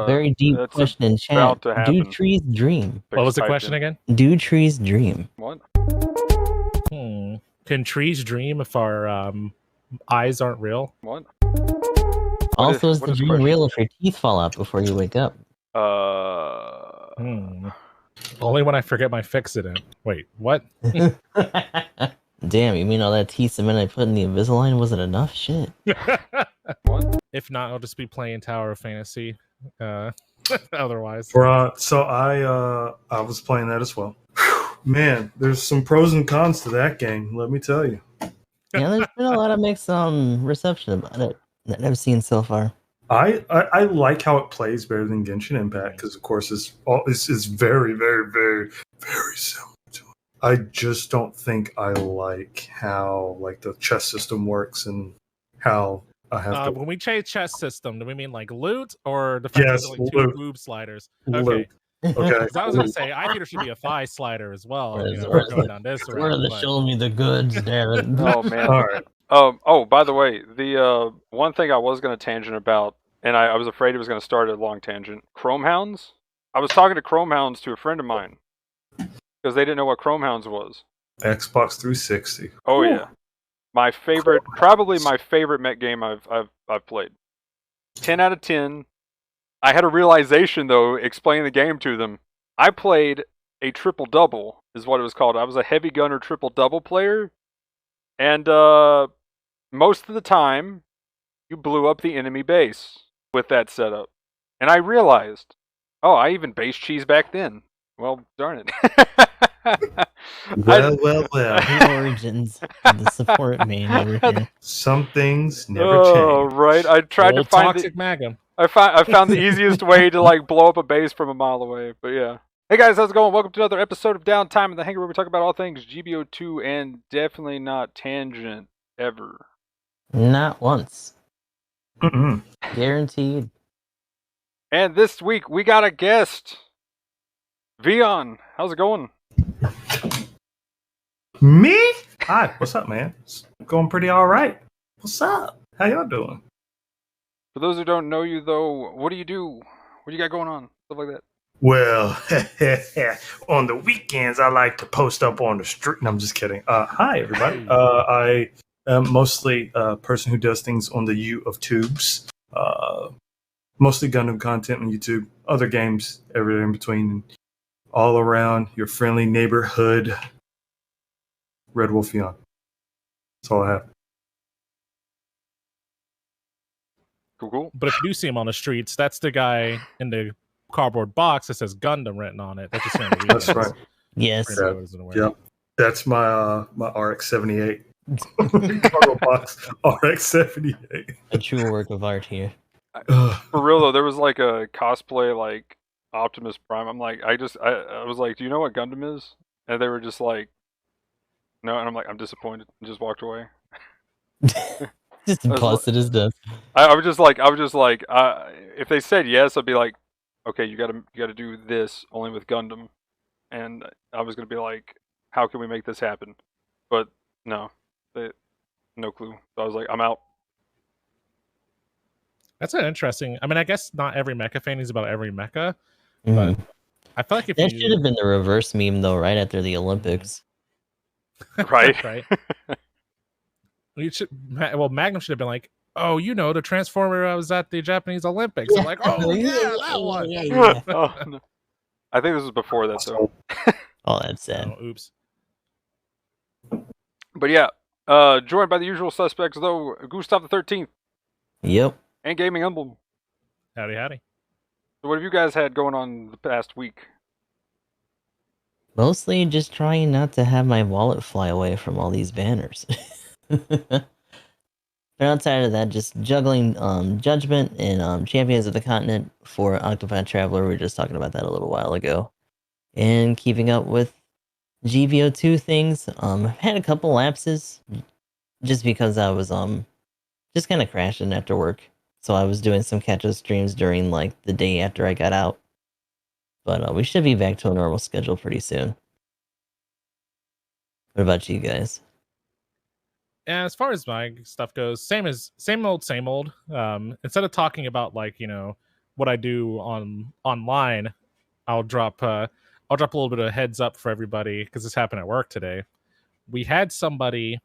very deep That's question in chat. about to Do happen. trees dream? What was the Typed question in. again? Do trees dream? What? Can trees dream if our eyes aren't real? What? Also, is what the is dream question? real if your teeth fall out before you wake up? Only when I forget my fixidant. Wait, what? Damn, you mean all that teeth cement I put in the Invisalign wasn't enough? Shit. What? If not, I'll just be playing Tower of Fantasy. Otherwise, So I was playing that as well. Whew, man, there's some pros and cons to that game. Let me tell you. Yeah, there's been a lot of mixed reception about it that I've seen so far. I like how it plays better than Genshin Impact because, of course, it's very, very, very, very similar to it. I just don't think I like how the chess system works and how I have to. when we say chess system, do we mean like loot or the fact Yes, there's like two loot. boob sliders? Loot. Okay. Okay. Because I was gonna say I think there should be a thigh slider as well. Where's- If we're where's going the- down this Where are route. they but- showing me the goods, damn it? Oh man. All right. Oh, by the way, the one thing I was going to tangent about, and I was afraid it was going to start a long tangent. Chrome Hounds. I was talking to Chrome Hounds to a friend of mine because they didn't know what Chrome Hounds was. Xbox 360. Oh Ooh. yeah, my favorite, probably my favorite mech game I've played. 10 out of 10. I had a realization though, explaining the game to them. I played a triple double, is what it was called. I was a heavy gunner triple double player, and most of the time, you blew up the enemy base with that setup. And I realized, oh, I even base cheese back then. Well, darn it. Well. The origins of the support main over here. Some things never Oh, change. right. I tried to Old find toxic Magnum. I found the easiest way to like blow up a base from a mile away. But yeah. Hey guys, how's it going? Welcome to another episode of Downtime in the Hangar, where we talk about all things GBO2 and definitely not tangent ever. Not once. Mm-mm. Guaranteed. And this week we got a guest. Vion, how's it going? Me? Hi, what's up, man? It's going pretty all right. What's up? How y'all doing? For those who don't know you though, what do you do? What do you got going on? Stuff like that. Well, on the weekends, I like to post up on the street. No, I'm just kidding. Hi, everybody. I am mostly a person who does things on the U of Tubes. Mostly Gundam content on YouTube, other games, everything in between, all around your friendly neighborhood. RedWolfVion. That's all I have. Cool. But if you do see him on the streets, that's the guy in the cardboard box that says Gundam written on it. That's just on the weekends. That's right. Yes. Yeah. Yep. That's my my RX-78. Cargo box RX-78. A true work of art here. For real though, there was like a cosplay like Optimus Prime. I'm like, I was like, do you know what Gundam is? And they were just like, no. And I'm like, I'm disappointed. And just walked away. Just busted his death. I was just like, if they said yes, I'd be like, okay, you gotta do this only with Gundam. And I was gonna be like, how can we make this happen? But no, no clue. So I was like, I'm out. That's an interesting. I mean, I guess not every mecha fan is about every mecha, Mhm. but I feel like if That you should have been the reverse meme, though, right after the Olympics. Right. right. Magnum should have been like, oh, you know, the Transformer I was at the Japanese Olympics. I'm like, oh yeah, that one. Yeah. Oh, no. I think this was before that though. Oh, that's sad. Oh, oops. But yeah, joined by the usual suspects though, Gustav the 13th Yep. and GamingEmblem. Howdy. So what have you guys had going on the past week? Mostly just trying not to have my wallet fly away from all these banners. But outside of that, just juggling Judgment and Champions of the Continent for Octopath Traveler. We were just talking about that a little while ago. And keeping up with GBO2 things. I've had a couple lapses just because I was just kind of crashing after work. So I was doing some catch-up streams during like the day after I got out. But we should be back to a normal schedule pretty soon. What about you guys? Yeah, as far as my stuff goes, same old. Instead of talking about like, you know, what I do online, I'll drop a little bit of heads up for everybody because this happened at work today. We had somebody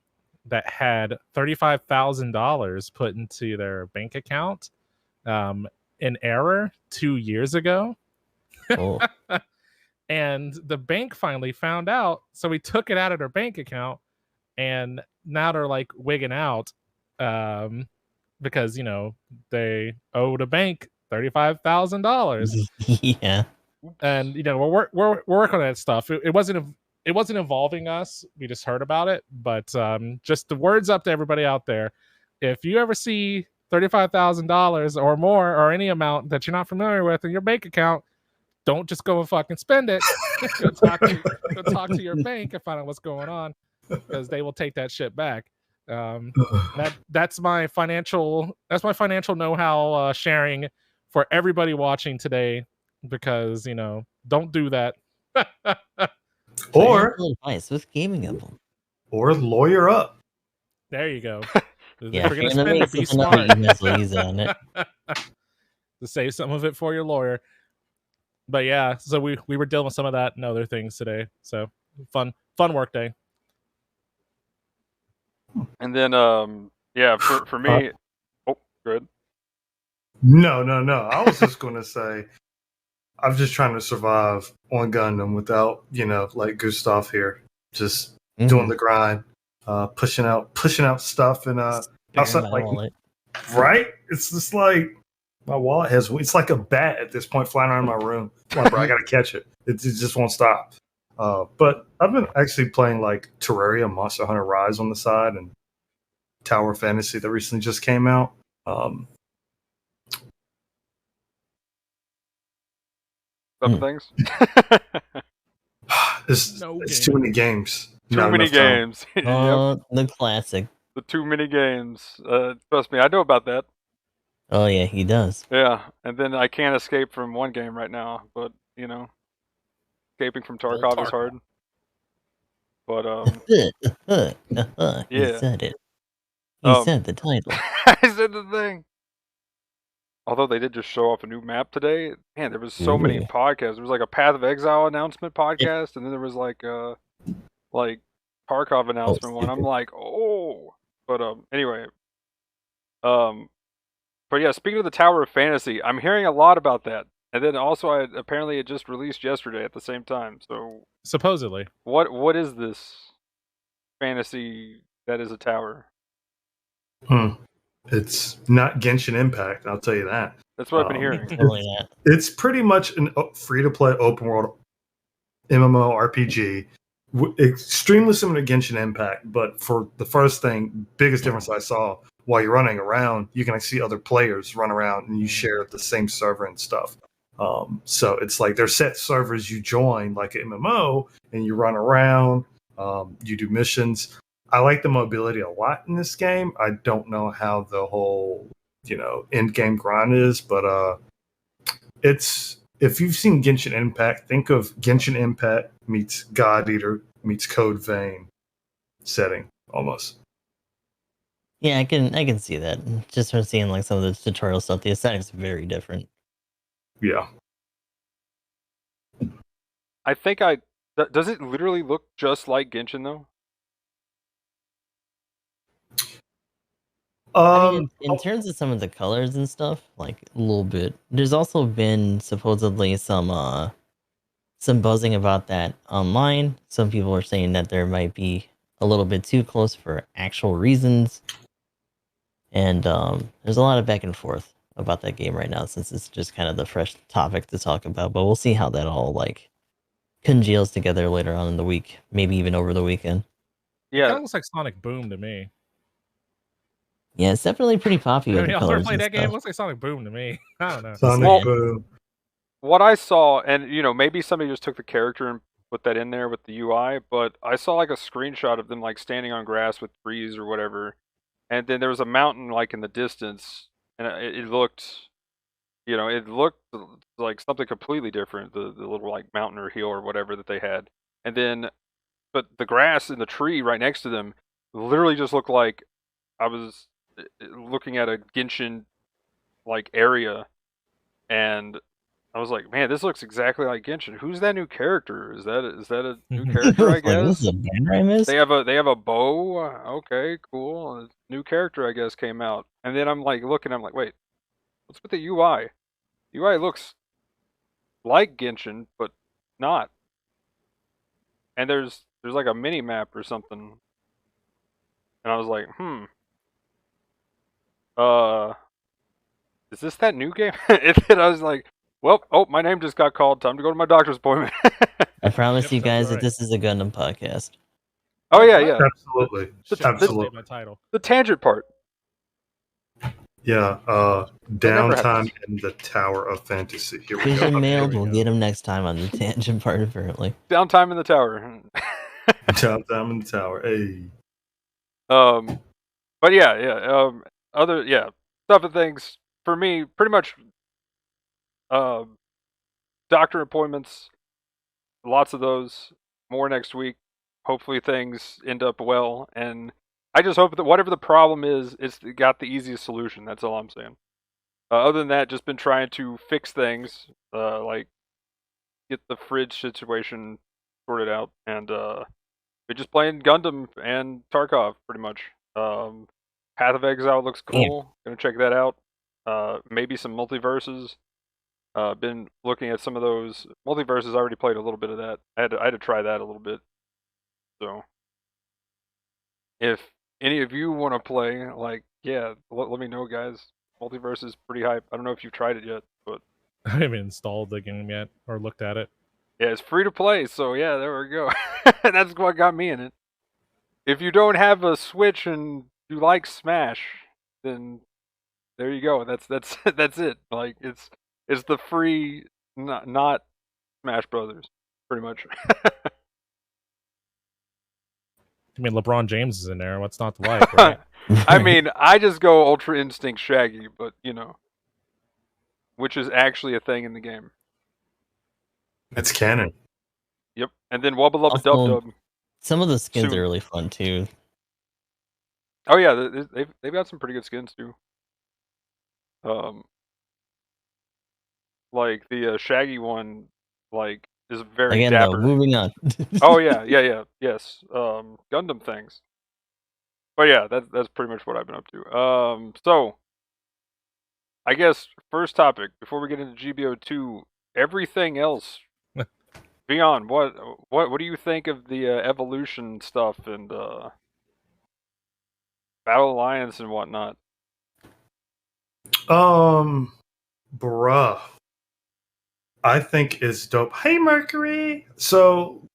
that had $35,000 put into their bank account in error 2 years ago. Oh. And the bank finally found out, so we took it out of their bank account, and now they're like wigging out because they owe the bank $35,000. Yeah. And we're working on that stuff. It wasn't involving us. We just heard about it, but just the words up to everybody out there: if you ever see $35,000 or more or any amount that you're not familiar with in your bank account, don't just go and fucking spend it. go talk to your bank and find out what's going on, because they will take that shit back. That's my financial know-how sharing for everybody watching today, because don't do that. Or Financial advice with GamingEmblem. or lawyer up. There you go. Yeah, If you're gonna and that spend it, makes be it a number smart. you might as well use it on it. To save some of it for your lawyer. But yeah, so we were dealing with some of that and other things today. So fun work day. And then for me, oh, good. No. I was just going to say, I'm just trying to survive on Gundam without, like Gustav here, just doing the grind, pushing out stuff, and outside, my like, wallet. right? It's just like my wallet it's like a bat at this point flying around my room. Come on, bro, I gotta catch it. It just won't stop. But I've been actually playing like Terraria, Monster Hunter Rise on the side, and Tower Fantasy that recently just came out. Other things. It's too many games. Too many games. Yep. The classic. The too many games. Trust me, I know about that. Oh yeah, he does. Yeah, and then I can't escape from one game right now, but escaping from Tarkov is hard. But He said it. He said the title. I said the thing. Although they did just show off a new map today. Man, there was so many podcasts. There was like a Path of Exile announcement podcast, and then there was like Tarkov announcement one. I'm like, oh. But anyway. But yeah, speaking of the Tower of Fantasy, I'm hearing a lot about that. And then also apparently it just released yesterday at the same time. So supposedly. What is this fantasy that is a tower? It's not Genshin Impact, I'll tell you that. That's what I've been hearing. It's pretty much a free-to-play open-world MMORPG. Extremely similar to Genshin Impact, but for the first thing, biggest difference I saw, while you're running around, you can see other players run around and you share the same server and stuff. So it's like there's set servers you join, like an MMO, and you run around, you do missions. I like the mobility a lot in this game. I don't know how the whole, end game grind is, but it's, if you've seen Genshin Impact, think of Genshin Impact meets God Eater meets Code Vein setting almost. Yeah, I can see that. Just from seeing like some of the tutorial stuff, the aesthetic's very different. Yeah. I think does it literally look just like Genshin though? I mean, in terms of some of the colors and stuff, like a little bit. There's also been supposedly some buzzing about that online. Some people are saying that there might be a little bit too close for actual reasons. And there's a lot of back and forth about that game right now, since it's just kind of the fresh topic to talk about. But we'll see how that all like congeals together later on in the week, maybe even over the weekend. Yeah, it kind of looks like Sonic Boom to me. Yeah, it's definitely pretty popular. I mean, I'll play that game. It looks like Sonic Boom to me. I don't know. Sonic Boom. What I saw, and maybe somebody just took the character and put that in there with the UI, but I saw like a screenshot of them like standing on grass with trees or whatever, and then there was a mountain like in the distance, and it looked, it looked like something completely different. The little like mountain or hill or whatever that they had, and then, but the grass and the tree right next to them literally just looked like I was looking at a Genshin like area, and I was like, man, this looks exactly like Genshin. Who's that new character? Is that a new character? I It's like, this guess is a banner I missed. they have a bow. Okay, cool. A new character, I guess, came out, and then I'm like looking. I'm like, wait, what's with the UI? UI looks like Genshin, but not. And there's like a mini map or something, and I was like, is this that new game? And then I was like, well, oh, my name just got called. Time to go to my doctor's appointment. I promise Yep, you that's guys right. that this is a Gundam podcast. Oh yeah, yeah. Absolutely. Absolutely. My title. The tangent part. Yeah. never Downtime happens. in the Tower of Fantasy. Here we go. Vision Okay, mailed. we We'll go. get him next time on the tangent part, apparently. Downtime in the tower. Downtime in the Tower. Hey. But yeah. Other stuff and things for me. Pretty much. Doctor appointments. Lots of those. More next week. Hopefully things end up well, and I just hope that whatever the problem is, it's got the easiest solution. That's all I'm saying. Other than that, just been trying to fix things, like get the fridge situation sorted out, and we're just playing Gundam and Tarkov pretty much. Path of Exile looks cool. Gonna check that out. Maybe some multiverses. Been looking at some of those multiverses. I already played a little bit of that. I had to try that a little bit. So, if any of you want to play, like, yeah, let me know, guys. Multiverse is pretty hype. I don't know if you've tried it yet, but I haven't installed the game yet or looked at it. yeah, it's free to play. So yeah, there we go. That's what got me in it. If you don't have a Switch and you like Smash, then there you go. That's that's it. Like it's the free, not Smash Brothers, pretty much. I mean, LeBron James is in there. What's not to like, right? I mean, I just go Ultra Instinct Shaggy, but which is actually a thing in the game. It's canon. Yep, and then Wubba Lubba Dub Also, Dub. some of the skins Soon. are really fun too. Oh yeah, they've got some pretty good skins too. Like the Shaggy one, like is very Again, dapper. though, moving on. Oh yeah, yes. Gundam things. But yeah, that's pretty much what I've been up to. So I guess first topic before we get into GBO2, everything else. Vion, what do you think of the evolution stuff and Battle Alliance and whatnot? Bruh. I think it's dope. Hey, Mercury. So,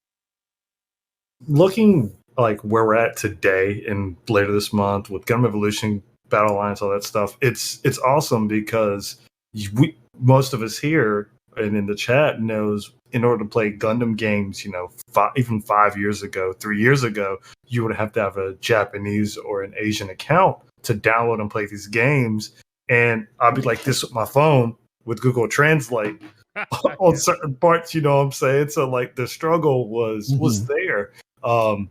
looking like where we're at today and later this month with Gundam Evolution, Battle Alliance, all that stuff, it's awesome because most of us here and in the chat knows in order to play Gundam games, even 5 years ago, 3 years ago, you would have to have a Japanese or an Asian account to download and play these games. And I'll be like this with my phone with Google Translate on certain parts, you know what I'm saying? So like the struggle was there. And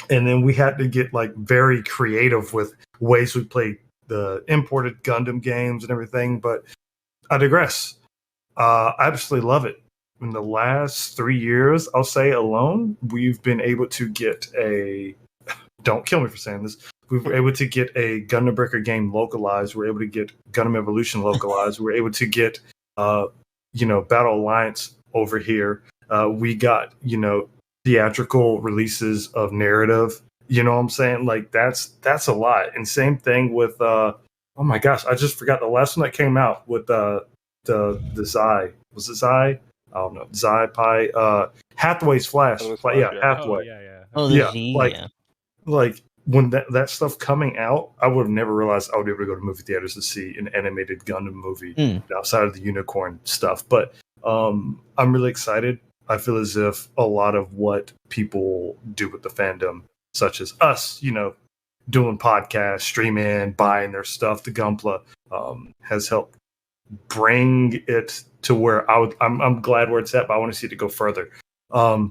then we had to get like very creative with ways we played the imported Gundam games and everything. But I digress. I absolutely love it. In the last 3 years, I'll say alone, we've been able to get don't kill me for saying this. We were able to get a Gundam Breaker game localized. We're able to get Gundam Evolution localized. We're able to get, Battle Alliance over here. We got, theatrical releases of narrative. You know what I'm saying? Like that's a lot. And same thing with, oh my gosh, I just forgot the last one that came out with the Zai. Was it Zai? I don't know. Zai Pi. Hathaway's Flash. Hathaway. Oh, the G, Like when that stuff coming out, I would have never realized I would be able to go to movie theaters to see an animated Gundam movie outside of the unicorn stuff. But I'm really excited. I feel as if a lot of what people do with the fandom, such as us, doing podcasts, streaming, buying their stuff, the Gunpla, has helped bring it to where I'm glad where it's at, but I want to see it to go further. I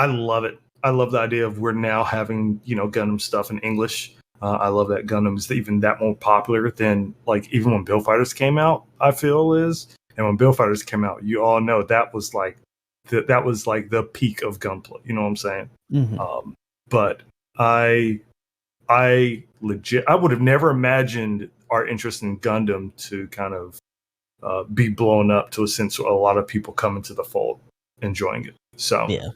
love it. I love the idea of we're now having, Gundam stuff in English. I love that Gundam is even that more popular than like even when Build Fighters came out. I feel is, and when Build Fighters came out, you all know that was like the peak of gunplay. You know what I'm saying? But I legit I would have never imagined our interest in Gundam to kind of be blown up to a sense where a lot of people come into the fold enjoying it. So Yeah.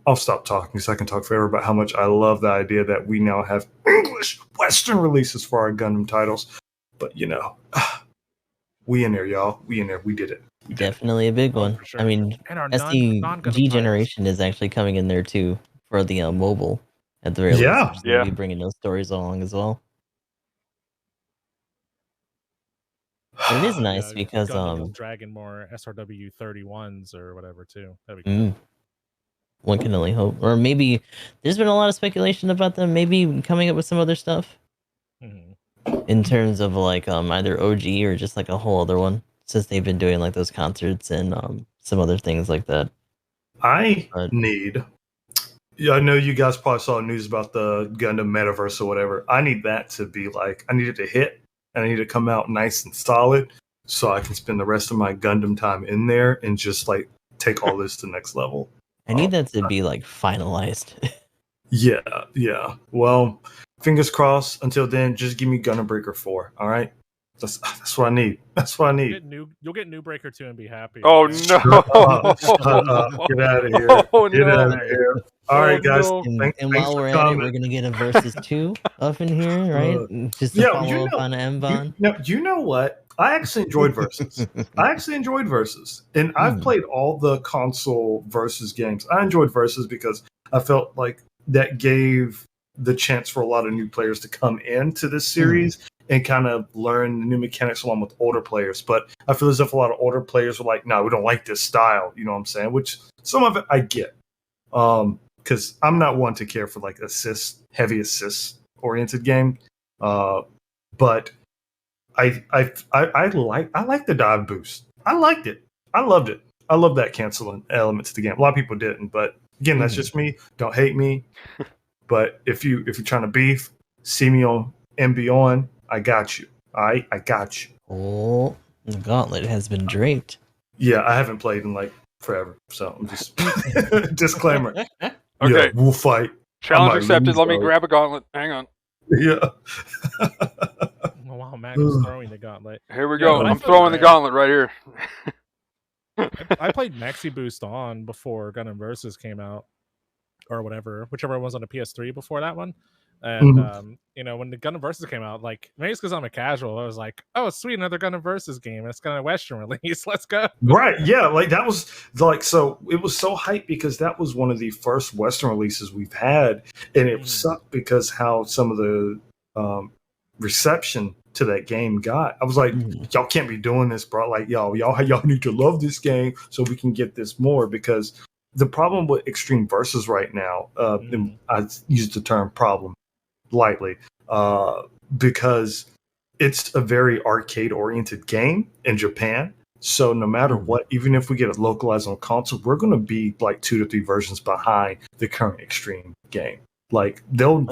I'll stop talking because I can talk forever about how much I love the idea that we now have English Western releases for our Gundam titles. But we in there, y'all. We in there. We did it. Definitely a big one. For sure. I mean, And our SDG non-Gundam generation is actually coming in there too for the mobile at the very least. Yeah. Which is going to be bringing those stories along as well. But it is nice because Gundam dragging more SRW 31s or whatever too. That'd be cool. One can only hope. Or maybe there's been a lot of speculation about them maybe coming up with some other stuff in terms of like either OG or just like a whole other one, since they've been doing like those concerts and some other things like that. I know you guys probably saw news about the Gundam Metaverse or whatever. I need that to be like, I need it to hit and I need it to come out nice and solid so I can spend the rest of my Gundam time in there and just like take all this to the next level. I need that to be like finalized. Yeah. Well, fingers crossed. Until then, just give me Gundam Breaker 4. All right, that's what I need. That's what I need. You'll get New Breaker 2 and be happy. Oh no! Get out of here! Oh, Get no. out of here! All right, guys. No. And while we're at it, we're gonna get a Versus 2 up in here, right? Just to follow up on Mbon. You know what? I actually enjoyed Versus. And I've played all the console Versus games. I enjoyed Versus because I felt like that gave the chance for a lot of new players to come into this series and kind of learn the new mechanics along with older players. But I feel as if a lot of older players were like, no, we don't like this style. You know what I'm saying? Which some of it I get. Because I'm not one to care for like heavy assist oriented game. But I like the dive boost. I liked it. I loved it. I love that canceling element to the game. A lot of people didn't, but again, that's just me. Don't hate me. But if you're trying to beef, see me on MB I got you. All right, I got you. Oh, the gauntlet has been draped. Yeah, I haven't played in like forever, so I'm just disclaimer. Okay, yeah, we'll fight. Challenge accepted. Let me grab a gauntlet. Hang on. Yeah. Oh, wow, Magnum's throwing the gauntlet. Here we go. I'm throwing the gauntlet right here. I played Maxi Boost on before Gundam Versus came out, or whichever was on the PS3 before that one. And when the Gundam Versus came out, like maybe it's because I'm a casual, I was like, "Oh, sweet, another Gundam Versus game. It's got a Western release. Let's go!" Right? Yeah, like that was like so. It was so hyped because that was one of the first Western releases we've had, and it sucked because how some of the reception to that game got. I was like, y'all can't be doing this, bro. Like, y'all need to love this game so we can get this more. Because the problem with Extreme Versus right now, and I use the term problem lightly, because it's a very arcade-oriented game in Japan. So no matter what, even if we get it localized on console, we're going to be like 2 to 3 versions behind the current Extreme game. Like they'll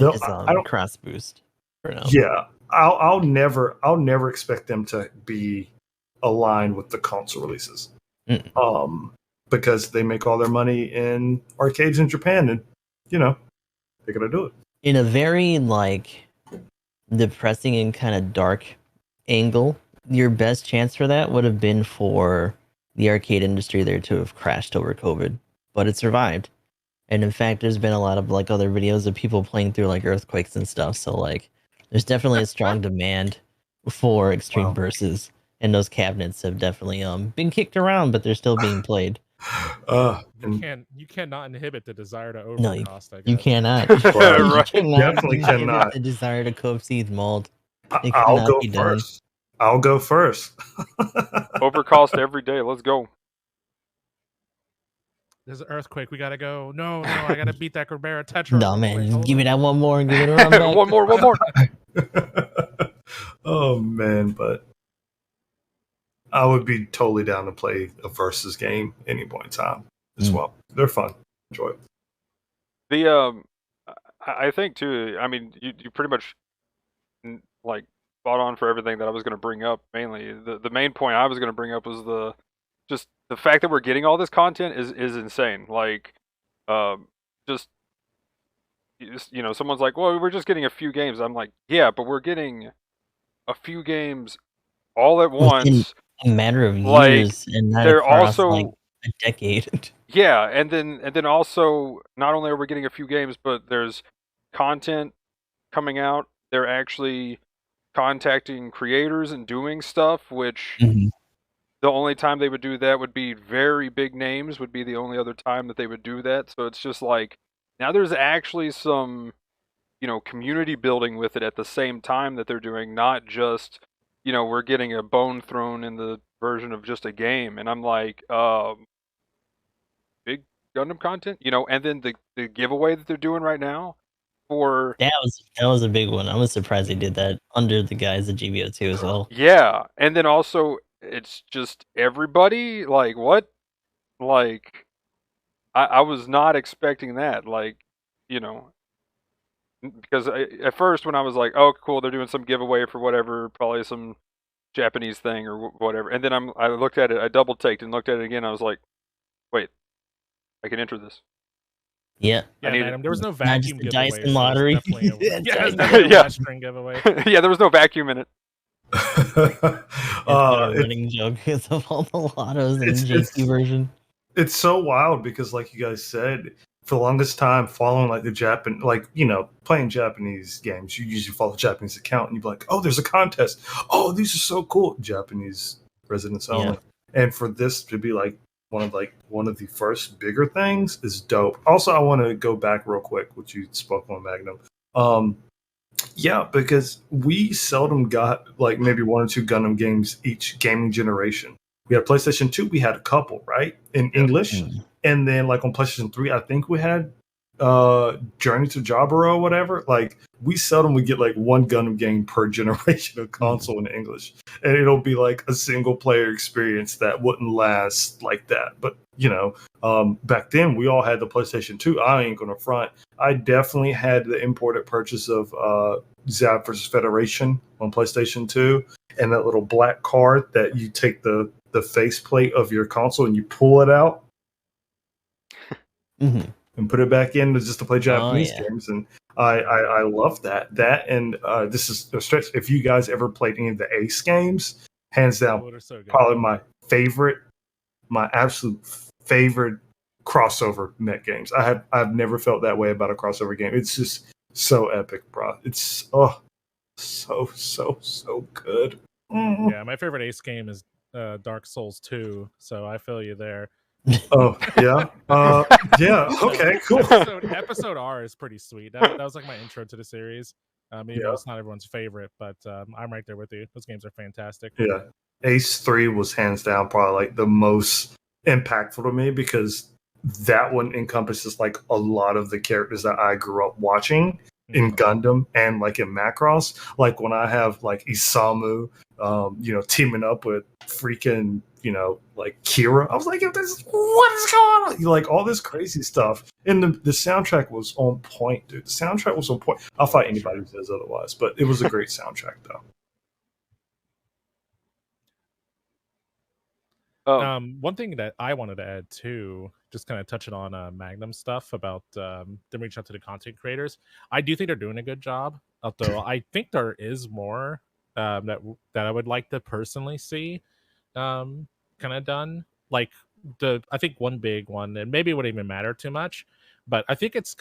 I don't cross boost for now. Yeah. I'll never expect them to be aligned with the console releases, because they make all their money in arcades in Japan, and they're gonna do it in a very like depressing and kind of dark angle. Your best chance for that would have been for the arcade industry there to have crashed over COVID, but it survived. And in fact, there's been a lot of like other videos of people playing through like earthquakes and stuff. So like. There's definitely a strong demand for Extreme Versus, and those cabinets have definitely been kicked around, but they're still being played. You cannot inhibit the desire to overcost. No, you cannot. Right. You cannot Definitely cannot. The desire to co-seed mold. I'll go first. I'll go first. Overcost every day. Let's go. There's an earthquake. We gotta go. No, I gotta beat that Gerbera Tetra. No, man, give me that one more and give it around back. one more. Oh man, but I would be totally down to play a Versus game any point in time as well. They're fun. Enjoy it. The I think too. I mean, you pretty much like spot on for everything that I was going to bring up. Mainly, the main point I was going to bring up was just the fact that we're getting all this content is insane. Like, just someone's like, well, we're just getting a few games. I'm like, yeah, but we're getting a few games all at Within once. a matter of Like, years, and not they're across like also a decade. yeah, and then also not only are we getting a few games, but there's content coming out. They're actually contacting creators and doing stuff, which Mhm. the only time they would do that would be very big names, would be the only other time that they would do that. So it's just like now there's actually some, community building with it at the same time that they're doing, not just, we're getting a bone thrown in the version of just a game. And I'm like, big Gundam content, and then the giveaway that they're doing right now for That was a big one. I was surprised they did that under the guise of GBO2 as well. yeah, and then also it's just everybody like what? Like I was not expecting that. Like, because at first when I was like, oh, cool, they're doing some giveaway for whatever, probably some Japanese thing or whatever, and then I looked at it, I double taked and looked at it again. I was like, wait, I can enter this. Yeah. Yeah, need Madam, there was no Not just vacuum the giveaway. Dyson So lottery. definitely Yeah, yeah, Dyson. definitely a Yeah. last string giveaway. Yeah, there was no vacuum in it. It's not a running joke because of all the lottos in the JQ version. It's so wild because, like you guys said, for the longest time, following like the Japan, playing Japanese games, you usually follow a Japanese account and you're like, oh, there's a contest. Oh, these are so cool. Japanese residents only. Yeah. And for this to be like one of the first bigger things is dope. Also, I want to go back real quick, which you spoke on Magnum. Yeah, because we seldom got like maybe one or two Gundam games each gaming generation. We had PlayStation 2, we had a couple, right? In English. Mm. And then like on PlayStation 3, I think we had Journey to Jaburo or whatever. Like we seldom would get like one Gundam game per generation of console in English. And it'll be like a single player experience that wouldn't last like that. But back then we all had the PlayStation 2. I ain't gonna front. I definitely had the imported purchase of Zab versus Federation on PlayStation 2, and that little black card that you take the faceplate of your console and you pull it out and put it back in just to play Japanese games. And I love that. That and this is a stretch. If you guys ever played any of the Ace games, hands down, So probably my absolute favorite crossover mech games. I've never felt that way about a crossover game. It's just so epic, bro. It's so good. Yeah, my favorite Ace game is Dark Souls 2, so I feel you there. Oh yeah, yeah. Okay, cool. Episode R is pretty sweet. That was like my intro to the series. Even though it's not everyone's favorite, but I'm right there with you. Those games are fantastic. Yeah, Ace 3 was hands down probably like the most impactful to me because that one encompasses like a lot of the characters that I grew up watching in Gundam and like in Macross. Like when I have like Isamu, teaming up with freaking, like Kira, I was like, what is going on? Like all this crazy stuff. And the soundtrack was on point, dude. The soundtrack was on point. I'll fight anybody who says otherwise, but it was a great soundtrack though. One thing that I wanted to add too, just kind of touching on Magnum stuff about them reaching out to the content creators. I do think they're doing a good job, although I think there is more that I would like to personally see kind of done. Like I think one big one, and maybe it wouldn't even matter too much, but I think it's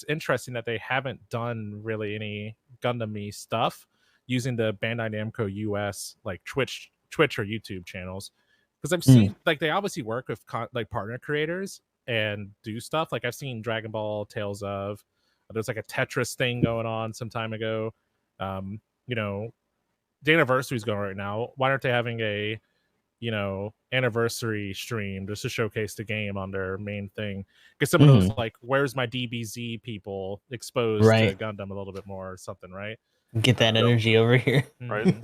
interesting that they haven't done really any Gundam-y stuff using the Bandai Namco US like Twitch or YouTube channels. Because I've seen like they obviously work with like partner creators and do stuff. Like I've seen Dragon Ball Tales of. There's like a Tetris thing going on some time ago. The anniversary is going right now. Why aren't they having a anniversary stream just to showcase the game on their main thing? Because some of those like where's my DBZ people exposed to Gundam a little bit more or something, right? Get that energy over here, right?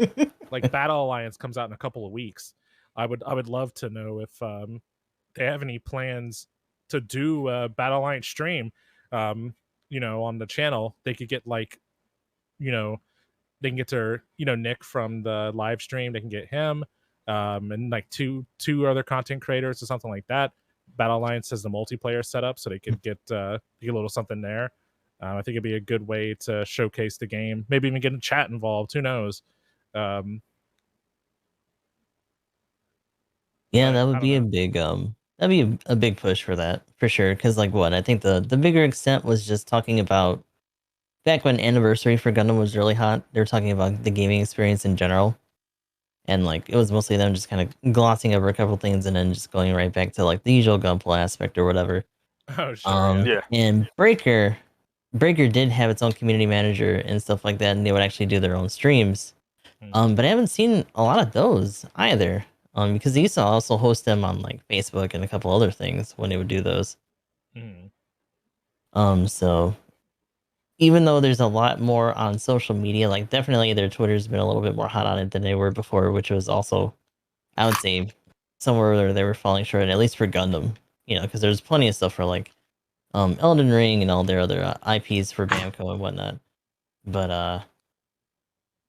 Like Battle Alliance comes out in a couple of weeks. I would love to know if they have any plans to do a Battle Alliance stream. On the channel, they could get like, they can get their Nick from the live stream. They can get him, and like two other content creators or something like that. Battle Alliance has the multiplayer setup, so they could get a little something there. I think it'd be a good way to showcase the game. Maybe even get a chat involved. Who knows? Yeah, But that I would don't be a know. big that'd be a big push for that for sure. Because like what I think the bigger extent was just talking about back when Anniversary for Gundam was really hot. They were talking about the gaming experience in general, and like it was mostly them just kind of glossing over a couple things and then just going right back to like the usual gunplay aspect or whatever. Oh sure, yeah. Yeah. And Breaker did have its own community manager and stuff like that, and they would actually do their own streams. But I haven't seen a lot of those either. Because they used to also host them on like Facebook and a couple other things when they would do those. So even though there's a lot more on social media, like definitely their Twitter's been a little bit more hot on it than they were before, which was also, I would say, somewhere where they were falling short, at least for Gundam. Because there's plenty of stuff for like Elden Ring and all their other IPs for Bamco and whatnot. But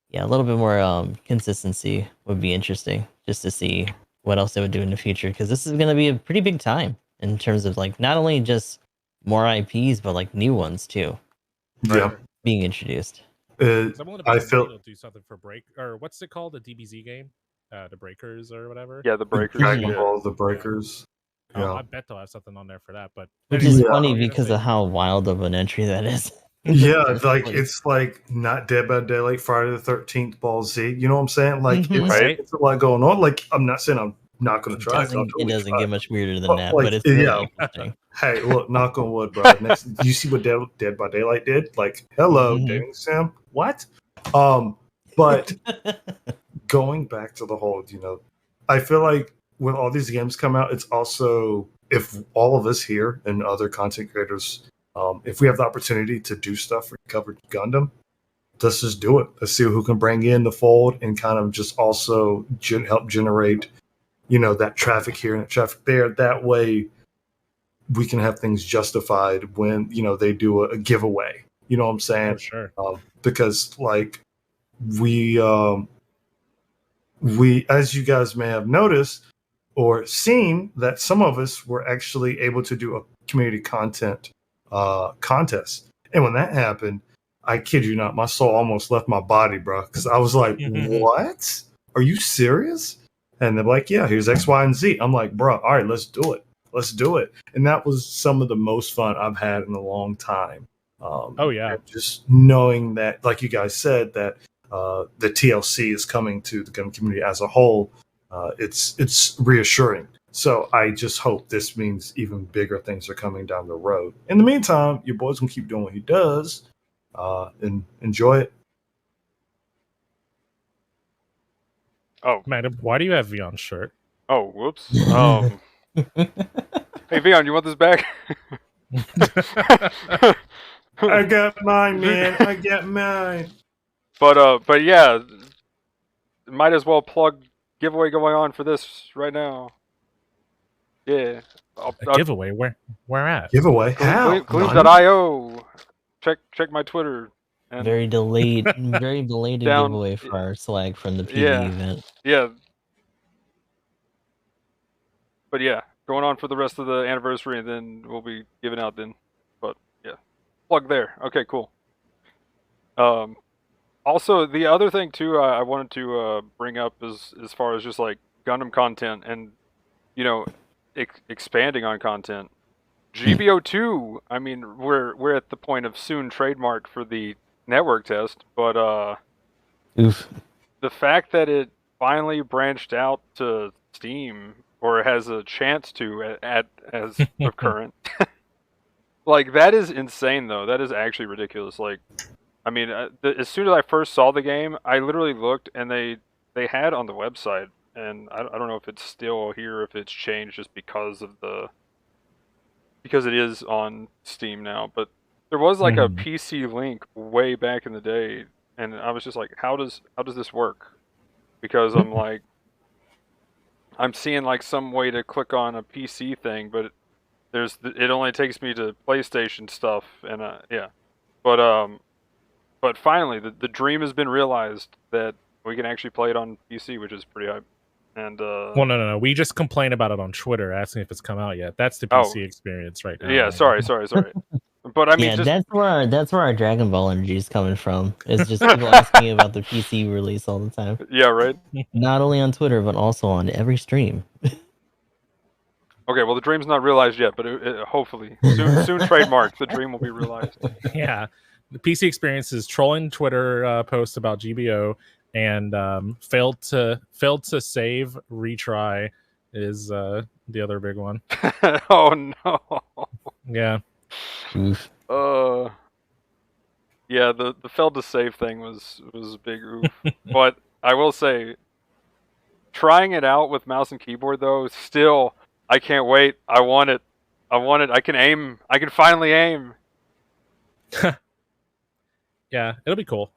yeah, a little bit more consistency would be interesting just to see what else they would do in the future, because this is going to be a pretty big time in terms of like not only just more IPs but like new ones too Yeah. being introduced. I'm willing to bet I money feel they'll do something for Break, or what's it called, the DBZ game, the Breakers or whatever. Yeah, the Breakers. Dragon Yeah. Ball, the Breakers. Yeah. I bet they'll have something on there for that. But Which is Yeah. funny because of how wild of an entry that is. Yeah, it's like not Dead by Daylight, Friday the 13th, Ball Z. You know what I'm saying? Like Mhm. Right. it's a lot going on. Like I'm not saying I'm not going to try. It doesn't get much weirder than But, that, like, but it's really yeah. interesting. Hey, look, knock on wood, bro. Next, you see what Dead by Daylight did? Like, hello, Mhm. dating sim. What? But going back to the whole, I feel like when all these games come out, it's also, if all of us here and other content creators, if we have the opportunity to do stuff for covered Gundam, let's just do it. Let's see who can bring in the fold and kind of just also help generate, that traffic here and that traffic there. That way we can have things justified when, they do a giveaway. You know what I'm saying? For sure. Because like we, as you guys may have noticed or seen, that some of us were actually able to do a community content contest. And when that happened, I kid you not, my soul almost left my body, bro. Because I was like, what? Are you serious? And they're like, yeah, here's X, Y, and Z. I'm like, bro, all right, let's do it. Let's do it. And that was some of the most fun I've had in a long time. Oh, yeah. Just knowing that, like you guys said, that the TLC is coming to the gun community as a whole, it's reassuring. So I just hope this means even bigger things are coming down the road. In the meantime, your boy's gonna keep doing what he does, and enjoy it. Oh, Madam, why do you have Vion's shirt? oh, whoops. Hey, Vion, you want this back? I got mine, man. I got mine. But yeah, might as well plug giveaway going on for this right now. Yeah. A giveaway? Where at? Giveaway? How? Gleams.io. Check my Twitter. And very belated giveaway for our swag from the PV event. Yeah. But yeah, going on for the rest of the anniversary, and then we'll be giving out then. But yeah, plug there. Okay, cool. Also, the other thing too, I wanted to bring up is as far as just like Gundam content and expanding on content. GBO2. I mean, we're at the point of soon trademark for the network test, but Oof. the fact that it finally branched out to Steam, or has a chance to as of current, like that is insane though. That is actually ridiculous. Like, I mean, as soon as I first saw the game, I literally looked and they had on the website, and I don't know if it's still here, if it's changed just because it is on Steam now, but there was like a PC link way back in the day, and I was just like, how does this work? Because I'm seeing like some way to click on a PC thing, but it only takes me to PlayStation stuff, and yeah. But But finally, the dream has been realized that we can actually play it on PC, which is pretty hype. And Well, no. We just complain about it on Twitter, asking if it's come out yet. That's the Oh. PC experience right now. Yeah, sorry. But I mean, Yeah, just that's where our Dragon Ball energy is coming from. It's just people asking about the PC release all the time. yeah, right. Not only on Twitter, but also on every stream. Okay, well, the dream's not realized yet, but hopefully soon trademarked. The dream will be realized. Yeah, the PC experience is trolling Twitter posts about GBO and failed to save retry is the other big one. Oh no. Yeah. Oof. Yeah, the failed to save thing was a big oof. But I will say, trying it out with mouse and keyboard though, still, I can't wait. I want it. I can aim. I can finally aim. Yeah, it'll be cool.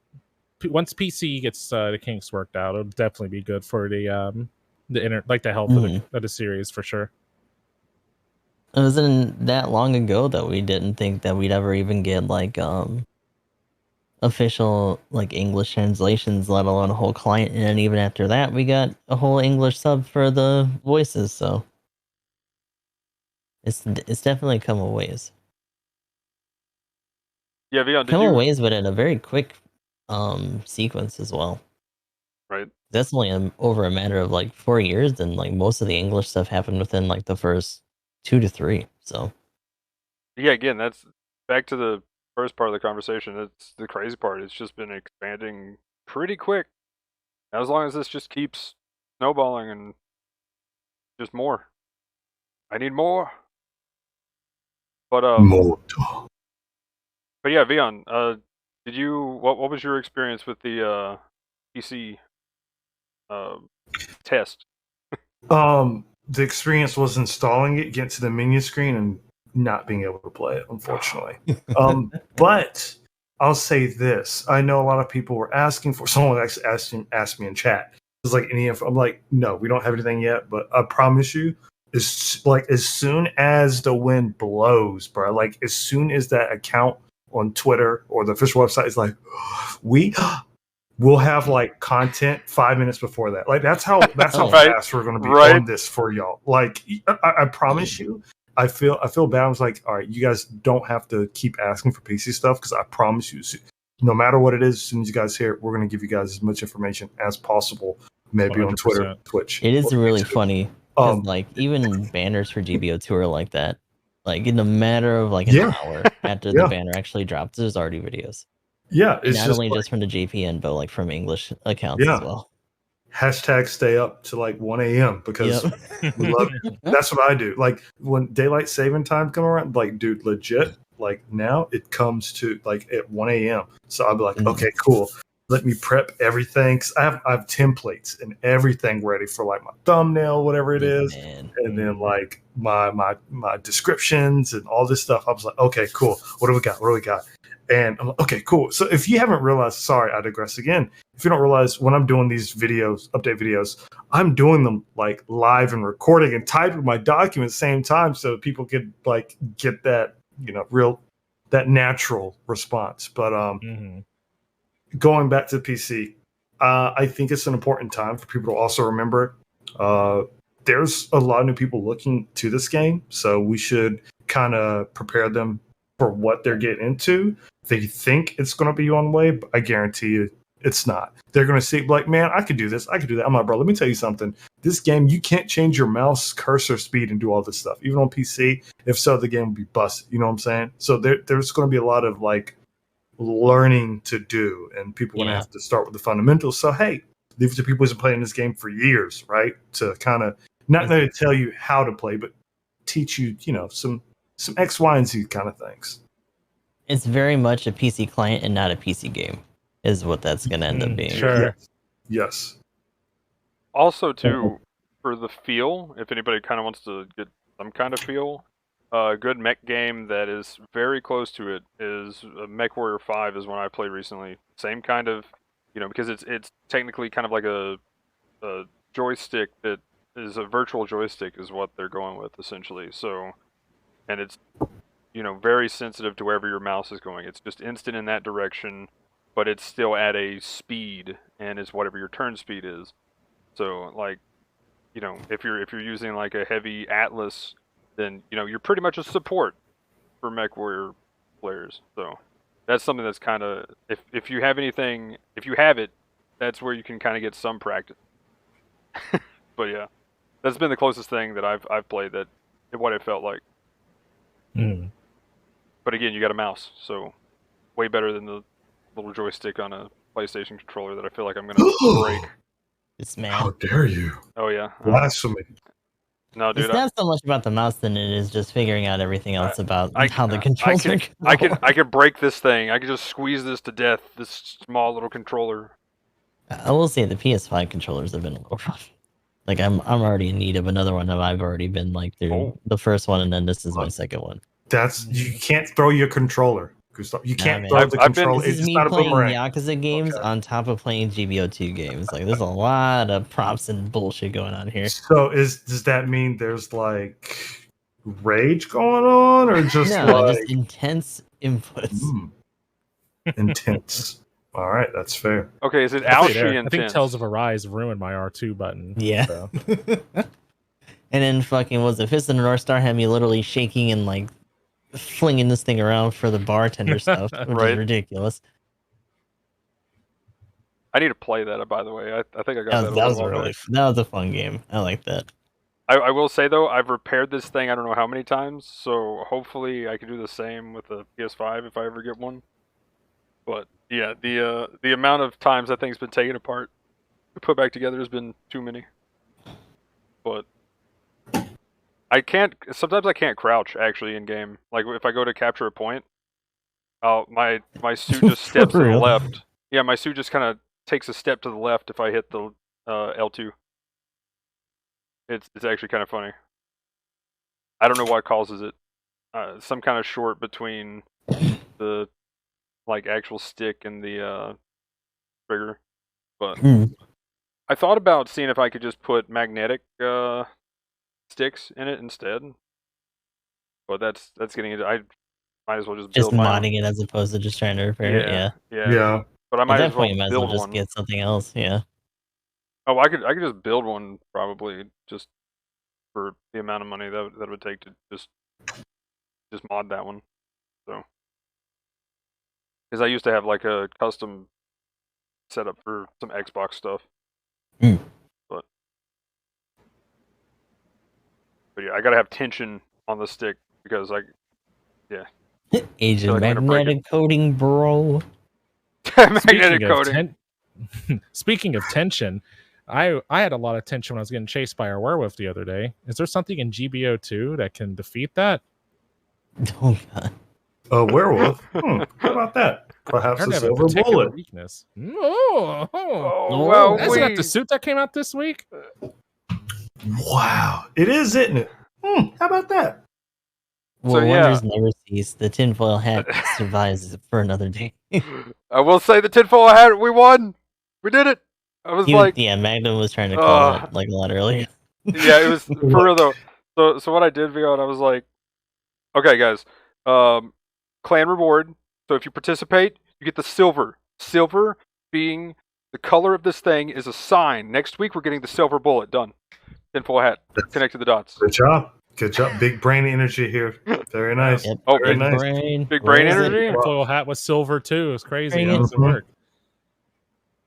Once PC gets the kinks worked out, it'll definitely be good for the the health of the series for sure. It wasn't that long ago that we didn't think that we'd ever even get like official like English translations, let alone a whole client, and then even after that we got a whole English sub for the voices, so it's definitely come a ways. Yeah, Vion, Come a ways, but in a very quick sequence as well. Right. That's only over a matter of like 4 years, and like most of the English stuff happened within like the first 2 to 3. So yeah, again, that's back to the first part of the conversation. It's the crazy part. It's just been expanding pretty quick. As long as this just keeps snowballing and just more. I need more. But More. But yeah, Vion, did you what was your experience with the PC test? The experience was installing it, getting to the menu screen, and not being able to play it, unfortunately. But I'll say this: I know a lot of people were asking for. Someone actually asked me in chat. It's like any info. I'm like, no, we don't have anything yet. But I promise you, as soon as the wind blows, bro. Like as soon as that account on Twitter or the official website is like, we'll have like content 5 minutes before that. Like that's how Right. fast we're going to be Right. on this for y'all. Like I promise you, I feel bad. I was like, all right, you guys don't have to keep asking for PC stuff because I promise you, no matter what it is, as soon as you guys hear it, we're going to give you guys as much information as possible. Maybe on Twitter, 100%. Twitch. it is really funny. 'Cause, like even banners for GBO2 are like that. Like in a matter of like an hour after the banner actually drops, there's already videos. Yeah, And it's not only just from the JPN, but like from English accounts as well. Hashtag stay up to like 1 a.m. because we love it. That's what I do. Like when daylight saving time come around, like dude, legit. Like now it comes to like at 1 a.m. So I'll be like, okay, cool. Let me prep everything. 'Cause I have templates and everything ready for like my thumbnail, whatever it is, and then like my descriptions and all this stuff. I was like, okay, cool. What do we got? And I'm like, okay, cool. So if you haven't realized, sorry, I digress again. If you don't realize when I'm doing these videos, update videos, I'm doing them like live and recording and typing my document at the same time so people could like get that, that natural response. But going back to the PC, I think it's an important time for people to also remember there's a lot of new people looking to this game. So we should kind of prepare them for what they're getting into. They think it's going to be one way, but I guarantee you it's not. They're going to see like, man, I could do this. I could do that. I'm like, bro, let me tell you something. This game, you can't change your mouse cursor speed and do all this stuff. Even on PC, if so, the game will be busted. You know what I'm saying? So there's going to be a lot of like learning to do, and people are going to have to start with the fundamentals. So, hey, leave it to people who've been playing this game for years, right? To kind of not only tell you how to play, but teach you, some X, Y, and Z kind of things. It's very much a PC client and not a PC game, is what that's going to end up being. Sure. Yes. Also, too, for the feel, if anybody kind of wants to get some kind of feel, a good mech game that is very close to it is MechWarrior 5 is one I played recently. Same kind of, because it's technically kind of like a joystick that is a virtual joystick is what they're going with, essentially. So, and it's very sensitive to wherever your mouse is going. It's just instant in that direction. but it's still at a speed, and it's whatever your turn speed is. So like, you know, if you're using like a heavy Atlas, then you know you're pretty much a support for Mech Warrior players. So that's something that's kind of, if you have anything, if you have it, that's where you can kind of get some practice. But yeah, that's been the closest thing that I've played that what it felt like. Mm. But again, you got a mouse, so way better than the little joystick on a PlayStation controller that I feel like I'm gonna break. It's mad. How dare you? Oh yeah, Blasphemy. no, dude. It's not so much about the mouse than it is just figuring out everything else about how the I controls are. I can break this thing. I can just squeeze this to death. This small little controller. I will say the PS5 controllers have been a little rough. Like I'm already in need of another one, and I've already been like through the first one, and then this is my second one. That's you can't throw your controller. You can't man. throw the controller. This It's is me not a playing boomerang. Yakuza games on top of playing GBO2 games. Like there's a lot of props and bullshit going on here. So does that mean there's like rage going on, or just No, like just intense inputs. intense? All right, that's fair. Okay, is it Definitely there. Aoshi I think intense? Tales of Arise ruined my R2 button. Yeah. So. And then fucking was it Fist of the North Star had me literally shaking and like flinging this thing around for the bartender stuff, which Right. is ridiculous. I need to play that. By the way, I think I got That was a fun game. I like that. I will say though, I've repaired this thing I don't know how many times, so hopefully I can do the same with the PS5 if I ever get one. But yeah, the amount of times that thing's been taken apart, put back together has been too many. But sometimes I can't crouch actually in game. Like if I go to capture a point, my suit just steps to the real? left. Yeah, my suit just kind of takes a step to the left if I hit the L2. It's actually kind of funny. I don't know what causes it. Some kind of short between the like actual stick and the trigger. But I thought about seeing if I could just put magnetic sticks in it instead. But that's getting into. I might as well just build my own. modding it as opposed to just trying to repair it. Yeah. Yeah. But I At might that as well point, you might as well build just one. get something else. Yeah. Oh, I could just build one probably just for the amount of money that would take to just mod that one. So, because I used to have like a custom setup for some Xbox stuff. But yeah, I gotta have tension on the stick because Agent like I'm gonna break magnetic coating, bro. magnetic coating. Speaking of tension, I had a lot of tension when I was getting chased by a werewolf the other day. Is there something in GBO2 that can defeat that? Oh god. A werewolf? How about that? Perhaps I a have a silver particular bullet. weakness. Oh, Oh, well, Isn't that the suit that came out this week? Wow, it is, isn't it? How about that? Well, yeah. wonders never cease. The tinfoil hat survives for another day. I will say the tinfoil hat. We won. We did it. I was like, yeah, Magnum was trying to call that like a lot earlier. yeah, it was for real though. So what I did, Vion, I was like, okay, guys, clan reward. So if you participate, you get the silver. Silver being the color of this thing is a sign. Next week we're getting the silver bullet. Done. Tinfoil hat. Connect to the dots. Good job. Good job. Big brain energy here. Very nice. Yep. Oh, Very Big nice. brain. Big brain Where is it? energy? The foil hat was silver too. It's crazy. Bring How it. does it work?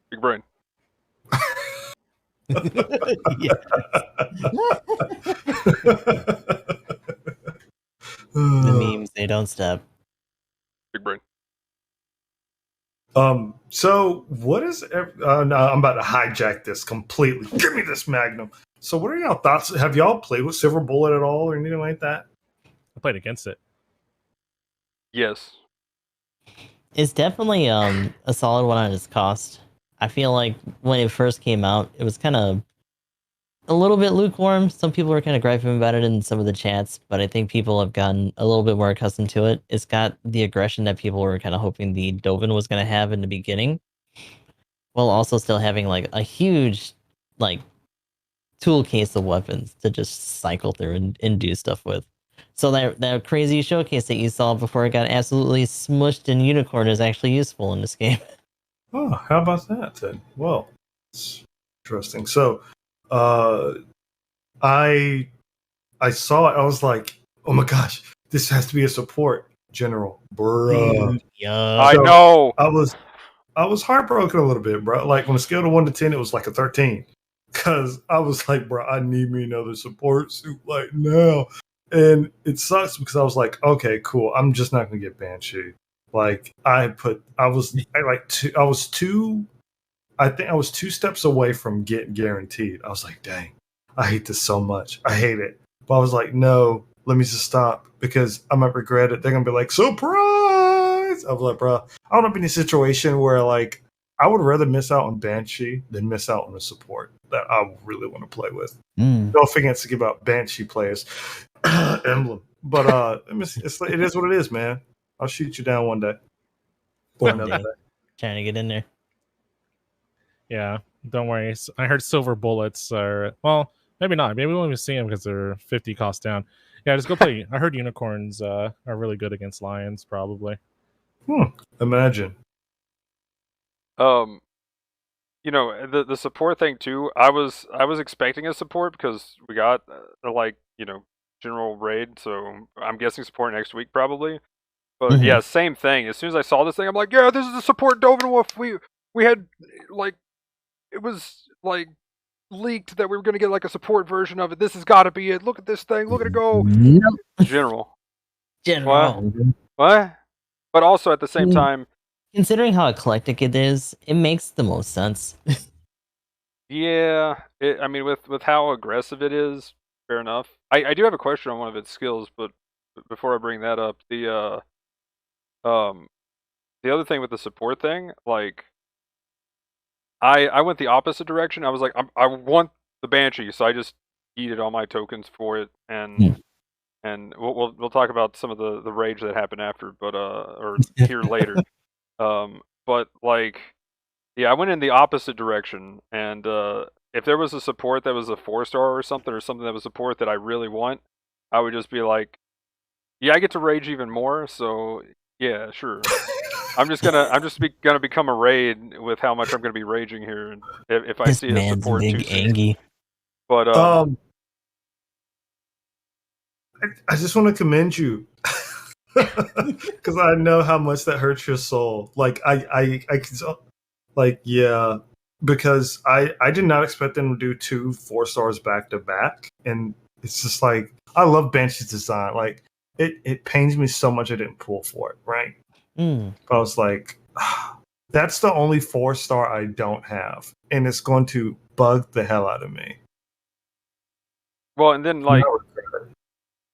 Big brain. Yeah. The memes, they don't stop. Big brain. So what is? No, I'm about to hijack this completely. Give me this Magnum. So, what are y'all thoughts? Have y'all played with Silver Bullet at all, or anything like that? I played against it. Yes. It's definitely a solid one on its cost. I feel like when it first came out, it was kind of a little bit lukewarm. Some people were kind of griping about it in some of the chats, but I think people have gotten a little bit more accustomed to it. It's got the aggression that people were kind of hoping the Dovin was going to have in the beginning, while also still having like a huge like tool case of weapons to just cycle through and do stuff with. So that crazy showcase that you saw before it got absolutely smushed in Unicorn is actually useful in this game. Oh, how about that then? Well, it's interesting. So, I saw it. I was like, oh my gosh, this has to be a support general, bruh. Yeah. I So, know. I was heartbroken a little bit, bro. Like on a scale of 1 to 10, it was like a 13. Cause I was like, bro, I need me another support suit like now. And it sucks because I was like, okay, cool. I'm just not gonna get Banshee. Like I think I was 2 steps away from getting guaranteed. I was like, dang, I hate this so much. I hate it. But I was like, no, let me just stop because I might regret it. They're gonna be like, surprise! I was like, bro, I don't want to be in a situation where like I would rather miss out on Banshee than miss out on a support that I really want to play with. Mm. No offense to give out Banshee players emblem, but it is what it is, man. I'll shoot you down one day or One another day. day. Trying to get in there. Yeah, don't worry. I heard silver bullets are, well, maybe not. Maybe we won't even see them because they're 50 cost down. Yeah, just go play. I heard unicorns are really good against lions, probably. Imagine. You know, the support thing too. I was expecting a support because we got like, you know, general raid, so I'm guessing support next week probably. But Mhm. yeah, same thing. As soon as I saw this thing, I'm like, yeah, this is the support Dovenwolf. We had like, it was like leaked that we were gonna get like a support version of it. This has got to be it. Look at this thing. Look at it go. Nope. General. General. What? But also at the same Mm. time, Considering how eclectic it is, it makes the most sense. yeah. I mean, with how aggressive it is, fair enough. I do have a question on one of its skills, but before I bring that up, um the other thing with the support thing, like I went the opposite direction. I was like, I want the Banshee, so I just yeeted all my tokens for it, Hmm. and we'll talk about some of the rage that happened after, but or here later. But like, yeah, I went in the opposite direction, and if there was a support that was a 4-star or something that was support that I really want, I would just be like, yeah, I get to rage even more, so yeah, sure. I'm just gonna become a raid with how much I'm gonna be raging here, if I This see a man's support too big soon. Angie. But I just want to commend you because I know how much that hurts your soul. Like I can, like yeah, because I did not expect them to do 2 4-stars back to back, and it's just like I love Banshee's design. Like it pains me so much I didn't pull for it, right? Mm. But I was like, that's the only 4-star I don't have, and it's going to bug the hell out of me. well, and then like,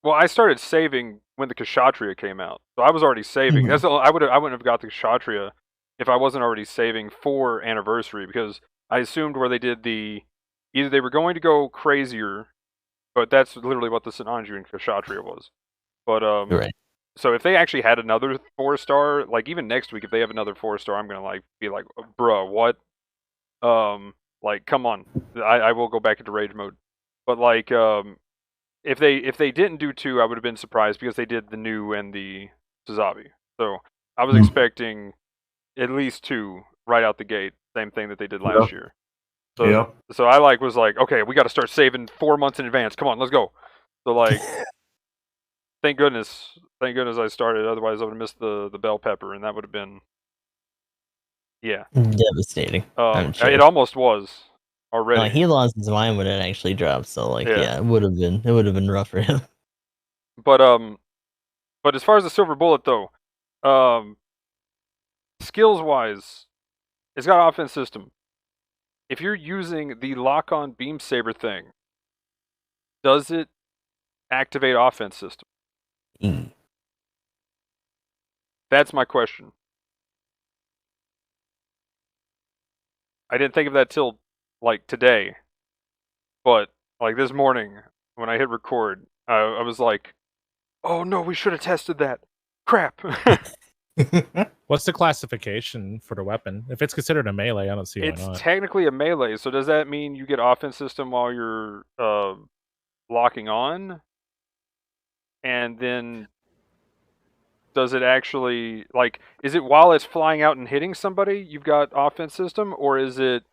well, I started saving when the Kshatriya came out, so I was already saving. Mhm. That's the, I wouldn't have got the Kshatriya if I wasn't already saving for Anniversary, because I assumed where they did either they were going to go crazier, but that's literally what the Sinanju and Kshatriya was. But Right. so if they actually had another 4-star, like even next week, if they have another 4-star, I'm gonna like be like, bruh, what? Like, come on, I will go back into rage mode. But like, if they didn't do 2, I would have been surprised because they did the new and the Suzabi. So I was expecting at least 2 right out the gate. Same thing that they did last year. So so I was like, okay, we got to start saving 4 months in advance. Come on, let's go. So like, thank goodness I started. Otherwise, I would have missed the bell pepper, and that would have been, yeah, Devastating. I'm sure. it almost was already. He lost his mind when it actually dropped, so like Yeah. yeah, it would have been rough for him. But as far as the silver bullet though, skills wise, it's got an offense system. If you're using the lock on beam saber thing, does it activate offense system? Mm. That's my question. I didn't think of that till like today, but like this morning when I hit record, I was like, oh no, we should have tested that. Crap. What's the classification for the weapon? If it's considered a melee, I don't see why It's not. technically a melee, so does that mean you get offense system while you're locking on? And then does it actually, like, is it while it's flying out and hitting somebody, you've got offense system, or is it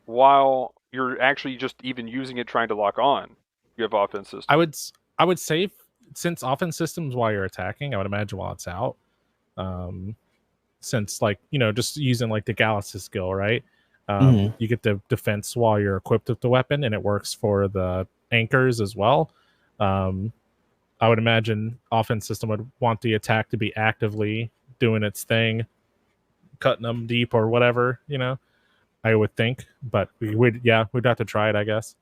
while you're actually just even using it trying to lock on, you have offense system? I would say since offense systems while you're attacking, I would imagine while it's out. Since like, just using like the Galaxy skill, right? You get the defense while you're equipped with the weapon, and it works for the anchors as well. I would imagine offense system would want the attack to be actively doing its thing, cutting them deep or whatever, I would think. But we'd have to try it, I guess.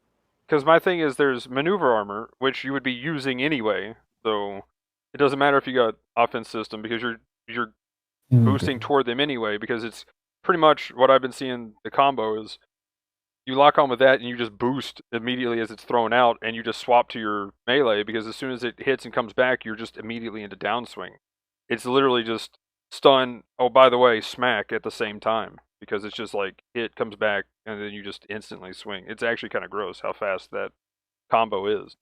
Because my thing is, there's maneuver armor, which you would be using anyway, so it doesn't matter if you got offense system, because you're boosting toward them anyway, because it's pretty much what I've been seeing. The combo is you lock on with that and you just boost immediately as it's thrown out, and you just swap to your melee, because as soon as it hits and comes back, you're just immediately into downswing. It's literally just stun, oh, by the way, smack at the same time, because it's just like hit, comes back, and then you just instantly swing. It's actually kind of gross how fast that combo is.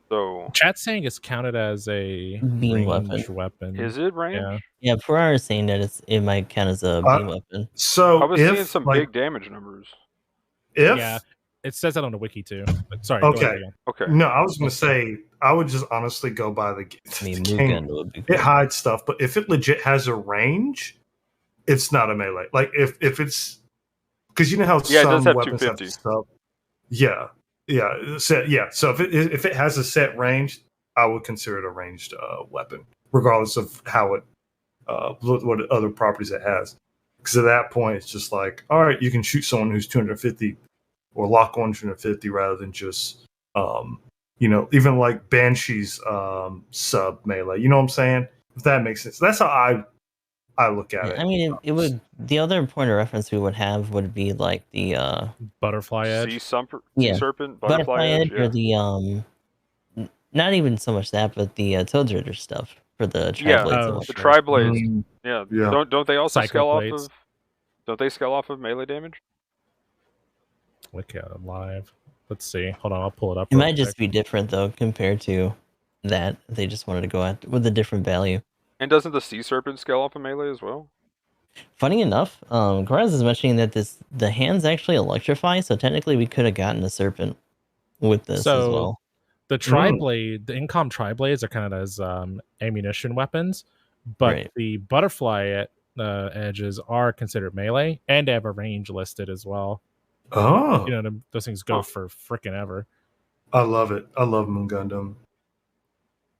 So chat's saying it's counted as a beam range weapon. Is it range? Yeah, Ferrari is saying that it might count as a beam weapon. So I was seeing some big damage numbers. Yeah, it says that on the wiki too. But sorry. Okay. Okay. No, I was going to say I would just honestly go by the game. It hides stuff, but if it legit has a range, it's not a melee. Like if it's because you know how some weapons have stuff. Yeah. So if it has a set range, I would consider it a ranged weapon, regardless of how it what other properties it has. Because at that point, it's just like, all right, you can shoot someone who's 250 or lock on 250 rather than just, even like Banshee's sub melee. You know what I'm saying? If that makes sense. That's how I look at it. I mean, it would. The other point of reference we would have would be like the butterfly edge, sea serpent, butterfly edge, or the not even so much that, but the Toadritter stuff for the tri-blades. The tri-blades. Yeah. Don't they also scale blades. off of? Don't they scale off of melee damage? Look at it live. Let's see. Hold on, I'll pull it up. It might just be different though compared to that. They just wanted to go at with a different value. And doesn't the sea serpent scale off of melee as well? Funny enough, Karaz is mentioning that the hands actually electrify, so technically we could have gotten a serpent with this as well. The tri-blade, the incom tri-blades are kind of as ammunition weapons, but the butterfly edges are considered melee, and they have a range listed as well. Oh, those things go for freaking ever. I love it. I love Moon Gundam.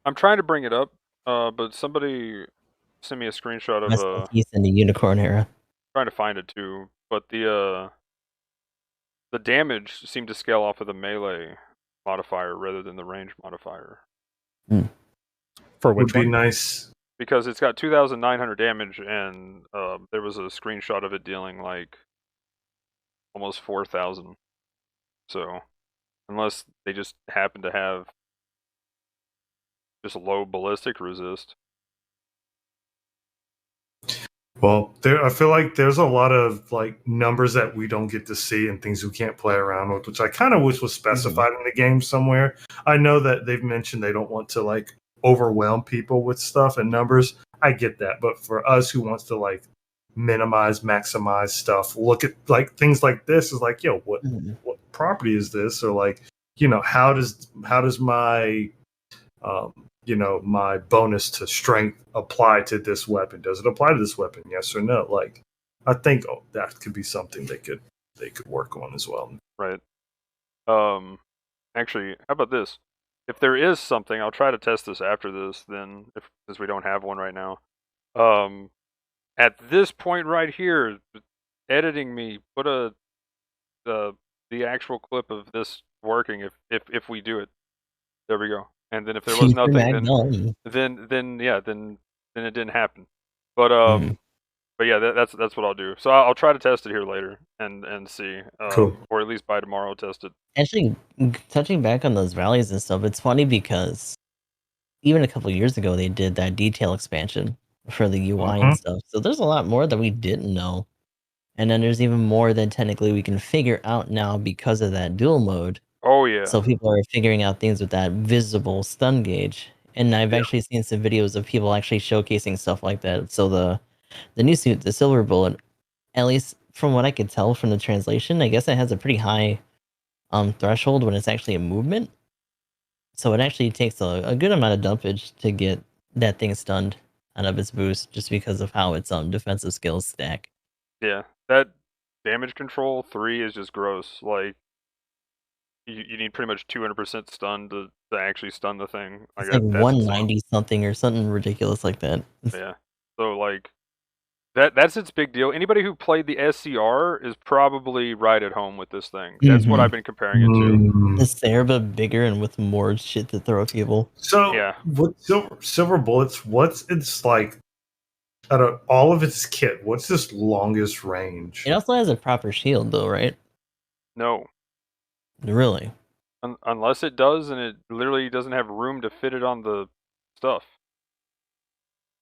I'm trying to bring it up, but somebody sent me a screenshot of he's in the unicorn era. Trying to find it too, but the damage seemed to scale off of the melee modifier rather than the range modifier. For which would be nice, because it's got 2,900 damage, and there was a screenshot of it dealing like almost 4,000. So unless they just happen to have just low ballistic resist. Well, I feel like there's a lot of like numbers that we don't get to see and things we can't play around with, which I kind of wish was specified in the game somewhere. I know that they've mentioned they don't want to like overwhelm people with stuff and numbers. I get that, but for us who wants to like minimize, maximize stuff, look at like things like this is like, yo, what property is this? Or like, how does my my bonus to strength apply to this weapon? Does it apply to this weapon? Yes or no? Like, I think that could be something they could work on as well. Right. Actually, how about this? If there is something, I'll try to test this after this. Then, since we don't have one right now, at this point right here, editing me, put the actual clip of this working. If we do it, there we go. And then if there was nothing, then it didn't happen. But yeah, that's what I'll do. So I'll try to test it here later and see, cool. Or at least by tomorrow I'll test it. Actually, touching back on those valleys and stuff, it's funny because even a couple years ago they did that detail expansion for the UI and stuff. So there's a lot more that we didn't know, and then there's even more that technically we can figure out now because of that dual mode. Oh yeah. So people are figuring out things with that visible stun gauge, And I've actually seen some videos of people actually showcasing stuff like that. So the new suit, the Silver Bullet, at least from what I could tell from the translation, I guess it has a pretty high threshold when it's actually a movement. So it actually takes a good amount of dumpage to get that thing stunned out of its boost, just because of how its defensive skills stack. Yeah, that damage control 3 is just gross. Like, you need pretty much 200% stun to actually stun the thing. It's Like, like that's insane. 190 something or something ridiculous like that. Yeah. So like that's its big deal. Anybody who played the SCR is probably right at home with this thing. That's what Mhm. I've been comparing it to. It's there, but bigger and with more shit to throw at people. So, Yeah. with silver bullets, what's its like out of all of its kit? What's its longest range? It also has a proper shield, though, right? No. Really? Unless it does, and it literally doesn't have room to fit it on the stuff.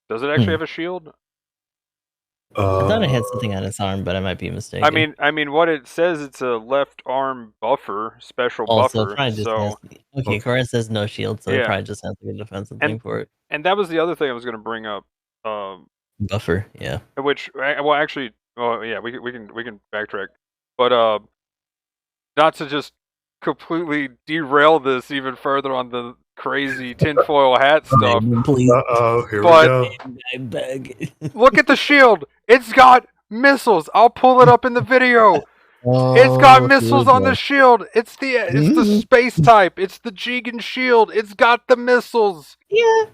Does it actually have a shield? I thought it had something on its arm, but I might be mistaken. I mean, what it says, it's a left arm buffer, special So buffer. it probably just So has, okay, Cora says no shield, so it Yeah. probably just has like a defensive thing for it. and that was the other thing I was going to bring up. Buffer, yeah. Which, well, actually, oh yeah, we can backtrack, but not to just completely derail this even further on the crazy tinfoil hat stuff. Please. Here But- we go. Bag. Look at the shield; it's got missiles. I'll pull it up in the video. Oh, It's got here missiles we on go. the shield. It's the space type. It's the Jigen shield. It's got the missiles. Yeah.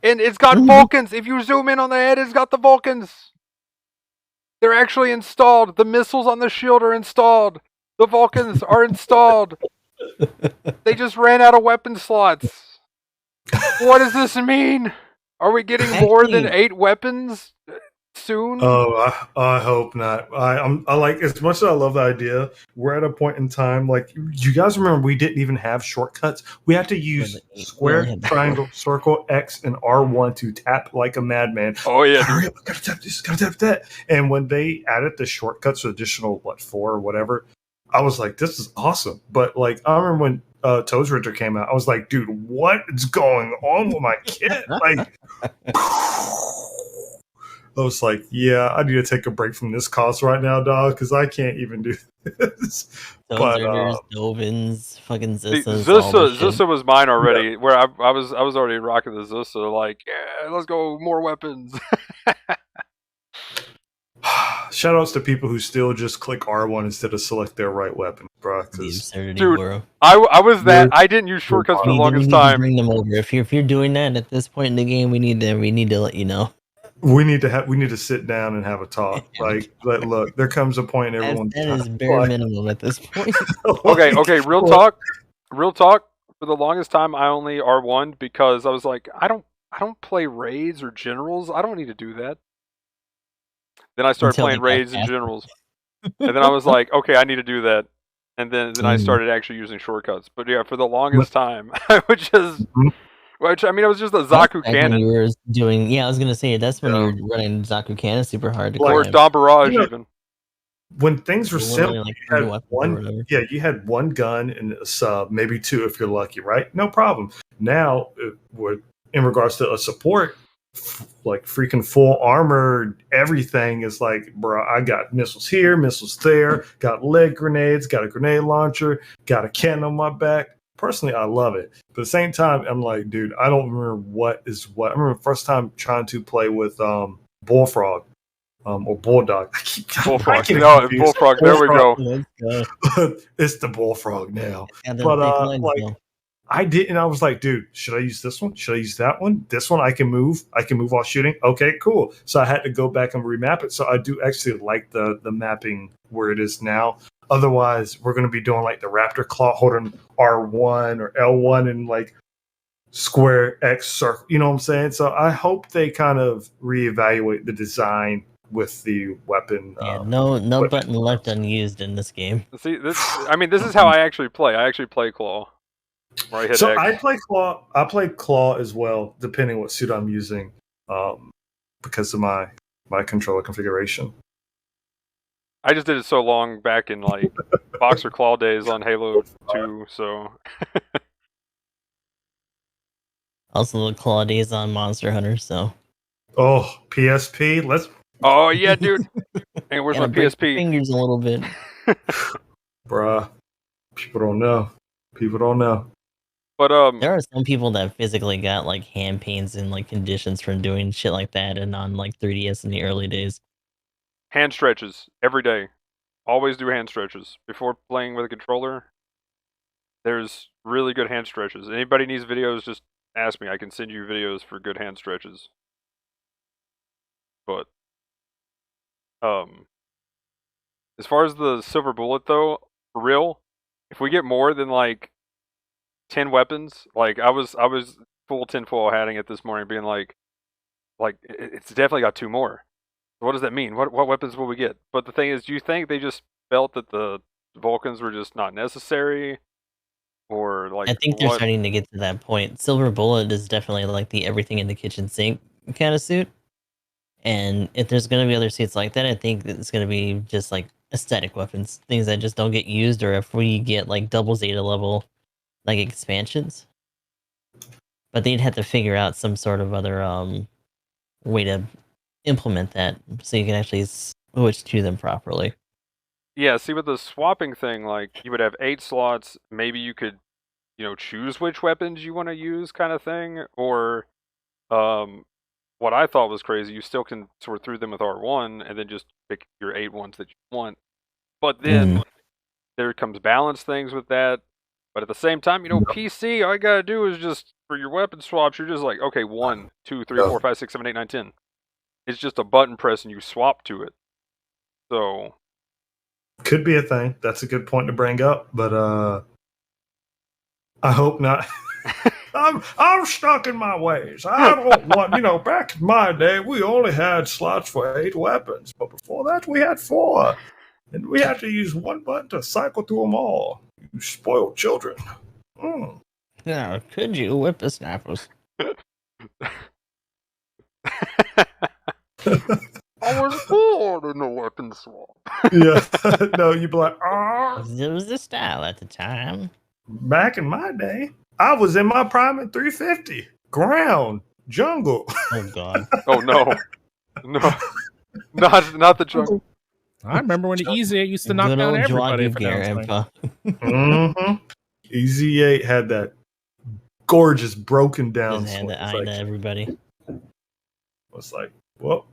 And it's got Vulcans. If you zoom in on the head, it's got the Vulcans. They're actually installed. The missiles on the shield are installed. The Vulcans are installed. They just ran out of weapon slots. What does this mean? Are we getting more than Actually- 8 weapons soon? Oh, I hope not. I like, as much as I love the idea, we're at a point in time, like, you guys remember we didn't even have shortcuts. We had to use square, triangle, circle, X, and R1 to tap like a madman. Oh yeah, Hurry up, gotta tap this, gotta tap that. And when they added the shortcuts, additional 4 or whatever, I was like, this is awesome. But like, I remember when Toes Ritter came out, I was like, dude, what is going on with my kit? Like, I was like, yeah, I need to take a break from this cost right now, dog, because I can't even do this. Dovers, Dovins, fucking See, Zissas. all this shit. Zussa was mine already. Where I was already rocking the Zussa. Like, yeah, let's go, more weapons. Shout outs to people who still just click R1 instead of select their right weapon, bro. The absurdity, Dude, bro. I was that. I didn't use shortcuts for the We longest need to time. bring them over. If you're doing that at this point in the game, we need to let you know. We need to sit down and have a talk. Like, look, there comes a point in everyone's That time. is bare minimum at this point. Okay, real talk. For the longest time, I only R1 because I was like, I don't play raids or generals. I don't need to do that. Then I started Until playing they got raids and faster. generals, and then I was like, okay, I need to do that. And then I started actually using shortcuts. But yeah, for the longest time, I would just, which I mean, it was just a Zaku Back when cannon you were doing, yeah, I was gonna say that's when Yeah. you were running Zaku cannon super hard to or climb. Dom Barrage You know, even. When things were Or simple, like you had weapons or whatever. you had one gun and a sub, maybe 2 if you're lucky, right? No problem. Now, in regards to a support, like freaking full armor, everything is like, bro, I got missiles here, missiles there, got leg grenades, got a grenade launcher, got a cannon on my back. Personally, I love it. But at the same time, I'm like, dude, I don't remember what is what. I remember the first time trying to play with Bullfrog. Or Bulldog. I keep Bullfrog. getting No, confused. Bullfrog. There we go. Let's go. It's the Bullfrog now. Yeah, the But thick legs, like, though. I didn't. I was like, dude, should I use this one? Should I use that one? This one I can move. I can move while shooting. Okay, cool. So I had to go back and remap it. So I do actually like the mapping where it is now. Otherwise, we're going to be doing like the Raptor Claw holding R1 or L1 and like square X circle. You know what I'm saying? So I hope they kind of reevaluate the design with the weapon. Yeah, no button left unused in this game. See, this is how I actually play. I actually play Claw. Where I hit So X. I play Claw. I play Claw as well, depending what suit I'm using, because of my controller configuration. I just did it so long back in like Boxer Claw days on Halo 2, so Also, the qualities on Monster Hunter, so. Oh, PSP. Let's. Oh yeah, dude. Hey, where's my Gotta break your PSP? fingers a little bit. Bruh. People don't know. People don't know. But There are some people that physically got like hand pains and like conditions from doing shit like that and on like 3DS in the early days. hand stretches every day. Always do hand stretches before playing with a controller. There's really good hand stretches. Anybody needs videos, just ask me. I can send you videos for good hand stretches. But as far as the silver bullet though, for real, if we get more than like 10 weapons, like I was full tinfoil hatting it this morning, being like it's definitely got 2 more. What does that mean? What weapons will we get? But the thing is, do you think they just felt that the Vulcans were just not necessary, or like I think they're what? starting to get to that point. Silver Bullet is definitely like the everything in the kitchen sink kind of suit. And if there's going to be other suits like that, I think it's going to be just like aesthetic weapons, things that just don't get used, or if we get like double Zeta level like expansions. But they'd have to figure out some sort of other way to implement that so you can actually switch to them properly. Yeah, see with the swapping thing, like you would have 8 slots. Maybe you could, choose which weapons you want to use, kind of thing. Or, what I thought was crazy, you still can sort through them with R1 and then just pick your 8 ones that you want. But then there comes balance things with that. But at the same time, PC, all you gotta do is just for your weapon swaps, you're just like, okay, 1, 2, 3, 4, 5, 6, 7, 8, 9, 10. It's just a button press and you swap to it. So Could be a thing. That's a good point to bring up, but I hope not. I'm stuck in my ways. I don't want, back in my day, we only had slots for 8 weapons, but before that, we had 4, and we had to use one button to cycle through them all. You spoiled children. Yeah, could you whippersnappers? I was born in the weapon swap. Yeah, no, you'd be like, ah. It was the style at the time. Back in my day, I was in my prime at 350. Ground, jungle. Oh god. Oh no, no, not the jungle. I remember when the Easy 8 used to knock Good down old everybody Joaquin for Garrett downswing. Mm-hmm. Easy 8 had that gorgeous broken down Just had swing. to eye to everybody. It's like, well,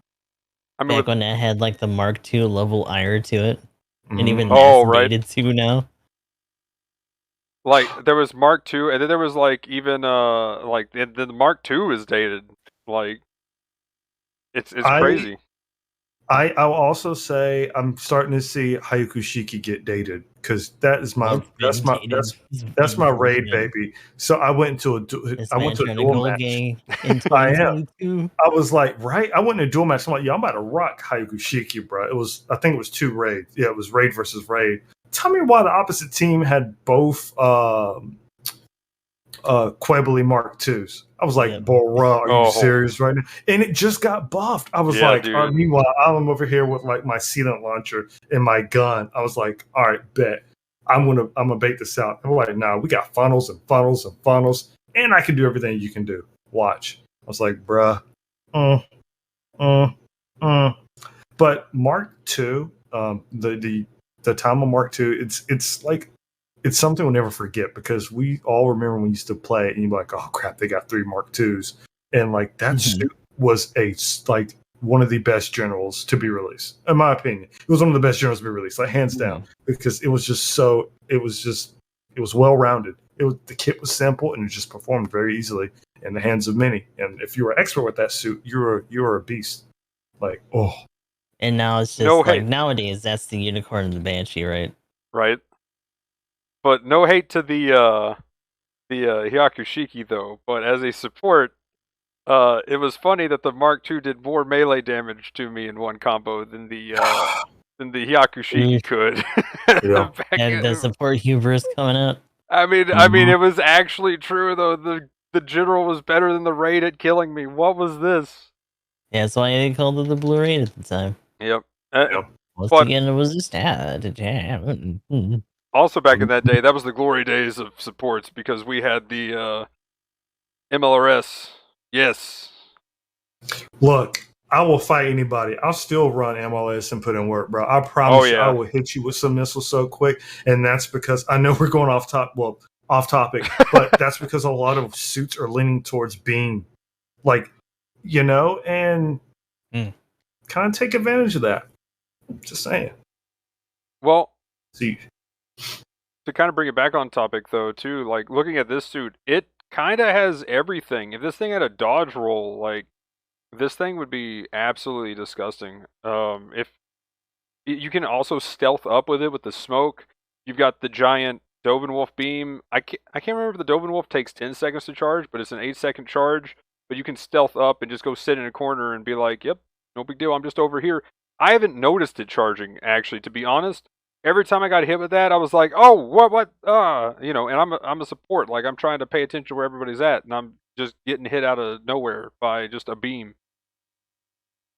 I mean, Back when that had like the Mark II level ire to it. And even Oh, that's right. dated too now. like there was Mark II, and then there was like even like the Mark II is dated. Like it's crazy. I'll also say I'm starting to see Hayukushiki get dated because that's my raid baby. So I went into a duel match. In I am. 2022. I was like, right. I went in a duel match. I'm like, yeah, I'm about to rock Hayukushiki, bro. I think it was 2 raids. Yeah, it was raid versus raid. Tell me why the opposite team had both Quebly Mark IIs. I was like, bruh, are you serious right now? And it just got buffed. I was like, meanwhile, I'm over here with like my sealant launcher and my gun. I was like, all right, bet. I'm gonna bait this out. I'm like, nah, we got funnels and funnels and funnels, and I can do everything you can do. Watch. I was like, bruh. But Mark II, the time of Mark II, it's like it's something we'll never forget because we all remember when we used to play it and you'd be like, oh crap, they got 3 Mark IIs. And like that suit was like one of the best generals to be released, in my opinion. It was one of the best generals to be released, like hands down, because it was well rounded. The kit was simple and it just performed very easily in the hands of many. And if you were expert with that suit, you were a beast. Like, oh. And now it's just nowadays that's the unicorn and the banshee, right? Right. But no hate to the Hyakushiki though. But as a support, it was funny that the Mark II did more melee damage to me in one combo than the Hyakushiki could. And the support hubris coming out. I mean, it was actually true though. The general was better than the raid at killing me. What was this? Yeah, that's why they called it the Blue Raid at the time. Yep. Once again, it was just Also, back in that day, that was the glory days of supports because we had the MLRS. Yes. Look, I will fight anybody. I'll still run MLS and put in work, bro. I promise you, I will hit you with some missiles so quick. And that's because I know we're going off topic, but that's because a lot of suits are leaning towards being like, and kind of take advantage of that. Just saying. Well, see, to kind of bring it back on topic though, too, like looking at this suit, it kind of has everything. If this thing had a dodge roll, like this thing would be absolutely disgusting. If you can also stealth up with it with the smoke, you've got the giant Wolf beam. I can't remember if the Wolf takes 10 seconds to charge, but it's an 8-second charge. But you can stealth up and just go sit in a corner and be like, "Yep, no big deal. I'm just over here." I haven't noticed it charging, actually, to be honest. Every time I got hit with that, I was like, "Oh, what? And I'm a support. Like I'm trying to pay attention where everybody's at, and I'm just getting hit out of nowhere by just a beam."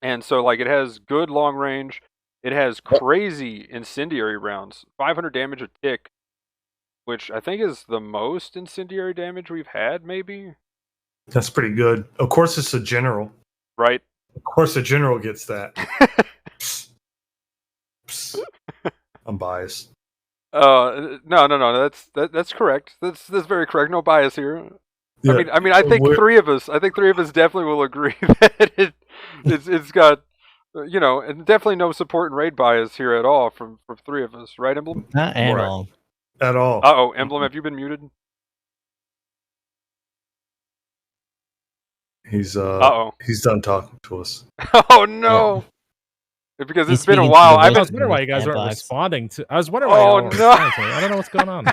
And so, like, it has good long range. It has crazy incendiary rounds, 500 damage a tick, which I think is the most incendiary damage we've had, maybe. That's pretty good. Of course, it's a general, right? Of course, a general gets that. I'm biased. No. That's correct. That's very correct. No bias here. Yeah. I mean, I think three of us definitely will agree that it's got, and definitely no support and raid bias here at all from three of us, right, Emblem? Not at all. At all. Uh-oh, Emblem, have you been muted? He's done talking to us. Oh no. Yeah. Because it's been a I while. was wondering why you guys weren't responding to. I was wondering why you weren't responding to me. I don't know what's going on.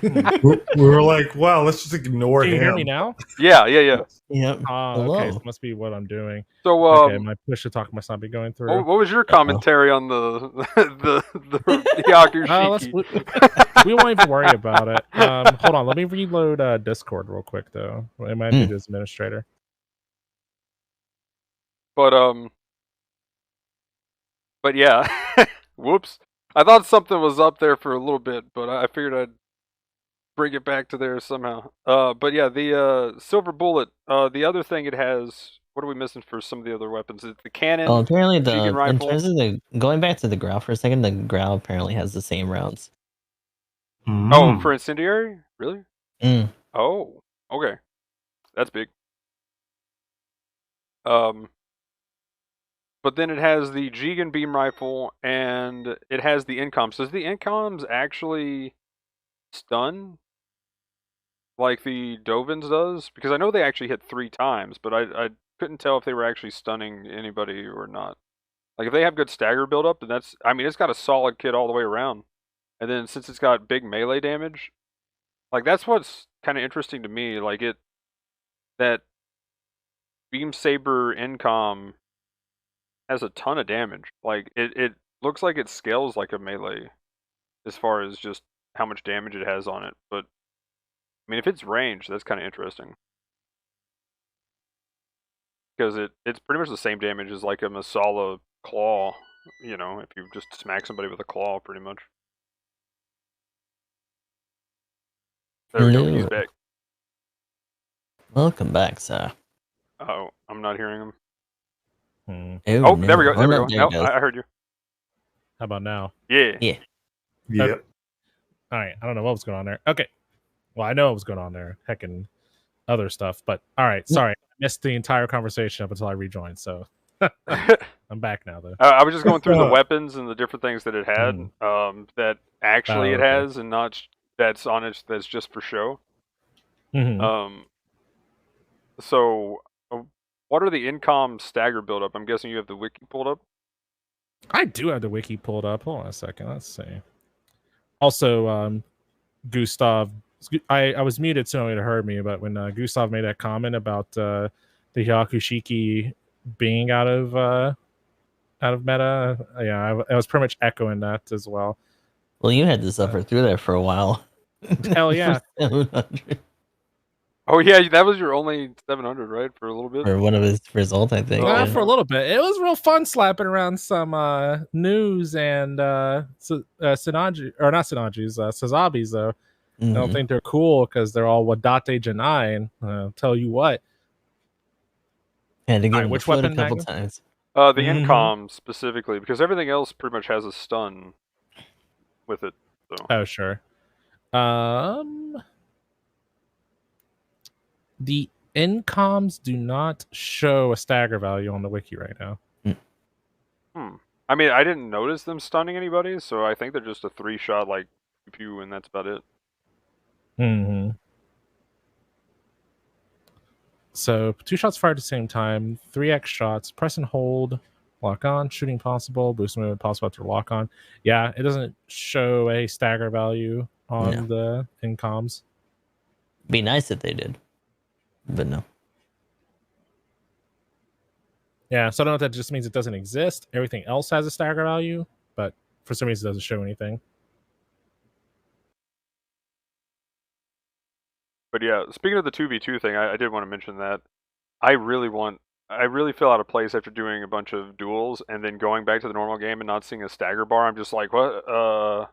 We were like, wow, let's just ignore him. Can you hear me now? Yeah. Yep. Okay, so must be what I'm doing. So, okay, my push to talk must not be going through. What was your commentary on the Yakushiki? We won't even worry about it. Hold on, let me reload Discord real quick though. It might be the administrator. But yeah, whoops. I thought something was up there for a little bit, but I figured I'd bring it back to there somehow. But yeah, the silver bullet. The other thing it has. What are we missing for some of the other weapons? It's the cannon. Oh, apparently in rifle. terms of going back to the Grau for a second, the Grau apparently has the same rounds. Oh, for incendiary, really? Oh, okay, that's big. But then it has the Jigen beam rifle, and it has the incoms. Does the incoms actually stun like the Dovins does? Because I know they actually hit 3 times, but I couldn't tell if they were actually stunning anybody or not. Like, if they have good stagger buildup, then that's... I mean, it's got a solid kit all the way around. And then since it's got big melee damage, like, that's what's kind of interesting to me. Like, that Beam Saber incom has a ton of damage. Like, it looks like it scales like a melee as far as just how much damage it has on it. But, I mean, if it's ranged, that's kind of interesting. Because it's pretty much the same damage as like a Masala claw, if you just smack somebody with a claw, pretty much. There we go, he's back. Welcome back, sir. Oh, I'm not hearing him. Oh, there we go. There we go. There No, I heard you. How about now? Yeah. Yeah. Okay. All right. I don't know what was going on there. Okay. Well, I know what was going on there. Heckin' other stuff. But all right. Sorry. I missed the entire conversation up until I rejoined. So I'm back now, though. I was just going through the weapons and the different things that it had that actually it has and not that's on it that's just for show. So what are the incom stagger buildup? I'm guessing you have the wiki pulled up? I do have the wiki pulled up. Hold on a second. Let's see. Also, Gustav, I was muted so nobody heard me, but when Gustav made that comment about the Yakushiki being out of meta, yeah, I was pretty much echoing that as well. Well, you had to suffer through there for a while. Hell yeah. 700. Oh yeah, that was your only 700, right? For a little bit. Or one of his result, I think. Yeah, for a little bit. It was real fun slapping around some news and Sinaji, or not Sinaji's, Sazabis though. I don't think they're cool because they're all Wadate Janai. And tell you what, Had to get Alright, him which the foot a weapon, couple Magnum? times. The Mhm. incom specifically, because everything else pretty much has a stun with it. So Oh, sure. The incoms do not show a stagger value on the wiki right now. I mean, I didn't notice them stunning anybody, so I think they're just a 3-shot like pew, and that's about it. Mm-hmm. So 2 shots fired at the same time, 3x shots, press and hold, lock on, shooting possible, boost movement possible after lock on. Yeah, it doesn't show a stagger value on the incoms. Be nice if they did, but no. Yeah, so I don't know if that just means it doesn't exist. Everything else has a stagger value, but for some reason it doesn't show anything. But yeah, speaking of the 2v2 thing, I did want to mention that I really feel out of place after doing a bunch of duels and then going back to the normal game and not seeing a stagger bar. I'm just like, what? I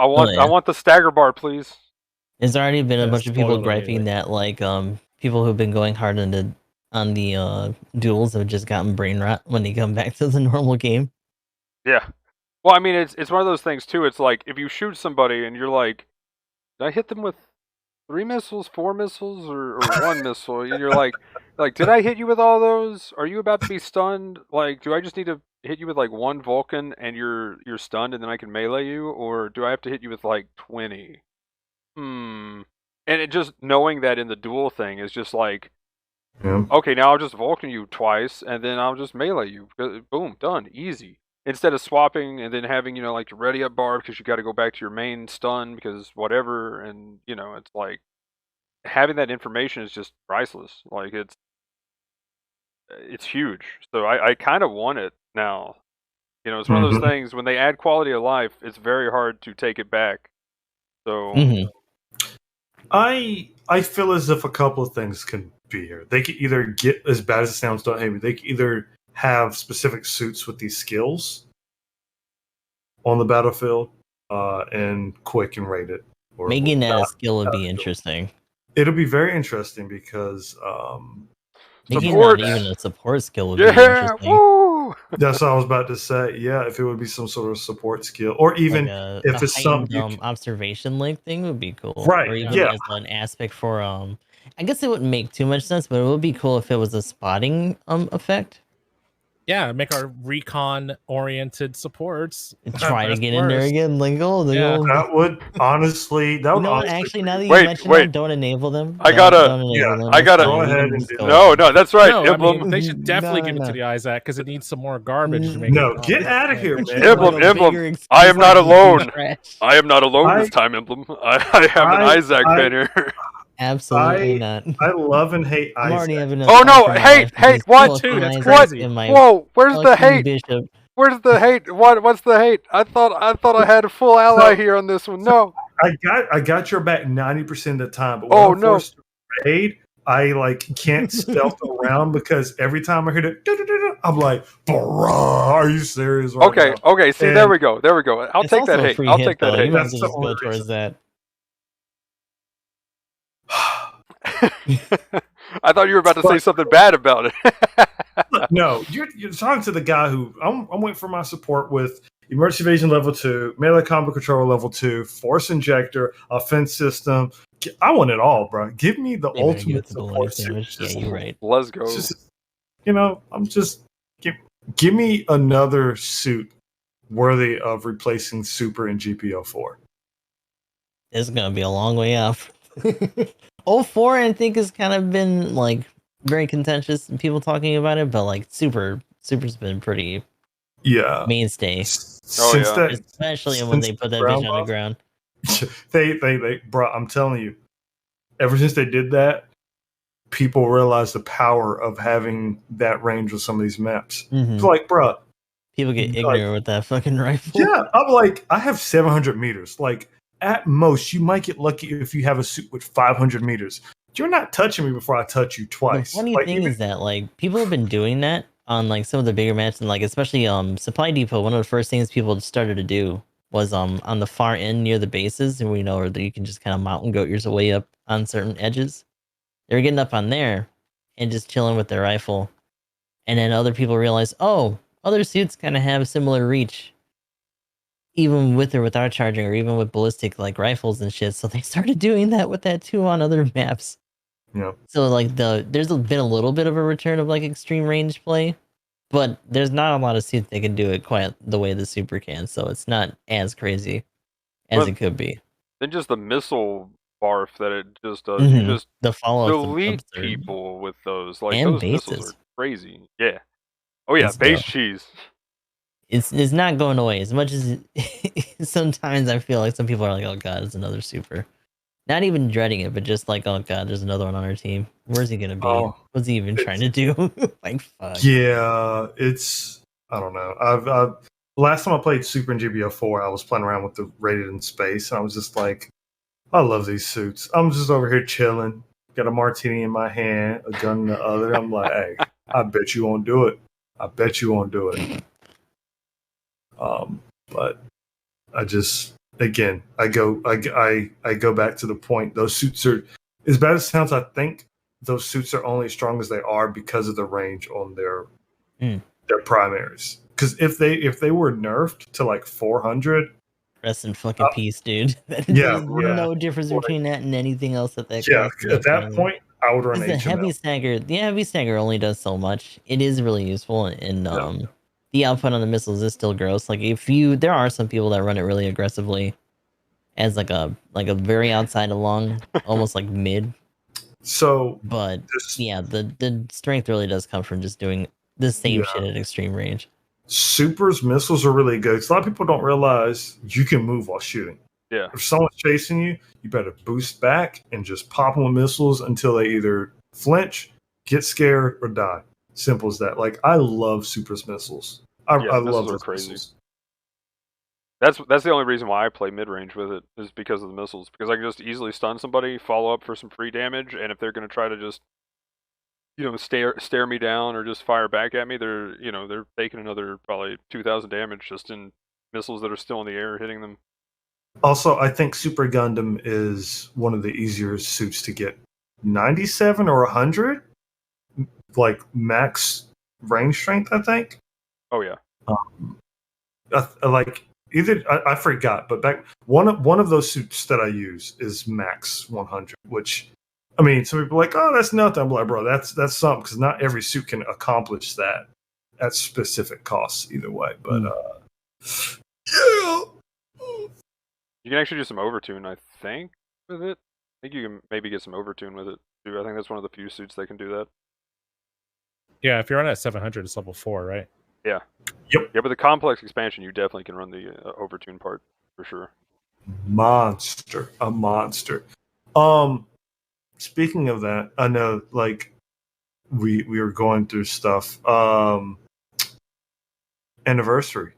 want the stagger bar, please. There's already been a Yeah, bunch of people spoiled griping that people who've been going hard on the duels have just gotten brain rot when they come back to the normal game. Yeah. Well, I mean, it's one of those things too. It's like if you shoot somebody and you're like, did I hit them with 3 missiles, 4 missiles, or 1 missile? And you're like, did I hit you with all those? Are you about to be stunned? Like, do I just need to hit you with like 1 Vulcan and you're stunned and then I can melee you, or do I have to hit you with like 20? And it just knowing that in the duel thing is just like, okay, now I'll just Vulcan you twice and then I'll just melee you. Boom, done, easy. Instead of swapping and then having, like your ready up bar because you got to go back to your main stun because whatever, and it's like having that information is just priceless. Like it's huge. So I kind of want it now. It's one of those things when they add quality of life, it's very hard to take it back. So I feel as if a couple of things can be here. They could either get, as bad as it sounds, don't hate me. They could either have specific suits with these skills on the battlefield and quick and rate it. Or making that a skill would be interesting. It'll be very interesting because making not even a support skill would be interesting. Woo! That's what I was about to say. Yeah, if it would be some sort of support skill, or even like if it's something observation link thing would be cool, right? Or even as an aspect for I guess it wouldn't make too much sense, but it would be cool if it was a spotting effect. Yeah, make our recon-oriented supports. Try to get in there again, like that would honestly. That would actually, now that you mention that, don't enable them. I gotta go ahead and do no, that's right. No, Emblem. I mean, they should definitely give it to the Isaac because it needs some more garbage to make it. Get out of here, man. Emblem. I am not alone. I am not alone this time, Emblem. I have an Isaac banner. Absolutely not. I love and hate Isaac. I'm already having oh no, hate, what? That's crazy. Whoa, where's the hate? Bishop. Where's the hate? What's the hate? I thought I had a full ally here on this one. No. I got your back 90% of the time, but when I'm forced to raid, I can't stealth around because every time I hear it, I'm like, bruh, are you serious? Okay, see, and there we go. I'll take that hate. I'll take that hate. That's go towards that. I thought you were about to say something bad about it. No, you're talking to the guy who I'm waiting for my support with emergency evasion level 2, melee combo control level 2, force injector, offense system. I want it all, bro. Give me the ultimate support suit. Yeah, you're right. Let's go. I'm just give me another suit worthy of replacing Super and GBO4. It's gonna be a long way off. 04 I think has kind of been very contentious and people talking about it, but Super's been pretty mainstay. Especially when they put that bitch on the ground. they bro, I'm telling you, ever since they did that, people realize the power of having that range with some of these maps. It's like, bro, people get ignorant with that fucking rifle. Yeah, I'm like, I have 700 meters. At most, you might get lucky if you have a suit with 500 meters. You're not touching me before I touch you twice. The funny thing is that people have been doing that on some of the bigger maps, and especially Supply Depot. One of the first things people started to do was on the far end near the bases, and where you can just kind of mountain goat your way up on certain edges. They were getting up on there, and just chilling with their rifle. And then other people realize, oh, other suits kind of have similar reach, even with or without charging, or even with ballistic like rifles and shit. So they started doing that with that too on other maps. Yeah. So like there's been a little bit of a return of like extreme range play, but there's not a lot of suits that can do it quite the way the Super can. So it's not as crazy as it could be. Then just the missile barf that it just does. You just the follow-ups delete absurd. people with those. Like And those missiles bases. are crazy. Yeah. Oh yeah, It's base dope. cheese. It's not going away as much as sometimes I feel like some people are like, oh god, it's another Super. Not even dreading it, but just like, oh god, there's another one on our team. Where's he gonna be? Oh, What's he even trying to do? Like, fuck. Yeah, it's I don't know. I've last time I played Super in GBO4, I was playing around with the Rated in Space, and I was just like, I love these suits. I'm just over here chilling, got a martini in my hand, a gun in the other. I'm like, hey, I bet you won't do it. I bet you won't do it. But I just again, I go back to the point. Those suits are, as bad as it sounds, I think those suits are only as strong as they are because of the range on their primaries. Because if they were nerfed to like 400, rest in fucking peace, dude. Yeah, There's no difference between that and anything else at that yeah. cost. At that point, I would run the heavy stagger. The heavy stagger only does so much. It is really useful, and the output on the missiles is still gross. Like there are some people that run it really aggressively, as like a very outside along, almost like mid. So, but yeah, the strength really does come from just doing the same shit at extreme range. Super's missiles are really good. A lot of people don't realize you can move while shooting. Yeah. If someone's chasing you, you better boost back and just pop them with missiles until they either flinch, get scared, or die. Simple as that. Like, I love Super's missiles. I love those crazy. missiles. That's the only reason why I play mid range with it, is because of the missiles. Because I can just easily stun somebody, follow up for some free damage, and if they're going to try to just stare me down or just fire back at me, they're taking another probably 2,000 damage just in missiles that are still in the air hitting them. Also, I think Super Gundam is one of the easier suits to get. 97 or 100, like max range strength, I think. Oh yeah. I forgot, but back one of those suits that I use is max 100, which, I mean, some people are like, oh, that's nothing. I'm like, bro, that's something, because not every suit can accomplish that at specific costs either way. But yeah. You can actually do some overtune, I think, with it. I think you can maybe get some overtune with it too. I think that's one of the few suits that can do that. Yeah, if you're on at 700, it's level 4, right? Yeah. Yep. Yeah, but the complex expansion, you definitely can run the overtune part for sure. A monster. Speaking of that, I know, like, we were going through stuff. Anniversary.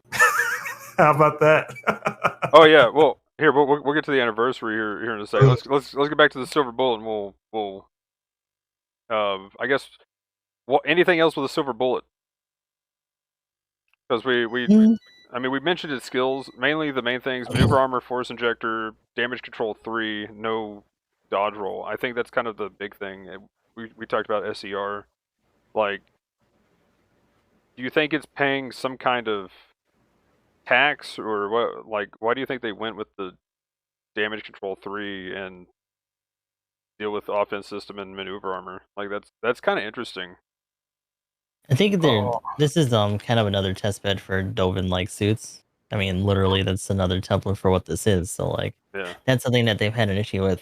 How about that? Oh yeah. Well, here we'll get to the anniversary here in a second. Let's get back to the silver bullet, and we'll I guess anything else with a silver bullet, because we mentioned its skills, mainly the main things: maneuver armor, force injector, damage control 3, no dodge roll. I think that's kind of the big thing. We talked about SER. Like, do you think it's paying some kind of tax, or what? Like, why do you think they went with the damage control 3 and deal with offense system and maneuver armor? Like, that's kind of interesting. I think this is kind of another test bed for Dovin like suits. I mean, literally, that's another template for what this is. So like, that's something that they've had an issue with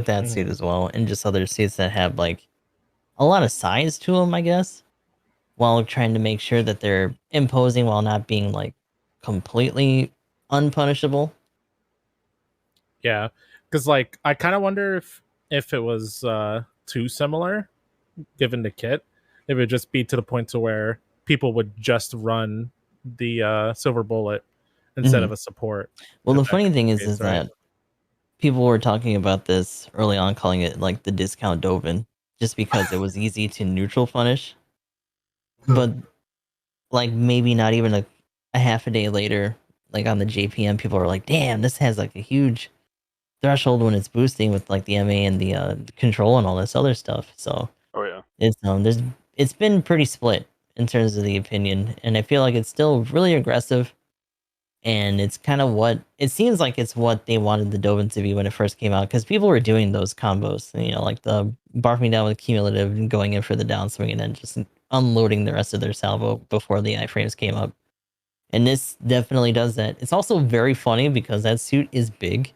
that suit as well, and just other suits that have like a lot of size to them, I guess, while trying to make sure that they're imposing while not being like completely unpunishable. Yeah, because like I kind of wonder if it was too similar, given the kit, it would just be to the point to where people would just run the silver bullet instead of a support. Well, the funny thing is that people were talking about this early on, calling it like the discount Dovin, just because it was easy to neutral punish. But like maybe not even a half a day later, like on the JPM, people are like, damn, this has like a huge threshold when it's boosting with like the MA and the control and all this other stuff. So It's been pretty split in terms of the opinion, and I feel like it's still really aggressive. And it's kind of what it seems like it's what they wanted the Dovin to be when it first came out, because people were doing those combos, like the barfing down with cumulative and going in for the downswing and then just unloading the rest of their salvo before the iframes came up. And this definitely does that. It's also very funny because that suit is big,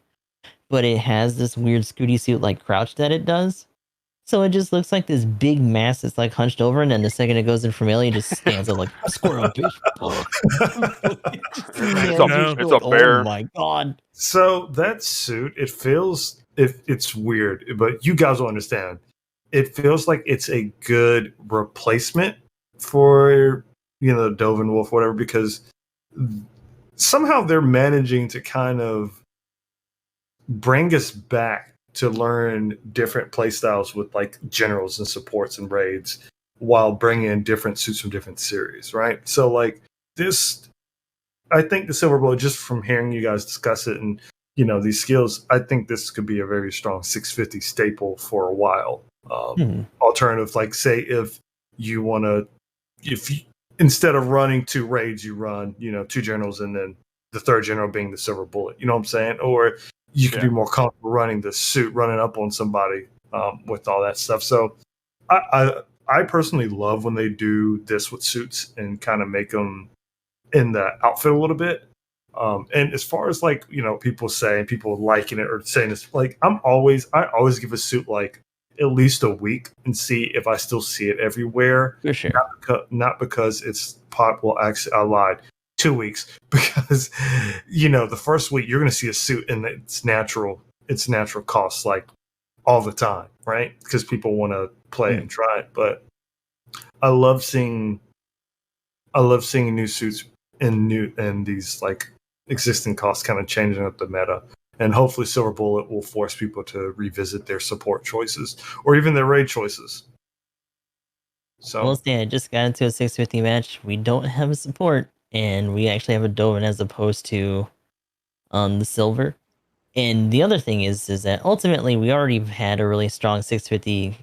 but it has this weird Scooty suit like crouch that it does. So it just looks like this big mass that's like hunched over, and then the second it goes in for melee, it just stands up like squirrel bitch. It's a bear. Oh my god! So that suit, it feels it's weird, but you guys will understand. It feels like it's a good replacement for Dovin Wolf, whatever, because somehow they're managing to kind of bring us back to learn different playstyles with like generals and supports and raids while bringing in different suits from different series, right? So like this, I think the Silver Bullet, just from hearing you guys discuss it and these skills, I think this could be a very strong 650 staple for a while. Alternative, like say if you want to, instead of running 2 raids, you run 2 generals and then the 3rd general being the Silver Bullet. You know what I'm saying? Or you could be more comfortable running the suit, running up on somebody with all that stuff. So I personally love when they do this with suits and kind of make them in the outfit a little bit. And as far as like, people saying, people liking it or saying this, like I always give a suit like at least a week and see if I still see it everywhere. For sure. Not because it's pop. Well, actually, I lied. 2 weeks, because the first week you're going to see a suit in its natural cost like all the time, right? Because people want to play and try it. But I love seeing new suits and these like existing costs kind of changing up the meta. And hopefully Silver Bullet will force people to revisit their support choices or even their raid choices. So we'll see. I just got into a 650 match. We don't have a support, and we actually have a Dovin as opposed to the silver. And the other thing is that ultimately we already had a really strong 650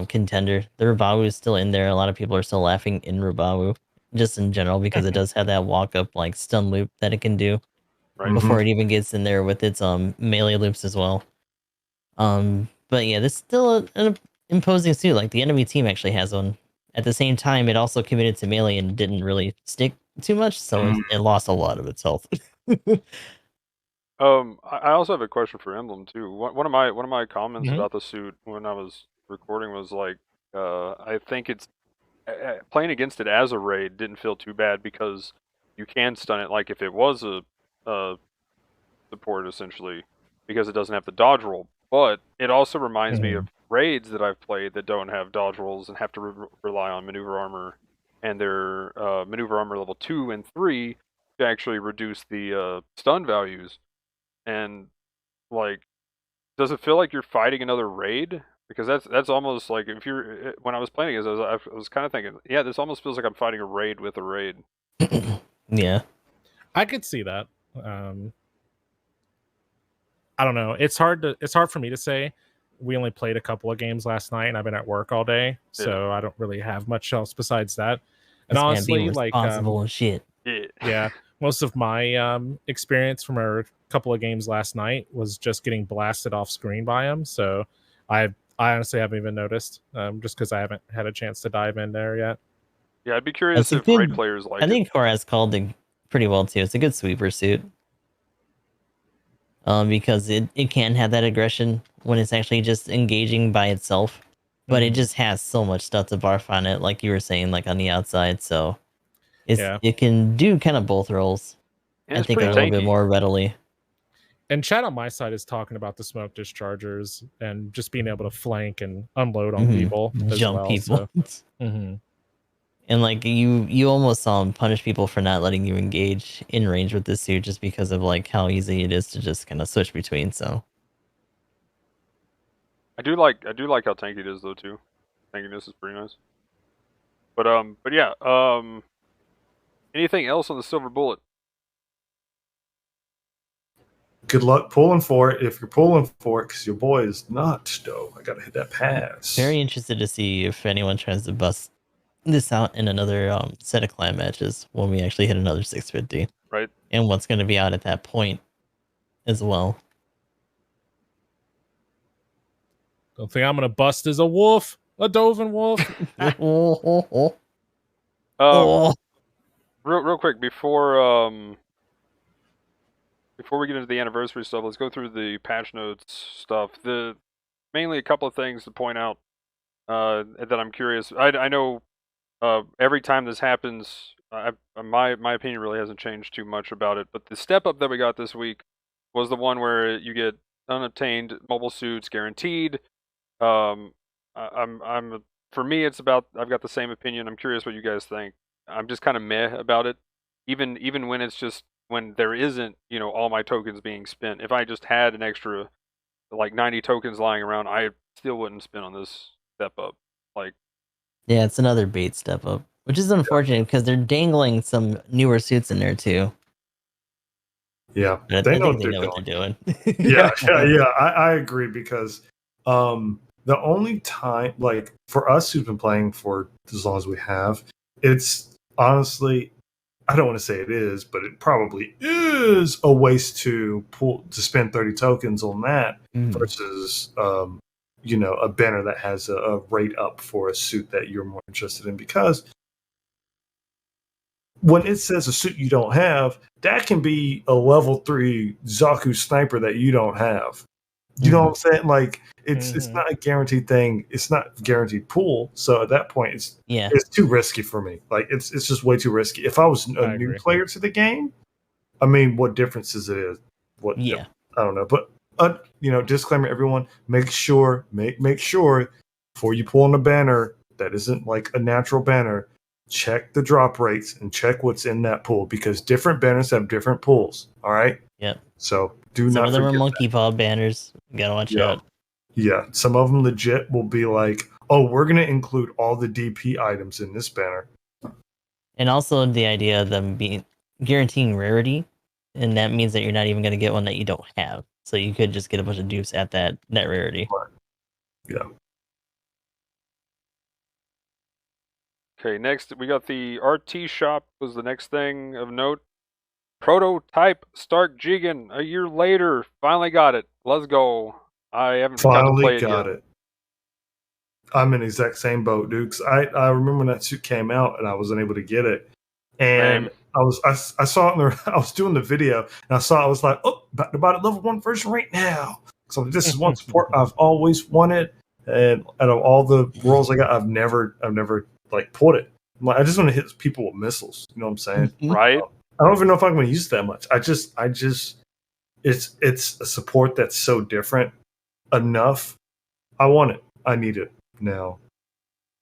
contender. The Rubawu is still in there. A lot of people are still laughing in Rubawu, just in general, because it does have that walk up like stun loop that it can do before it even gets in there with its melee loops as well. But yeah, this is still an imposing suit. Like the enemy team actually has one. At the same time, it also committed to melee and didn't really stick too much, so it lost a lot of its health. I also have a question for Emblem too. One of my comments about the suit when I was recording was like, I think it's playing against it as a raid didn't feel too bad because you can stun it like if it was a support essentially, because it doesn't have the dodge roll. But it also reminds me of raids that I've played that don't have dodge rolls and have to rely on maneuver armor and their maneuver armor level 2 and 3 to actually reduce the stun values. And like, does it feel like you're fighting another raid? Because that's almost like if you're when I was playing it, I was kind of thinking, yeah, this almost feels like I'm fighting a raid with a raid. Yeah, I could see that. I don't know. It's hard for me to say. We only played a couple of games last night, and I've been at work all day, so I don't really have much else besides that. And honestly, like responsible and shit. Yeah, most of my experience from a couple of games last night was just getting blasted off screen by him. So I honestly haven't even noticed, just because I haven't had a chance to dive in there yet. Yeah, I'd be curious if raid players like it. I think Koraz called it pretty well too. It's a good sweeper suit. Because it can have that aggression when it's actually just engaging by itself. But it just has so much stuff to barf on it, like you were saying, like on the outside. So it can do kind of both roles. And I think a little bit more readily. And chat on my side is talking about the smoke dischargers and just being able to flank and unload on people as jump well. people. So. And like you almost punish people for not letting you engage in range with this suit just because of like how easy it is to just kind of switch between. So I do like how tanky it is though too. Tankiness is pretty nice. But yeah, anything else on the Silver Bullet? good luck pulling for it if you're pulling for it, because your boy is not, though. I gotta hit that pass. Very interested to see if anyone tries to bust this out in another set of clan matches when we actually hit another 650. Right. And what's going to be out at that point as well. Don't think I'm gonna bust as a wolf, a Doven wolf. Oh. Real quick before we get into the anniversary stuff, let's go through the patch notes stuff. Mainly a couple of things to point out that I'm curious. I know every time this happens, my opinion really hasn't changed too much about it. But the step up that we got this week was the one where you get unobtained mobile suits guaranteed. For me, it's about, I've got the same opinion. I'm curious what you guys think. I'm just kind of meh about it, even when it's just when there isn't, all my tokens being spent. If I just had an extra like 90 tokens lying around, I still wouldn't spend on this step up. Like, yeah, it's another bait step up, which is unfortunate because they're dangling some newer suits in there too. Yeah, But they I know think they know what they're doing. yeah. I agree because the only time, like for us who've been playing for as long as we have, it's honestly, I don't want to say it is, but it probably is a waste to spend 30 tokens on that versus a banner that has a rate up for a suit that you're more interested in, because when it says a suit you don't have, that can be a level 3 Zaku sniper that you don't have. You know what I'm saying? Like it's not a guaranteed thing. It's not guaranteed pool. So at that point, it's too risky for me. Like it's just way too risky. If I was a new player to the game, I mean, what difference is it is? What? Yeah. I don't know. But disclaimer, everyone, make sure before you pull on a banner that isn't like a natural banner, check the drop rates and check what's in that pool, because different banners have different pools. All right. Yep. So some of them are forget monkey paw banners. You gotta watch out. Yeah, some of them legit will be like, oh, we're gonna include all the DP items in this banner. And also the idea of them being guaranteeing rarity, and that means that you're not even gonna get one that you don't have. So you could just get a bunch of dupes at that rarity. Yeah. Okay, next we got the RT shop was the next thing of note. Prototype Stark Jigen, a year later, finally got it. Let's go. I haven't got to play it yet. I'm in the exact same boat, Dukes. I remember when that suit came out and I wasn't able to get it. And I saw it I was doing the video and I was like, oh, about to buy the level 1 version right now. So this is one support I've always wanted. And out of all the roles I got, I've never like pulled it. I just want to hit people with missiles. You know what I'm saying? Right. I don't even know if I'm going to use it that much. I just it's a support that's so different enough. I want it. I need it now.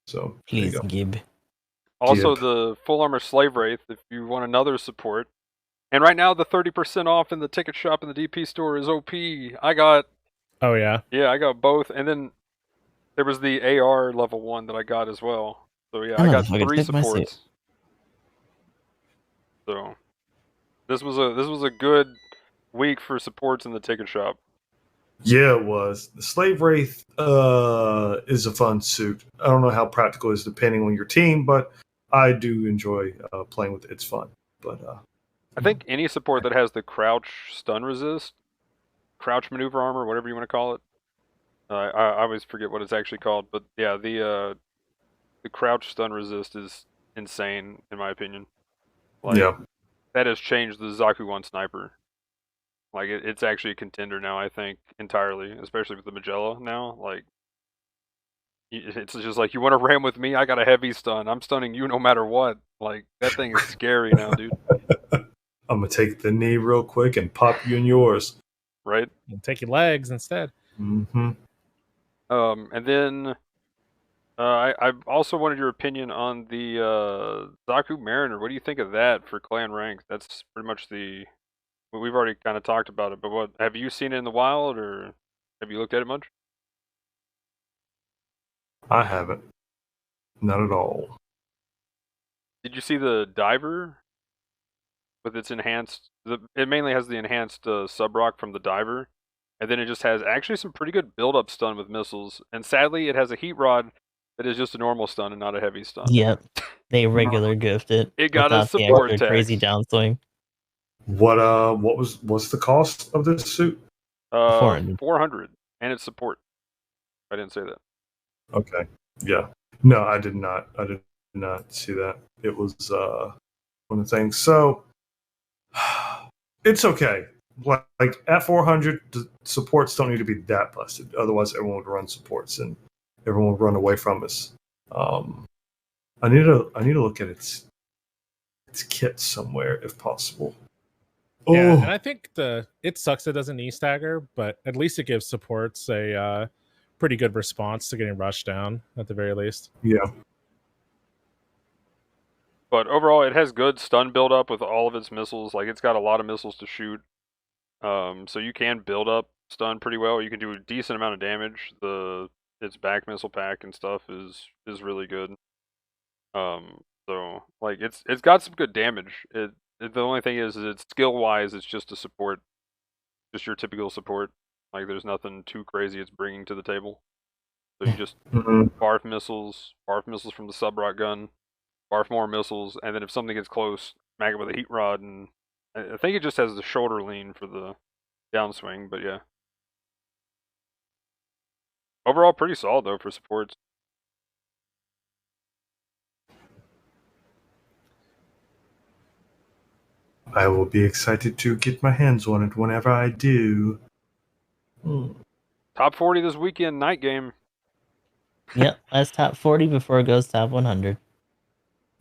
So please, Gib. Also, the Full Armor Slave Wraith, if you want another support. And right now, the 30% off in the ticket shop in the DP store is OP. I got... Oh, yeah? Yeah, I got both. And then there was the AR level 1 that I got as well. So yeah, I got 3 supports. So this was a good week for supports in the ticket shop. Yeah, it was. The Slave Wraith is a fun suit. I don't know how practical it is depending on your team, but I do enjoy playing with it. It's fun. But I think any support that has the crouch stun resist, crouch maneuver armor, whatever you want to call it. I always forget what it's actually called, but yeah, the crouch stun resist is insane in my opinion. Like, that has changed the Zaku 1 sniper. Like it's actually a contender now, I think, entirely, especially with the Magella now. Like, it's just like, you want to ram with me? I got a heavy stun. I'm stunning you no matter what. Like, that thing is scary now, dude. I'm gonna take the knee real quick and pop you in yours. Right? And take your legs instead. Mm-hmm. And then I also wanted your opinion on the Zaku Mariner. What do you think of that for clan rank? That's pretty much we've already kind of talked about it, but what have you seen it in the wild, or have you looked at it much? I haven't. Not at all. Did you see the diver? with its enhanced. It mainly has the enhanced sub rock from the diver, and then it just has actually some pretty good build up stun with missiles. And sadly, it has a heat rod that is just a normal stun and not a heavy stun. Yep. They regular gift it It got a without the support extra tax. crazy downswing. What's the cost of this suit? 400. 400, and it's support. I didn't say that. Okay. Yeah. No, I did not. I did not see that. It was one of the things. So it's okay. Like at 400, the supports don't need to be that busted. Otherwise, everyone would run supports and everyone would run away from us. I need to look at its kit somewhere if possible. Yeah, Oh, and I think it sucks it doesn't e-stagger, but at least it gives supports a pretty good response to getting rushed down at the very least. yeah. But overall, it has good stun build up with all of its missiles. Like, it's got a lot of missiles to shoot. So you can build up stun pretty well. You can do a decent amount of damage. Its back missile pack and stuff is really good. So like it's got some good damage. The only thing is it's skill wise, it's just a support, just your typical support. Like there's nothing too crazy it's bringing to the table. So you just barf missiles from the sub rock gun, barf more missiles, and then if something gets close, smack it with a heat rod. And I think it just has the shoulder lean for the downswing. But yeah, overall pretty solid though for supports. I will be excited to get my hands on it whenever I do. Top 40 this weekend, night game. Yep, that's top 40 before it goes top 100.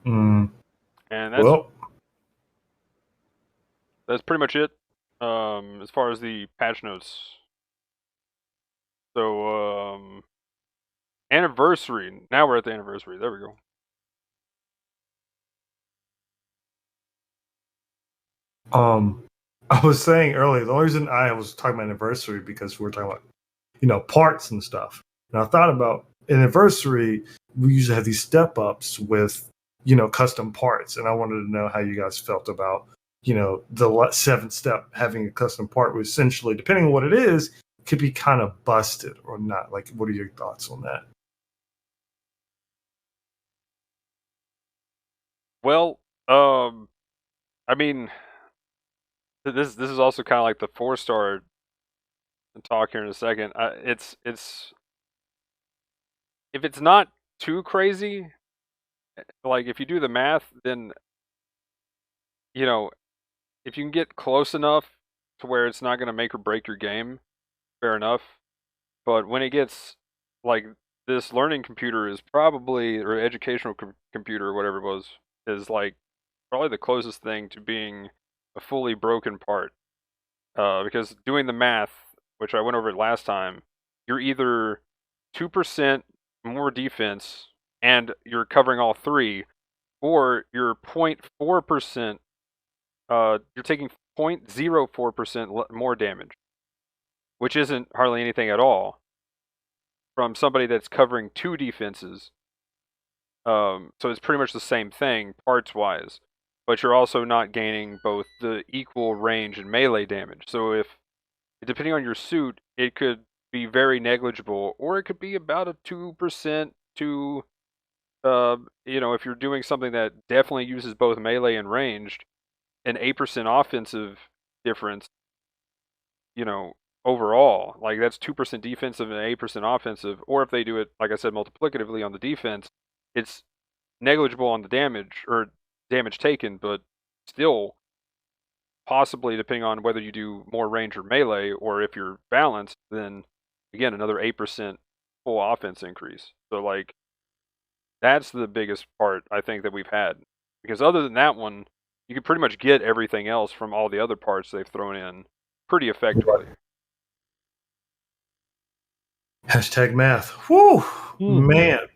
And that's pretty much it as far as the patch notes. So anniversary. Now we're at the anniversary. There we go. I was saying earlier, the only reason I was talking about anniversary because we were talking about, parts and stuff. And I thought about anniversary, we usually have these step ups with, custom parts. And I wanted to know how you guys felt about, the 7th step having a custom part, which essentially, depending on what it is, could be kind of busted or not. Like, what are your thoughts on that? Well, I mean, this is also kind of like the 4-star talk here in a second. It's if it's not too crazy, like if you do the math, then if you can get close enough to where it's not going to make or break your game, fair enough. But when it gets like this learning computer is probably, or educational computer or whatever it was, is like probably the closest thing to being a fully broken part. Because doing the math, which I went over it last time, you're either 2% more defense and you're covering all 3, or you're 0.4%, you're taking 0.04% more damage, which isn't hardly anything at all from somebody that's covering 2 defenses. So it's pretty much the same thing parts wise, but you're also not gaining both the equal range and melee damage. So if, depending on your suit, it could be very negligible, or it could be about a 2% to, if you're doing something that definitely uses both melee and ranged, an 8% offensive difference, overall. Like that's 2% defensive and 8% offensive. Or if they do it, like I said, multiplicatively on the defense, it's negligible on the damage or damage taken, but still possibly, depending on whether you do more range or melee, or if you're balanced, then again another 8% full offense increase. So like that's the biggest part I think that we've had, because other than that one, you can pretty much get everything else from all the other parts they've thrown in pretty effectively. Hashtag math. Whew, man.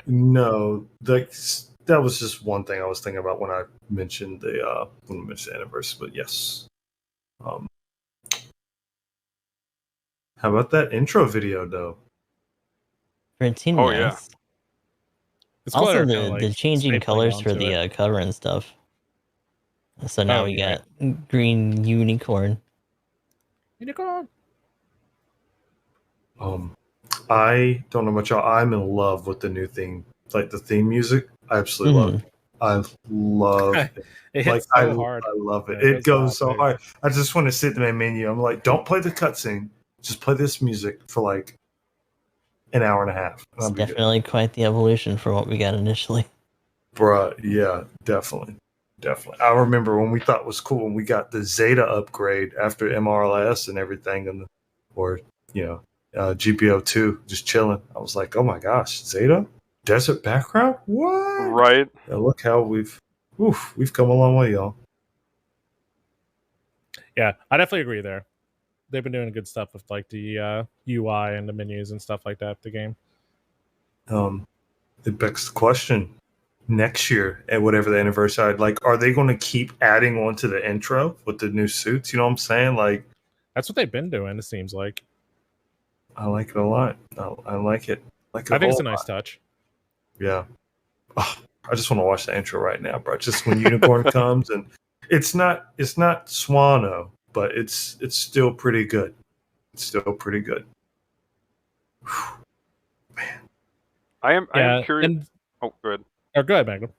No, that was just one thing I was thinking about when I mentioned the anniversary. But yes, how about that intro video though? Pretty Oh, nice. yeah. It's cool Also, they're kinda, the changing stapling colors for onto the it. cover and stuff. So now we got green unicorn. Unicorn. I don't know about y'all. I'm in love with the new theme, like the theme music. I absolutely love it. I love it. It Like hits so hard. I love it. Yeah, it goes so big. hard. I just want to sit in my menu. I'm like, don't play the cutscene. Just play this music for like an hour and a half. It's definitely quite the evolution for what we got initially. Bruh, yeah, definitely. I remember when we thought it was cool when we got the Zeta upgrade after MRLS and everything, and GBO2 just chilling. I was like, oh my gosh, Zeta? Desert background? What? Right. Yeah, look how we've come a long way, y'all. Yeah, I definitely agree there. They've been doing good stuff with like the UI and the menus and stuff like that. The game. It begs the question: next year at whatever the anniversary, like, are they going to keep adding on to the intro with the new suits? You know what I'm saying? Like, that's what they've been doing. It seems like. I like it a lot. I like it. I think it's a nice touch. Yeah. Oh, I just want to watch the intro right now, bro. Just when Unicorn comes, and it's not Swano, but it's still pretty good. It's still pretty good. Whew. Man. I am curious. Oh, good. Oh, go ahead, Magnum.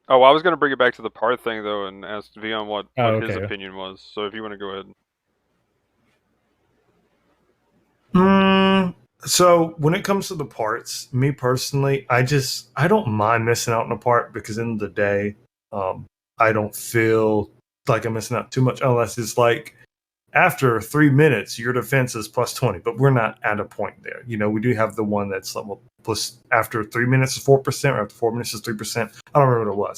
Oh, I was going to bring it back to the part thing, though, and ask Vion what his opinion was. So if you want to go ahead. So when it comes to the parts, me personally, I don't mind missing out on a part because in the day, I don't feel like I'm missing out too much unless it's like after 3 minutes, your defense is plus 20, but we're not at a point there. You know, we do have the one that's like, well, plus after 3 minutes is 4%, or after 4 minutes is 3%. I don't remember what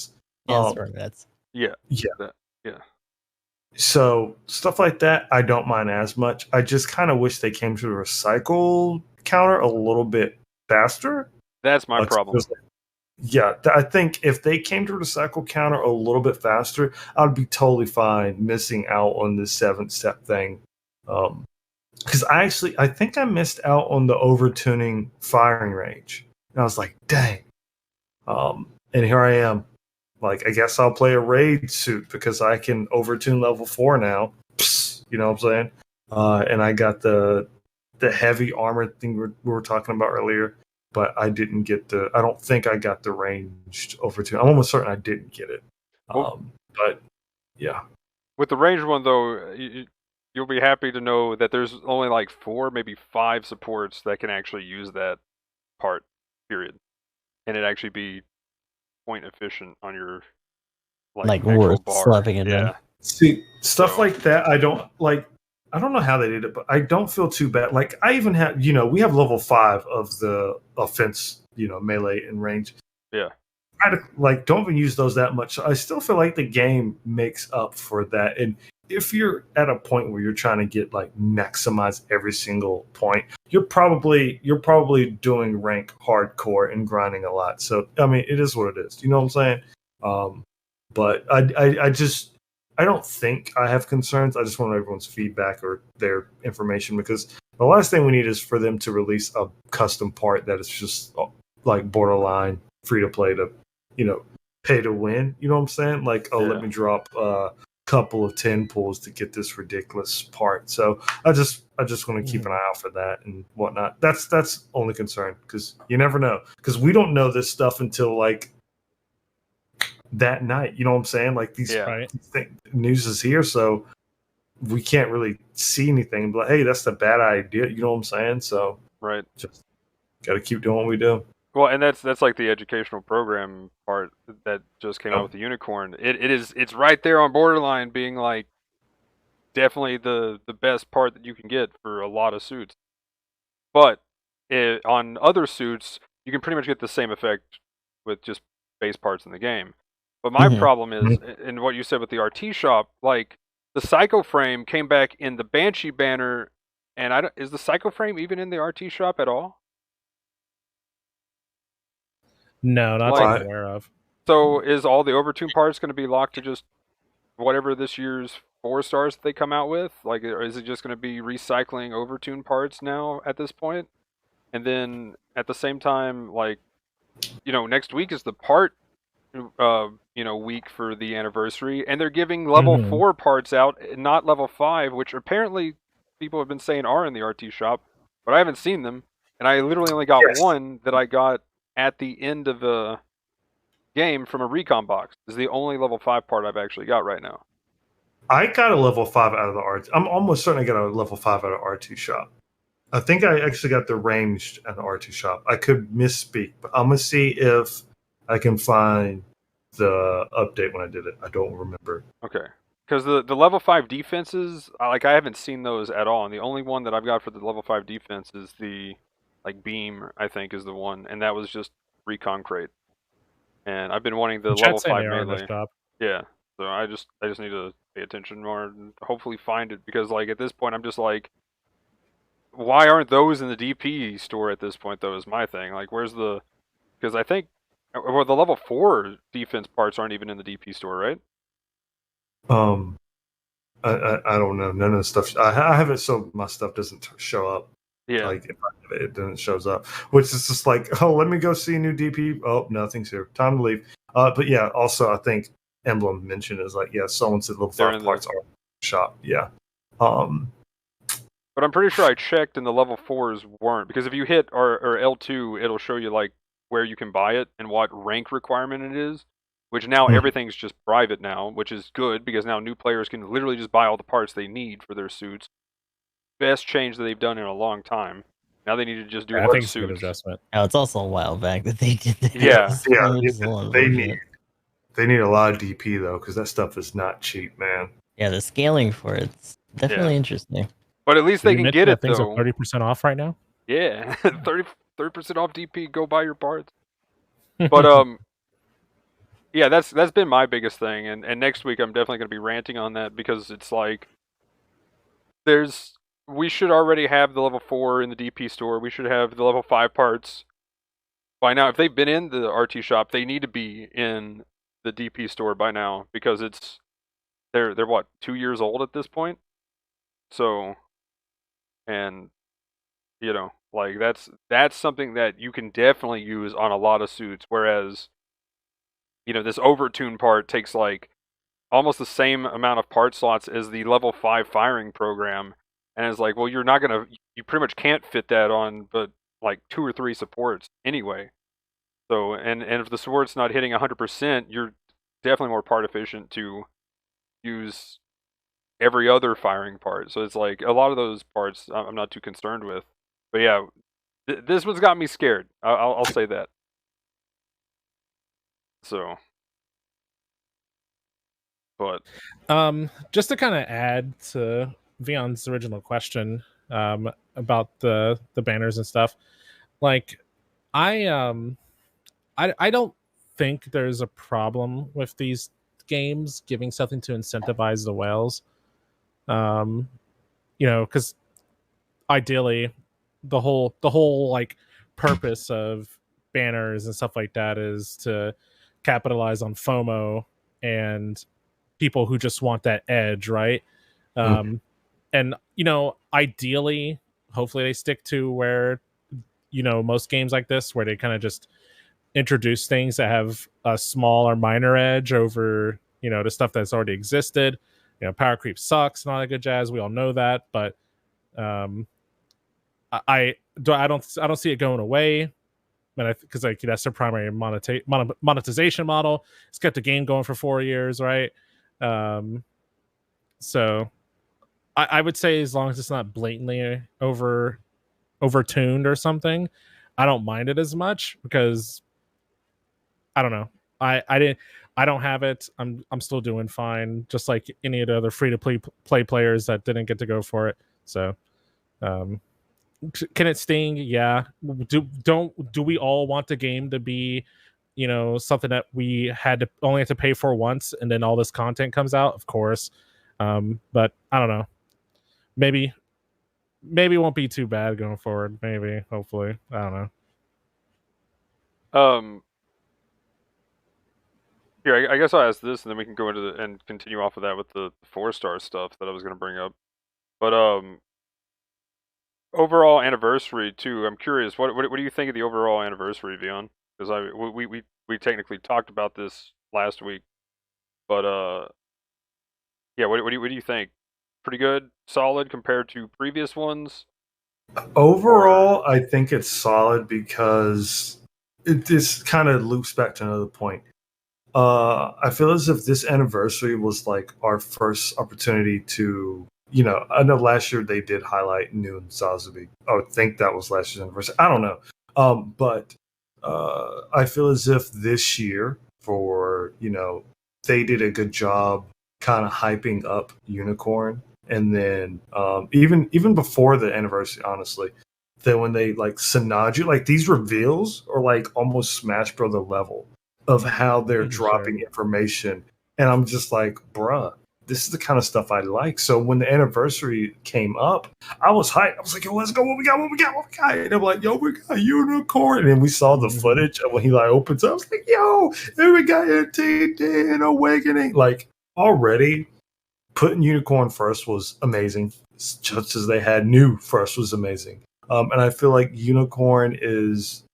it was. Yeah. So stuff like that, I don't mind as much. I just kind of wish they came to the recycle counter a little bit faster. That's my problem. Yeah, I think if they came to the recycle counter a little bit faster, I'd be totally fine missing out on the 7-step thing. Because I think I missed out on the overtuning firing range. And I was like, dang. And here I am. Like, I guess I'll play a raid suit because I can overtune level 4 now. Psst, you know what I'm saying? And I got the heavy armor thing we were talking about earlier, but I didn't get I don't think I got the ranged overtune. I'm almost certain I didn't get it. But yeah. With the ranged one, though, you'll be happy to know that there's only like 4, maybe 5 supports that can actually use that part, period. And it actually be point efficient on your like worth slapping it in. See, stuff like that, I don't know how they did it, but I don't feel too bad. Like, I even have, we have level 5 of the offense, melee and range. Yeah. Don't even use those that much. So I still feel like the game makes up for that. And if you're at a point where you're trying to get maximize every single point, you're probably doing rank hardcore and grinding a lot. So I mean, it is what it is. You know what I'm saying? But I don't think I have concerns. I just want everyone's feedback or their information, because the last thing we need is for them to release a custom part that is just like borderline free to play to, pay to win. You know what I'm saying? Like, let me drop a couple of 10 pulls to get this ridiculous part. So I just want to keep an eye out for that and whatnot. That's only concern, because you never know. Because we don't know this stuff until that night. You know what I'm saying? Like these news is here, so we can't really see anything. But hey, that's the bad idea. You know what I'm saying? So just got to keep doing what we do. Well, and that's like the educational program part that just came out with the Unicorn. It's right there on borderline being like definitely the best part that you can get for a lot of suits. But on other suits, you can pretty much get the same effect with just base parts in the game. But my problem is, in what you said with the RT shop, like the Psycho Frame came back in the Banshee banner, and is the Psycho Frame even in the RT shop at all? No, not that I'm aware of. So is all the overtune parts going to be locked to just whatever this year's 4 stars that they come out with? Like, or is it just going to be recycling overtune parts now at this point? And then at the same time, next week is the part week for the anniversary, and they're giving level 4 parts out, not level 5, which apparently people have been saying are in the RT shop, but I haven't seen them, and I literally only got one that I got at the end of a game from a recon box. This is the only level 5 part I've actually got right now. I got a level 5 out of the RT. I'm almost certain I got a level 5 out of RT shop. I think I actually got the ranged at the RT shop. I could misspeak, but I'm gonna see if I can find the update when I did it. I don't remember. Okay. Because the level 5 defenses, I haven't seen those at all. And the only one that I've got for the level 5 defense is the, beam, I think, is the one. And that was just recon crate. And I've been wanting the level 5 melee. Yeah. So I just need to pay attention more and hopefully find it. Because, at this point, I'm just like, why aren't those in the DP store at this point, though, is my thing. Where's the... Because I think... Well, the level 4 defense parts aren't even in the DP store, right? I don't know. None of the stuff. I have it so my stuff doesn't show up. Yeah. If I have it, then it shows up. Which is just like, oh, let me go see a new DP. Oh, nothing's here. Time to leave. But yeah, also I think Emblem mentioned is someone said level 5 parts are in the shop. Yeah. But I'm pretty sure I checked and the level 4s weren't, because if you hit or L2, it'll show you where you can buy it and what rank requirement it is, which now everything's just private now, which is good because now new players can literally just buy all the parts they need for their suits. Best change that they've done in a long time. Now they need to just do it for suits. It's a good adjustment. Oh, it's also a while back that they did that. Yeah. They need a lot of DP though, because that stuff is not cheap, man. Yeah, the scaling for it's definitely interesting. But at least they can get it, things though. Things are 30% off right now? Yeah, 30% off DP. Go buy your parts. But, yeah, that's been my biggest thing. And next week I'm definitely going to be ranting on that because it's we should already have the level 4 in the DP store. We should have the level 5 parts by now. If they've been in the RT shop, they need to be in the DP store by now because they're what, 2 years old at this point? So... And, that's something that you can definitely use on a lot of suits. Whereas, this overtune part takes almost the same amount of part slots as the level 5 firing program. And it's well, you pretty much can't fit that on but 2 or 3 supports anyway. So, and if the support's not hitting 100%, you're definitely more part efficient to use every other firing part. So it's a lot of those parts I'm not too concerned with. But yeah, this one's got me scared. I'll say that. So, but just to kind of add to Vion's original question about the banners and stuff, I don't think there's a problem with these games giving something to incentivize the whales. Because ideally the whole purpose of banners and stuff like that is to capitalize on FOMO and people who just want that edge, right? And ideally, hopefully they stick to where most games like this, where they kind of just introduce things that have a small or minor edge over the stuff that's already existed. Power creep sucks and all that good jazz. We all know that, but I don't see it going away. Because that's their primary monetization model. It's kept the game going for 4 years, right? So I would say as long as it's not blatantly overtuned or something, I don't mind it as much because I don't know. I don't have it. I'm still doing fine, just like any of the other free to play players that didn't get to go for it. So, can it sting? Yeah. Do we all want the game to be, something that we only had to pay for once, and then all this content comes out? Of course. But I don't know. Maybe it won't be too bad going forward. Maybe, hopefully. I don't know. Here, I guess I'll ask this, and then we can go into and continue off of that with the 4-star stuff that I was going to bring up. But overall anniversary too. I'm curious, what do you think of the overall anniversary, Vion? because we technically talked about this last week, but yeah, what do you think? Pretty good, solid compared to previous ones. Overall, I think it's solid because this kind of loops back to another point. I feel as if this anniversary was like our first opportunity to, I know last year they did highlight New and Zazubi. I would think that was last year's anniversary. I don't know. But I feel as if this year, they did a good job kind of hyping up Unicorn. And then even before the anniversary, honestly, that when they like Sanaju, like these reveals are like almost Smash Brother level of how they're dropping information. And I'm just like, bruh, this is the kind of stuff I like. So when the anniversary came up, I was hyped. I was like, yo, let's go. What we got? And I'm like, yo, we got Unicorn. And then we saw the footage of when he like opens up. I was like, yo, there we got NTD and Awakening. Like already putting Unicorn first was amazing. Just as they had New first was amazing. And I feel like Unicorn is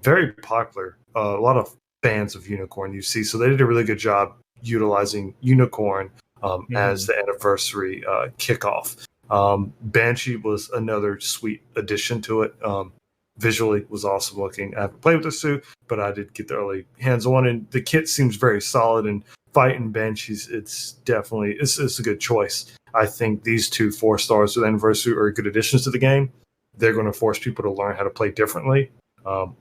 very popular. A lot of fans of Unicorn you see. So they did a really good job utilizing Unicorn as the anniversary kickoff. Banshee was another sweet addition to it. Visually was awesome looking. I haven't played with the suit, but I did get the early hands on, and the kit seems very solid. And fighting Banshees, it's definitely it's a good choice. I think these two 4 stars with anniversary are good additions to the game. They're going to force people to learn how to play differently.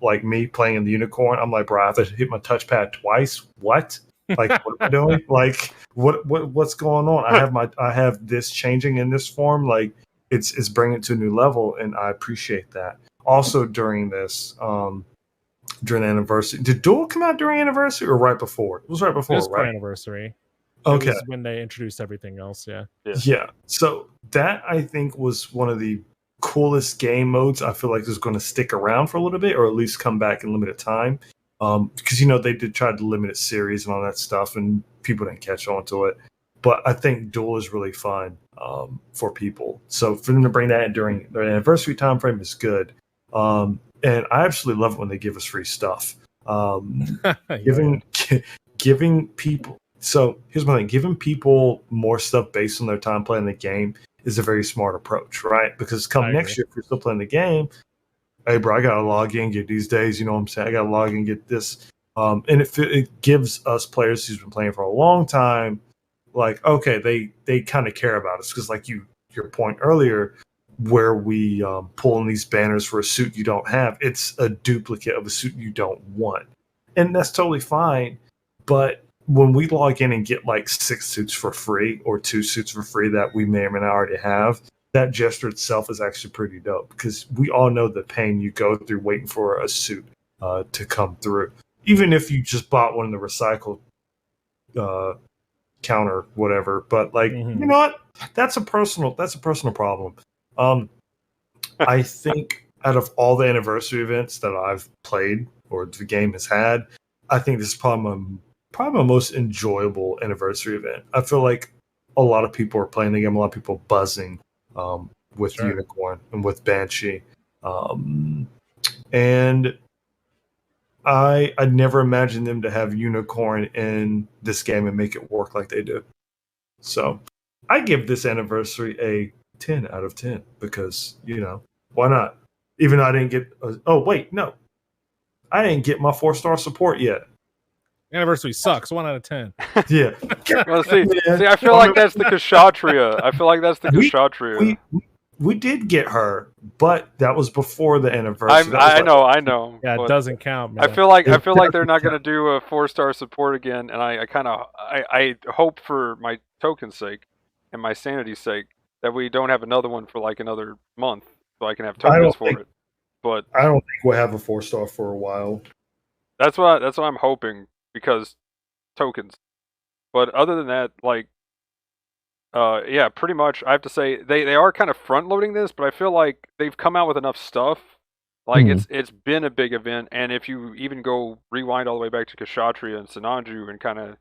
Like me playing in the Unicorn, I'm like, bro, I have to hit my touchpad twice. What? Like, what am I doing? Like, what's going on? I have this changing in this form. Like, it's bringing it to a new level, and I appreciate that. Also, during this, during the anniversary, did Duel come out during anniversary or right before? It was right before, It was right? anniversary. Okay, It was when they introduced everything else. Yeah. So that I think was one of the coolest game modes. I feel like is going to stick around for a little bit, or at least come back in limited time. Because they did try to limit it series and all that stuff, and people didn't catch on to it. But I think Duel is really fun for people. So for them to bring that in during their anniversary time frame is good. And I absolutely love it when they give us free stuff. Giving people. So here's my thing: giving people more stuff based on their time playing the game is a very smart approach, right? Because come next year, if you're still playing the game, hey, bro, I gotta log in, get these days. You know what I'm saying? I gotta log in, get this, and it gives us players who's been playing for a long time, like, okay, they kind of care about us because, like your point earlier, where we pull in these banners for a suit you don't have, it's a duplicate of a suit you don't want, and that's totally fine, but when we log in and get like 6 suits for free or 2 suits for free that we may or may not already have, that gesture itself is actually pretty dope because we all know the pain you go through waiting for a suit to come through. Even if you just bought one in the recycled counter, whatever. But like, you know what? That's a personal problem. I think out of all the anniversary events that I've played or the game has had, I think this is probably my most enjoyable anniversary event. I feel like a lot of people are playing the game, a lot of people buzzing with Unicorn and with Banshee. And I'd never imagined them to have Unicorn in this game and make it work like they do. So I give this anniversary a 10 out of 10 because, why not? Even though I didn't get I didn't get my 4-star support yet. Anniversary sucks. 1 out of 10. Yeah. Well, see, I feel like that's the Kshatriya. We did get her, but that was before the anniversary. I know. Yeah, it doesn't count, man. I feel like they're not going to do a 4-star support again, and I hope for my token's sake and my sanity's sake that we don't have another one for like another month, so I can have tokens for it. But I don't think we'll have a 4-star for a while. That's what I'm hoping because tokens. But other than that, like, yeah, pretty much. I have to say they are kind of front loading this, but I feel like they've come out with enough stuff. Like it's been a big event, and if you even go rewind all the way back to Kshatriya and Sananju and kind of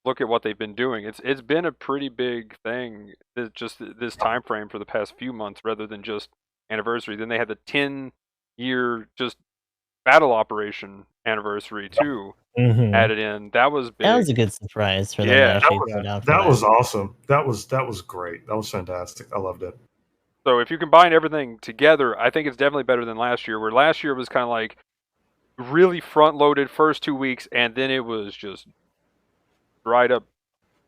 look at what they've been doing, it's been a pretty big thing. Just this time frame for the past few months, rather than just anniversary. Then they had the 10-year just Battle Operation anniversary too Mhm. added in. That was big. That was a good surprise for them to Yeah. actually put out for That was awesome. That was great. That was fantastic. I loved it. So if you combine everything together, I think it's definitely better than last year, where last year was kind of like really front-loaded first 2 weeks, and then it was just dried up.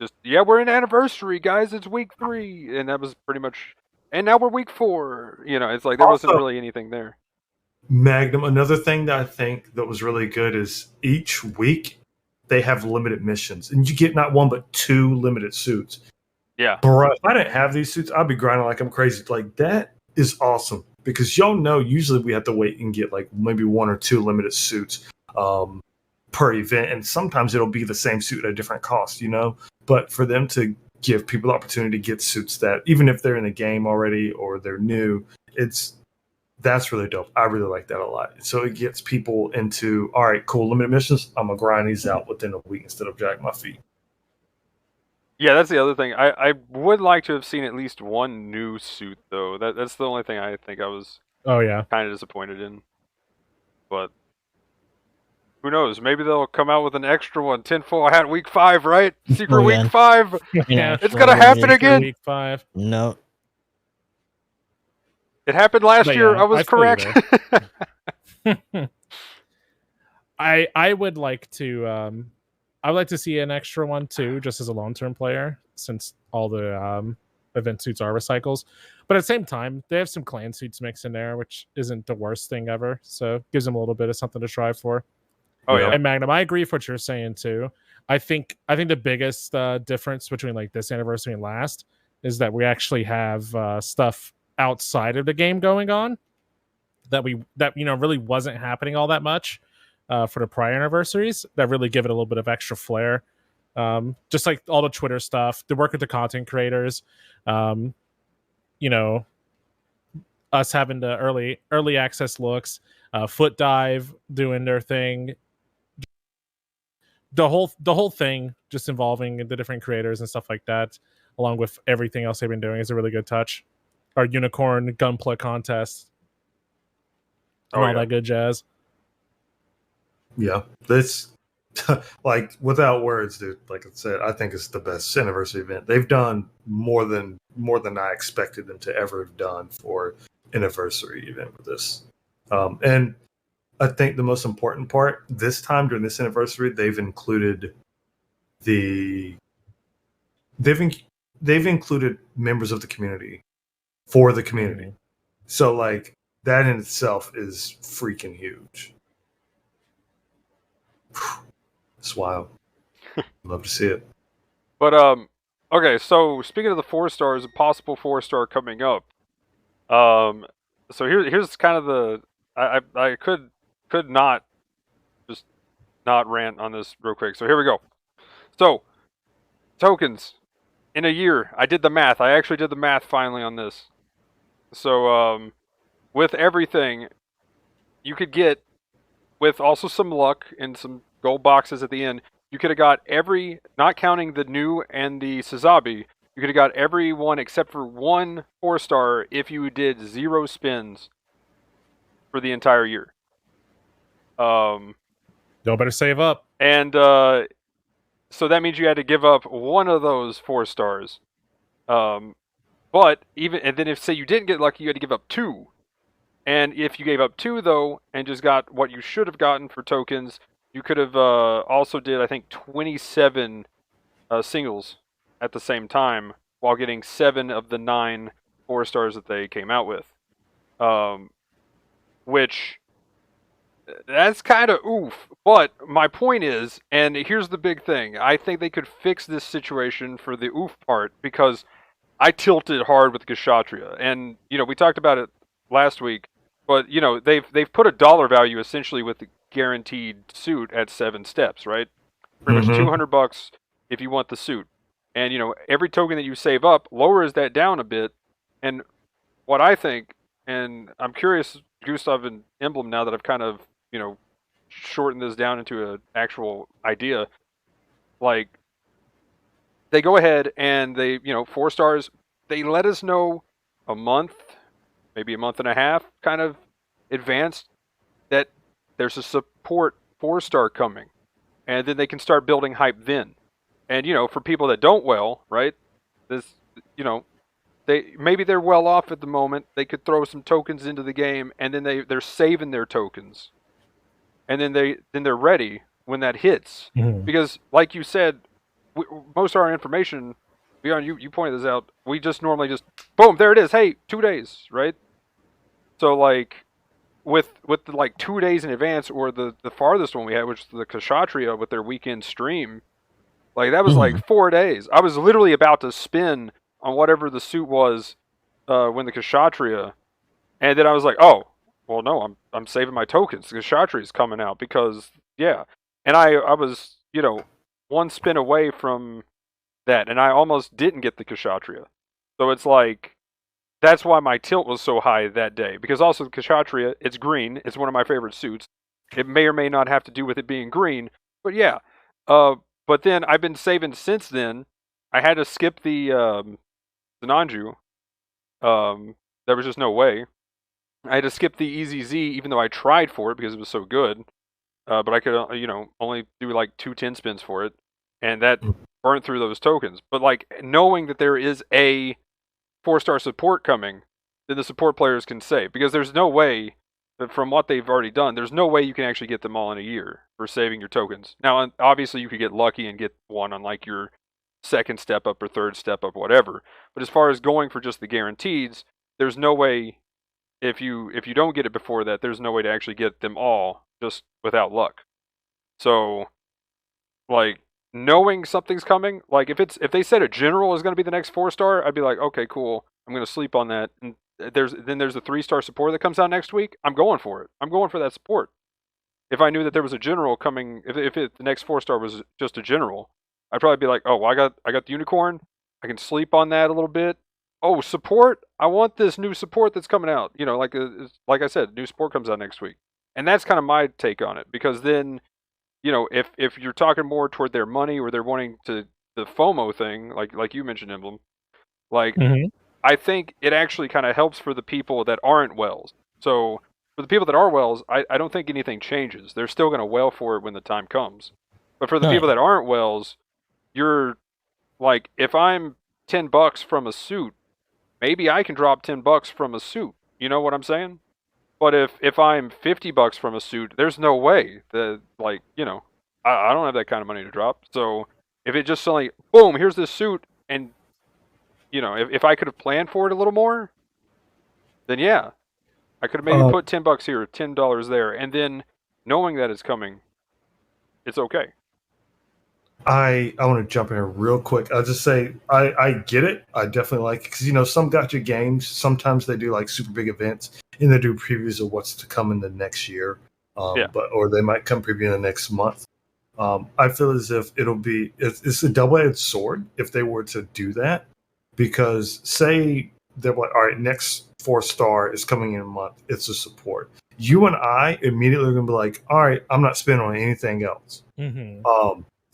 Just, yeah, we're in anniversary, guys. It's week 3, and that was pretty much. And now we're week 4. You know, it's like there wasn't Also- really anything there. Magnum, another thing that I think that was really good is each week they have limited missions, and you get not one but 2 limited suits. Yeah. Bro, if I didn't have these suits, I'd be grinding like I'm crazy. Like, that is awesome because y'all know usually we have to wait and get like maybe 1 or 2 limited suits per event, and sometimes it'll be the same suit at a different cost, you know. But for them to give people the opportunity to get suits that, even if they're in the game already or they're new, that's really dope. I really like that a lot. So it gets people into, all right, cool, limited missions. I'm gonna grind these out within a week instead of dragging my feet. Yeah, that's the other thing. I would like to have seen at least one new suit, though. That's the only thing I think I was kind of disappointed in. But who knows? Maybe they'll come out with an extra one. Tinfoil hat week 5, right? Secret Oh, yeah. week 5. Yeah. It's gonna happen Actually, again. Week 5. No. It happened last But year. yeah, I was I feel you correct. I would like to I would like to see an extra one too, just as a long-term player, since all the event suits are recycles. But at the same time, they have some clan suits mixed in there, which isn't the worst thing ever. So it gives them a little bit of something to strive for. Oh yeah. And Magnum, I agree with what you're saying too. I think the biggest difference between like this anniversary and last is that we actually have stuff outside of the game going on that really wasn't happening all that much for the prior anniversaries, that really give it a little bit of extra flair. Just like all the Twitter stuff, the work with the content creators, us having the early access looks, Foot Dive doing their thing, the whole thing just involving the different creators and stuff like that, along with everything else they've been doing, is a really good touch. Our unicorn gunplay contest and all that good jazz. Yeah, this like without words, dude. Like I said, I think it's the best anniversary event. They've done more than I expected them to ever have done for anniversary event with this. And I think the most important part this time during this anniversary, they've included they've included members of the community for the community. Mm-hmm. So like that in itself is freaking huge. It's wild. Love to see it. But okay, so speaking of the 4 stars, a possible 4-star coming up. So here's kind of the I could not just not rant on this real quick. So here we go. So tokens in a year. I did the math. I actually did the math finally on this. So with everything, you could get, with also some luck and some gold boxes at the end, you could have got every, not counting the new and the Sazabi, you could have got every one except for 1 4-star if you did 0 spins for the entire year. Y'all better save up. And so that means you had to give up 1 of those 4 stars. But even, and then if say you didn't get lucky, you had to give up 2. And if you gave up 2 though, and just got what you should have gotten for tokens, you could have also did, I think, 27 singles at the same time, while getting 7 of the 9 4-stars that they came out with. Which, that's kind of oof. But my point is, and here's the big thing, I think they could fix this situation for the oof part, because I tilted hard with Kshatriya. And, we talked about it last week, but, they've put a dollar value essentially with the guaranteed suit at 7 steps, right? Pretty much $200 if you want the suit. And, every token that you save up lowers that down a bit. And what I think, and I'm curious, Gustav and Emblem, now that I've kind of, shortened this down into an actual idea, like, they go ahead and they, 4 stars, they let us know a month, maybe a month and a half, kind of advanced, that there's a support 4-star coming, and then they can start building hype then. And for people that don't well, right? This, they're well off at the moment. They could throw some tokens into the game, and then they're saving their tokens, and then they're ready when that hits. Mhm. Because, like you said, most of our information, Beyond, you pointed this out. We just normally just boom, there it is. Hey, 2 days, right? So like with the, like 2 days in advance, or the farthest one we had, which was the Kshatriya with their weekend stream, like that was like 4 days. I was literally about to spin on whatever the suit was when the Kshatriya, and then I was like, oh, well no, I'm saving my tokens. The Kshatriya is coming out because yeah, and I was one spin away from that, and I almost didn't get the Kshatriya. So it's like that's why my tilt was so high that day. Because also the Kshatriya, it's green. It's one of my favorite suits. It may or may not have to do with it being green, but yeah. But then I've been saving since then. I had to skip the Nanju. There was just no way. I had to skip the EZZ, even though I tried for it because it was so good. But I could, only do like 2 10 spins for it, and that burnt through those tokens. But like knowing that there is a 4-star support coming, then the support players can save, because there's no way, from what they've already done, there's no way you can actually get them all in a year for saving your tokens. Now, obviously, you could get lucky and get one on like your second step up or third step up, whatever. But as far as going for just the guaranteeds, there's no way. If you don't get it before that, there's no way to actually get them all just without luck. So, like, knowing something's coming, like if they said a general is going to be the next 4-star, I'd be like, okay, cool. I'm going to sleep on that. And there's a 3-star support that comes out next week. I'm going for it. I'm going for that support. If I knew that there was a general coming, the next 4-star was just a general, I'd probably be like, oh, well, I got the unicorn. I can sleep on that a little bit. Oh, support! I want this new support that's coming out. Like I said, new support comes out next week, and that's kind of my take on it. Because then, if you're talking more toward their money, or they're wanting to the FOMO thing, like you mentioned, Emblem, like I think it actually kind of helps for the people that aren't Wells. So for the people that are Wells, I don't think anything changes. They're still going to wail for it when the time comes. But for the people that aren't Wells, you're like, if I'm $10 from a suit, maybe I can drop $10 from a suit. You know what I'm saying? But if I'm $50 from a suit, there's no way that, like, I don't have that kind of money to drop. So if it just suddenly, boom, here's this suit, and if I could have planned for it a little more, then yeah, I could have maybe put $10 here, $10 there, and then knowing that it's coming, it's okay. I want to jump in here real quick. I'll just say I get it. I definitely like it because some gacha games, sometimes they do like super big events and they do previews of what's to come in the next year, or they might come preview in the next month. I feel as if it's a double-edged sword if they were to do that, because say they're like, all right, next 4-star is coming in a month. It's a support. You and I immediately are going to be like, all right, I'm not spending on anything else.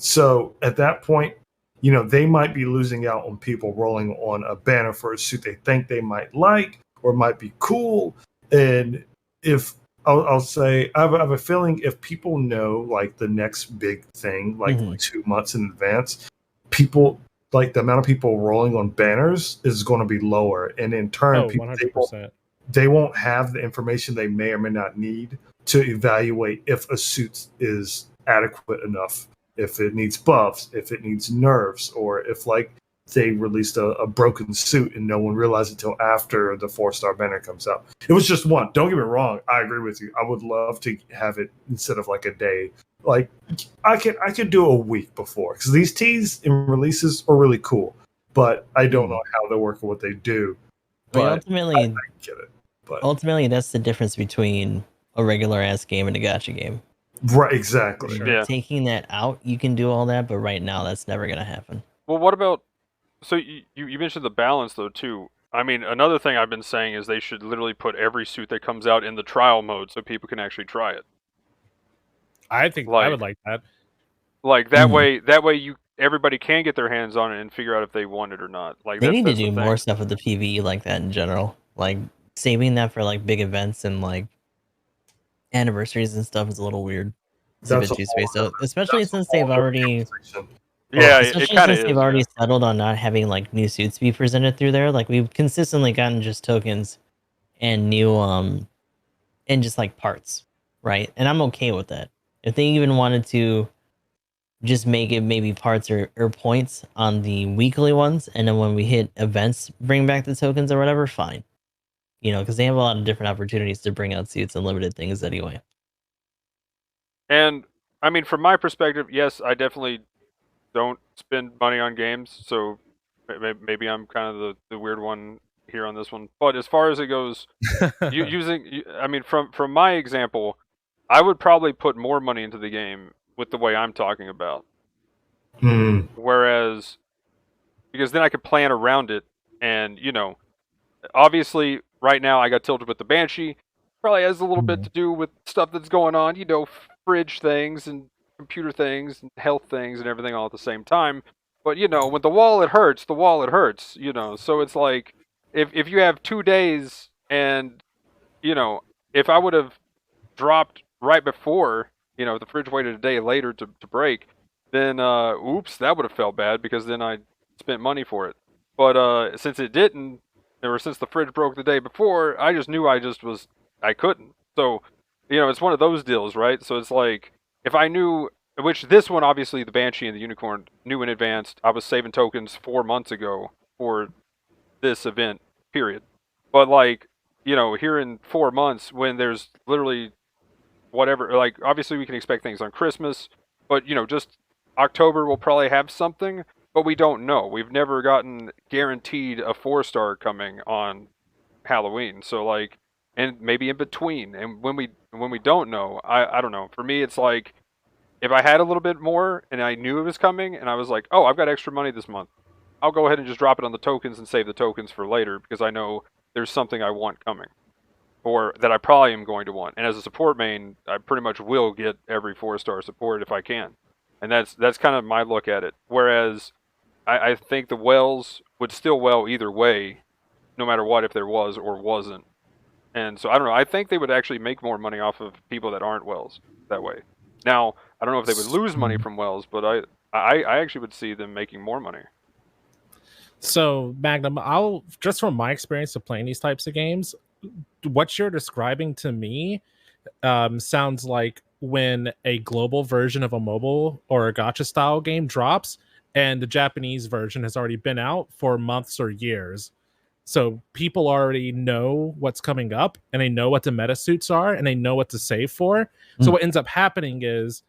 So at that point, they might be losing out on people rolling on a banner for a suit they think they might like or might be cool. And if I'll say, I have a feeling if people know like the next big thing, like 2 months in advance, people, like the amount of people rolling on banners is going to be lower. And in turn, people, 100%. They won't have the information they may or may not need to evaluate if a suit is adequate enough, if it needs buffs, if it needs nerfs, or if like they released a broken suit and no one realized it until after the 4-star banner comes out. It was just one. Don't get me wrong. I agree with you. I would love to have it instead of like a day. Like I could do a week before, because these teas and releases are really cool, but I don't know how they work and what they do. But ultimately, I get it. But ultimately, that's the difference between a regular ass game and a gacha game. Right, exactly. Sure. Yeah. Taking that out, you can do all that, but right now, that's never gonna happen. Well, what about? So you mentioned the balance though too. I mean, another thing I've been saying is they should literally put every suit that comes out in the trial mode so people can actually try it. I think I would like that. Like that way everybody can get their hands on it and figure out if they want it or not. Like They need to that's do the more thing. stuff with the PvE like that in general. Like saving that for like big events and like anniversaries and stuff is a little weird. It's a That's bit a too whole spaced out, different- especially that's a since whole they've different already, conversation. Yeah, it especially kind of since is. they've already Yeah. settled on not having like new suits be presented through there. Like we've consistently gotten just tokens and new and just like parts, right? And I'm okay with that. If they even wanted to just make it maybe parts or points on the weekly ones, and then when we hit events, bring back the tokens or whatever, fine. You know, because they have a lot of different opportunities to bring out suits and limited things anyway. And I mean, from my perspective, yes, I definitely don't spend money on games, so maybe I'm kind of the weird one here on this one. But as far as it goes, I mean, from my example, I would probably put more money into the game with the way I'm talking about. Hmm. Whereas, because then I could plan around it, and obviously, right now I got tilted with the Banshee. Probably has a little bit to do with stuff that's going on, fridge things and computer things and health things and everything all at the same time. But when the wallet hurts, the wallet hurts. So it's like if you have 2 days and if I would have dropped right before, the fridge waited a day later to break, then oops, that would have felt bad because then I spent money for it. But since it didn't, or since the fridge broke the day before, I just knew I couldn't. So, it's one of those deals, right? So it's like if I knew, which this one obviously the Banshee and the Unicorn knew in advance. I was saving tokens 4 months ago for this event, period. But like, here in 4 months when there's literally whatever, like obviously we can expect things on Christmas, but just October we'll probably have something, but we don't know. We've never gotten guaranteed a 4-star coming on Halloween. So like, and maybe in between. And when we don't know, I don't know. For me it's like if I had a little bit more and I knew it was coming and I was like, "Oh, I've got extra money this month." I'll go ahead and just drop it on the tokens and save the tokens for later because I know there's something I want coming or that I probably am going to want. And as a support main, I pretty much will get every 4-star support if I can. And that's kind of my look at it. Whereas I think the Wells would still well either way, no matter what, if there was or wasn't. And so I don't know. I think they would actually make more money off of people that aren't Wells that way. Now, I don't know if they would lose money from Wells, but I actually would see them making more money. So, Magnum, I'll just from my experience of playing these types of games, what you're describing to me sounds like when a global version of a mobile or a gacha style game drops and the Japanese version has already been out for months or years. So people already know what's coming up and they know what the meta suits are and they know what to save for. So what ends up happening is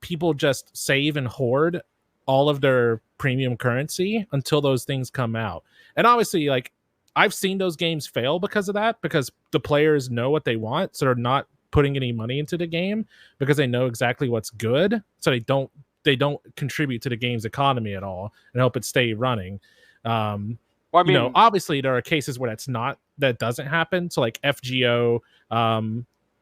people just save and hoard all of their premium currency until those things come out. And obviously, like, I've seen those games fail because of that, because the players know what they want, so they're not putting any money into the game because they know exactly what's good, so they don't contribute to the game's economy at all and help it stay running. Well, I mean, obviously there are cases where that doesn't happen. So like FGO,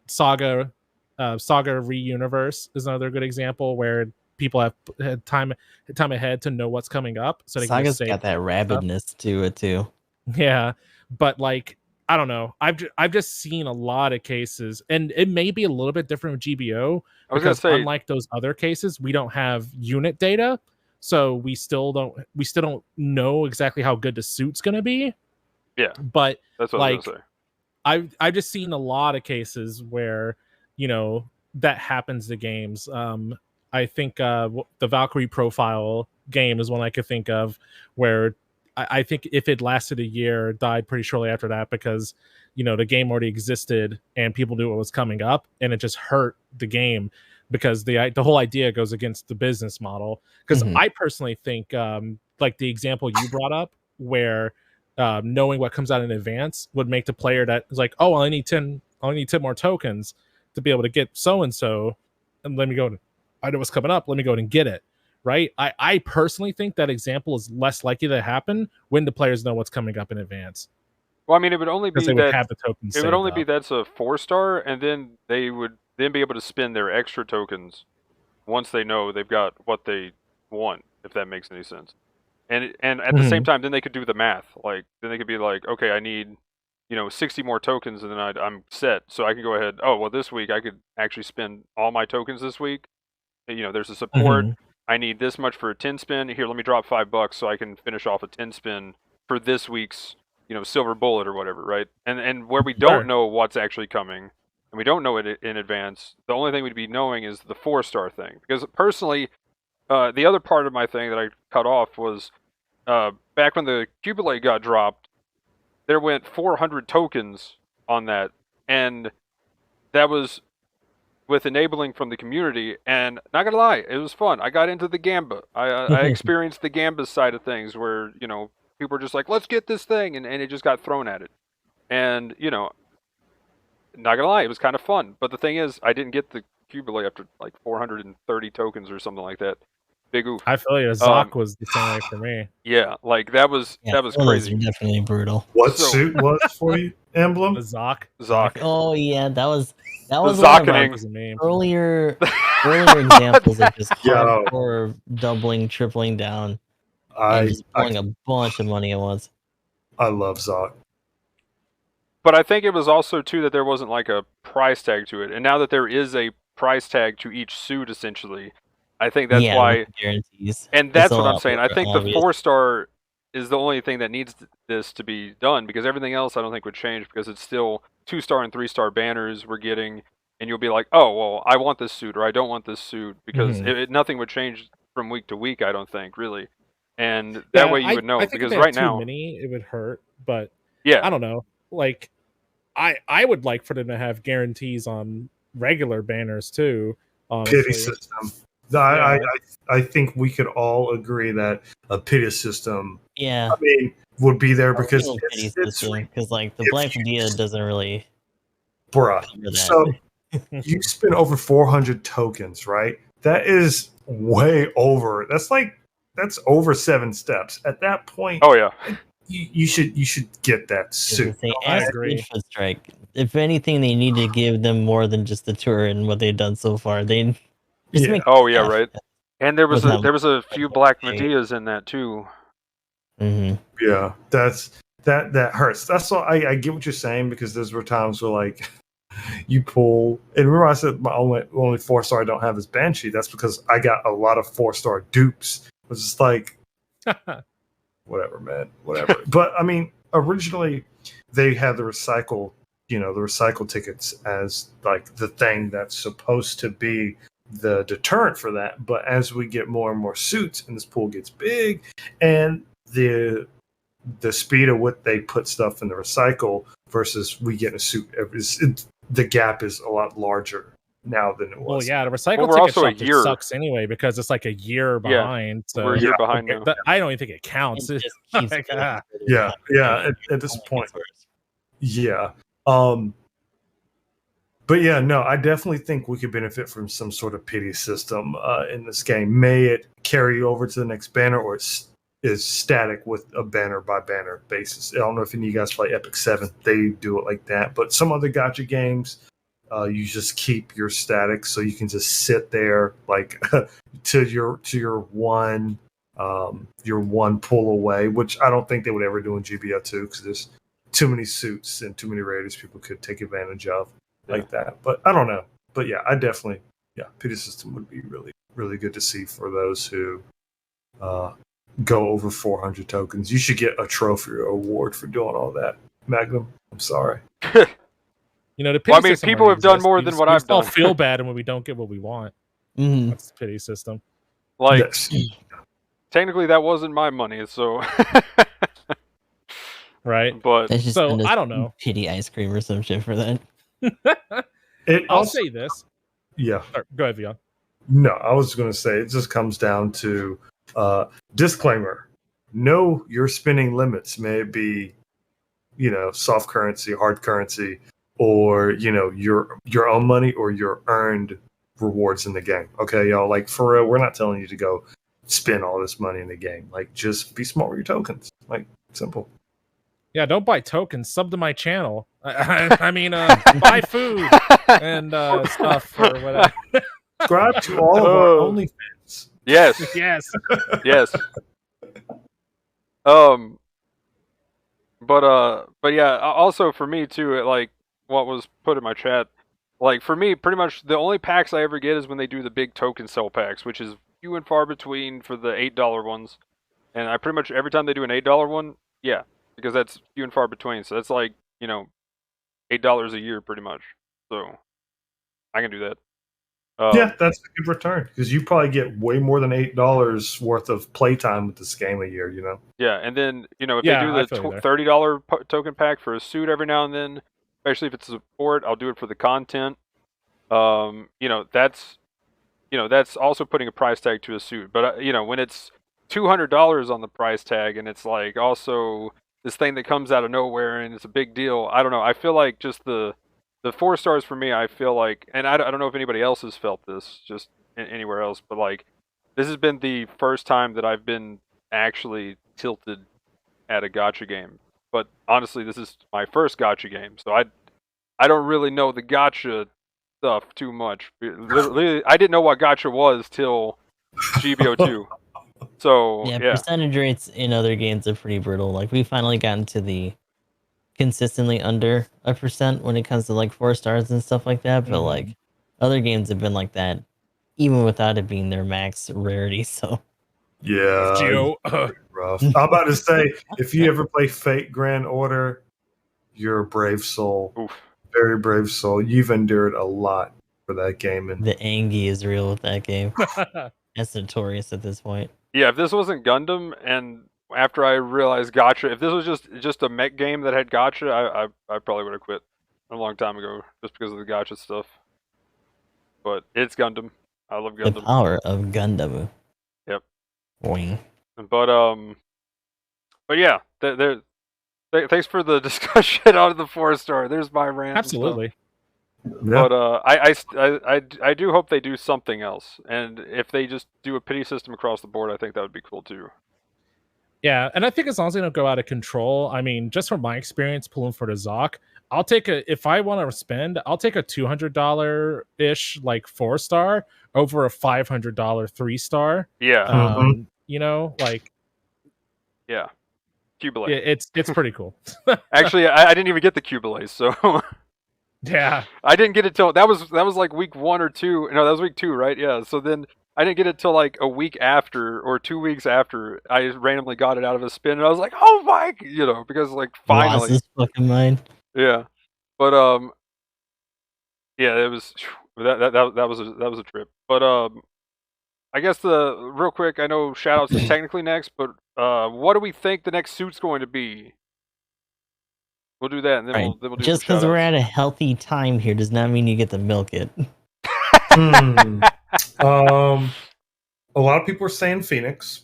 Saga Re-Universe is another good example where people have had time ahead to know what's coming up, so they can just Saga's save got that rabidness to it too. Yeah, but like I don't know. I've just seen a lot of cases, and it may be a little bit different with GBO I was gonna because say, unlike those other cases, we don't have unit data, so we still don't know exactly how good the suit's gonna be. yeah, But that's what I like was gonna say. I've just seen a lot of cases where that happens to games. I think the Valkyrie profile game is one I could think of where I think if it lasted a year, died pretty shortly after that because the game already existed and people knew what was coming up, and it just hurt the game because the whole idea goes against the business model. Because I personally think like the example you brought up where knowing what comes out in advance would make the player that is like, oh, I need 10 more tokens to be able to get so and so, and let me go. I know what's coming up. Let me go ahead and get it. Right. I personally think that example is less likely to happen when the players know what's coming up in advance. Well, I mean, it would only be They would that have the tokens. it would only be that's a 4-star, and then they would then be able to spend their extra tokens once they know they've got what they want, if that makes any sense. And at the same time, then they could do the math. Like then they could be like, okay, I need 60 more tokens, and then I'm set. So I can go ahead. Oh well, this week I could actually spend all my tokens this week. There's a support. Mhm. I need this much for a 10 spin. Here, let me drop $5 so I can finish off a 10 spin for this week's, silver bullet or whatever, right? And where we don't Sure. know what's actually coming, and we don't know it in advance, the only thing we'd be knowing is the 4-star thing. Because personally, the other part of my thing that I cut off was back when the Cubilate got dropped, there went 400 tokens on that, and that was with enabling from the community, and not gonna lie, it was fun. I got into the Gamba. I experienced the Gamba side of things where, people are just like, let's get this thing, and it just got thrown at it. And, not gonna lie, it was kind of fun. But the thing is, I didn't get the Cubilate after like 430 tokens or something like that. Big oof. I feel you. Zoc was the same way for me. Yeah, like that was Yeah, those crazy. are definitely brutal. What So- suit was for you, Emblem? The Zoc. Zoc. Oh yeah, that was one of Zockening. our Was a meme. earlier examples of just Yo. hardcore doubling, tripling down, and I just pulling a bunch of money at once. I love Zoc. But I think it was also too that there wasn't like a price tag to it, and now that there is a price tag to each suit, essentially, I think that's Yeah, why. with the guarantees. And It's that's a what I'm lot saying. I more think the obvious. 4-star is the only thing that needs this to be done, because everything else I don't think would change, because it's still 2-star and 3-star banners we're getting, and you'll be like, oh well, I want this suit or I don't want this suit, because nothing would change from week to week. I don't think really, and that way you would know, I think if because they had right too now, many, it would hurt. But yeah, I don't know. Like, I would like for them to have guarantees on regular banners too. Honestly. Pity system. I think we could all agree that a pity system, Yeah, I mean, would be there because because like the if Black you- Medea doesn't really bruh. cover that. So you spend over 400 tokens, right? That is way over. That's over 7 steps. At that point, oh yeah, you should get that suit. I Ask agree. Midfoot Strike. If anything, they need to give them more than just the tour and what they've done so far. They just Yeah. make oh yeah, right. And there was With a few Black Medeas in that too. hmm Yeah, that hurts. That's all. I get what you're saying, because there were times where like you pull, and remember I said my only 4-star I don't have is Banshee. That's because I got a lot of 4-star dupes. It was just like whatever, man, whatever. But I mean, originally they had the recycle tickets as like the thing that's supposed to be the deterrent for that. But as we get more and more suits and this pool gets big, and the speed of what they put stuff in the recycle versus we get a suit, the gap is a lot larger now than it was. Well, yeah, the recycle we're ticket also a shop year. sucks anyway because it's like a year Yeah, behind. So We're a year Yeah, behind okay. now. I don't even think it counts. It just keeps Like, getting ah. better. Yeah. At this Only point, gets worse. yeah. But yeah, no, I definitely think we could benefit from some sort of pity system in this game. May it carry over to the next banner, or it's is static with a banner by banner basis. I don't know if any of you guys play Epic 7. They do it like that. But some other gacha games, you just keep your static, so you can just sit there like to your one pull away, which I don't think they would ever do in GBO2 because there's too many suits and too many raiders people could take advantage of like that. But I don't know. But yeah, pity system would be really, really good to see for those who go over 400 tokens. You should get a trophy or award for doing all that, Magnum. I'm sorry. You know, the pity Well, I mean, system people already have done exists. more We than just- what we I've just all done. feel bad when we don't get what we want. Mhm. That's the pity system, Like, Yes. technically, that wasn't my money, so. right? But They should So, send us I don't know. pity ice cream or some shit for that. It I'll also, say this. yeah. Or, go ahead, Vion. No, I was going to say it just comes down to disclaimer. Know your spending limits. May it be, soft currency, hard currency, or your own money or your earned rewards in the game. Okay, y'all. Like for real, we're not telling you to go spend all this money in the game. Like just be smart with your tokens. Like simple. Yeah, don't buy tokens. Sub to my channel. I mean, buy food and stuff or whatever. Subscribe to all of our Oh. OnlyFans. yes, Yes. yes. But yeah. Also for me too, like what was put in my chat. Like for me, pretty much the only packs I ever get is when they do the big token sell packs, which is few and far between for the $8 ones. And I pretty much every time they do an $8 one, yeah, because that's few and far between. So that's like $8 a year pretty much. So I can do that. Yeah, that's a good return because you probably get way more than $8 worth of playtime with this game a year. Yeah, and then if Yeah, they do I the feel you there. $30 token pack for a suit every now and then, especially if it's a support, I'll do it for the content. That's also putting a price tag to a suit. But when it's $200 on the price tag and it's like also this thing that comes out of nowhere and it's a big deal, I don't know. I feel like just the 4 stars for me, I feel like, and I don't know if anybody else has felt this just anywhere else, but like this has been the first time that I've been actually tilted at a gacha game. But honestly, this is my first gacha game, so I don't really know the gacha stuff too much. Literally, I didn't know what gacha was till GBO2. So Yeah, yeah, percentage rates in other games are pretty brutal. Like we finally gotten to the consistently under 1% when it comes to like 4 stars and stuff like that. But like other games have been like that, even without it being their max rarity. So Yeah, Geo. rough. I'm about to say, if you ever play Fate Grand Order, you're a brave soul. oof. Very brave soul. You've endured a lot for that game, and the Angie is real with that game. That's notorious at this point. Yeah, if this wasn't Gundam, and after I realized gacha, if this was just a mech game that had gacha, I probably would have quit a long time ago just because of the gacha stuff. But it's Gundam. I love The Gundam. power of Gundam. Yep. Boing. But yeah, thanks for the discussion on the 4-star. There's my rant. Absolutely. yeah. But I do hope they do something else, and if they just do a pity system across the board, I think that would be cool too. Yeah, and I think as long as they don't go out of control, I mean, just from my experience pulling for the Zoc, I'll take if I want to spend, I'll take a $200-ish like 4-star over a $500 3-star. Yeah, Like yeah. Cubelay. it's pretty cool. Actually, I didn't even get the Cubelay, so Yeah. I didn't get it till that was like week 1 or 2. No, that was week 2, right? Yeah. So then I didn't get it till like a week after or 2 weeks after I randomly got it out of a spin, and I was like, oh my, because like finally, Lost his fucking mind. yeah. But yeah, it was that was a trip. But I guess real quick, I know Shoutouts is technically next, but what do we think the next suit's going to be? We'll do that, and then Right. we'll do Just some because we're shoutouts. at a healthy time here does not mean you get to milk it. A lot of people are saying Phoenix.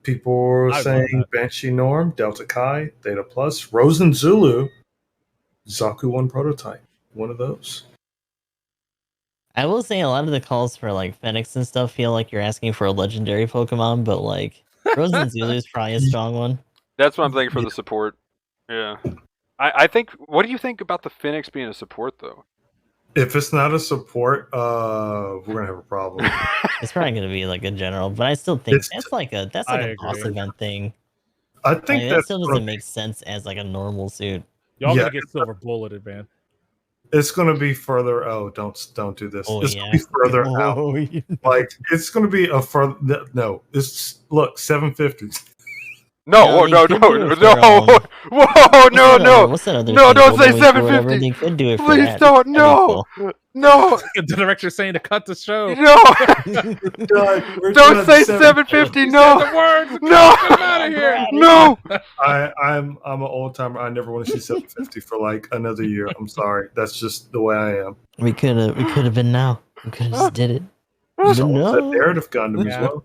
People are I love saying that. Banshee Norm, Delta Chi, Theta Plus, Rosen Zulu, Zaku 1 prototype. One of those. I will say a lot of the calls for like Phoenix and stuff feel like you're asking for a legendary Pokemon, but like Frozen Zulu is probably a strong one. That's what I'm thinking for the support. Yeah. I think. What do you think about the Phoenix being a support, though? If it's not a support, we're gonna have a problem. It's probably gonna be like a general, but I still think It's- that's like a I boss agree. event thing. I think Like, that that's still gonna doesn't make sense as like a normal suit. Y'all Yeah. gonna get silver bulleted, man. it's gonna be further. Oh, don't do this. Oh It's yeah. gonna be further out. Oh, yeah. Like it's gonna be a further. No, it's look 750. No, No, they no, could no, do it no, for, whoa, no, no, What's that other no, thing? don't say Golden Week or whatever? 750. They could do it for Please that. don't, That'd be no, cool. no, The director's saying to cut the show. no, We're don't doing say 750. 750, He said no, the words. no, Get him out of here. no. I'm an old timer. I never want to see 750 for like another year. I'm sorry. That's just the way I am. We could have been now. We could have just did it. There's But almost no. a narrative Gundam Yeah. as well.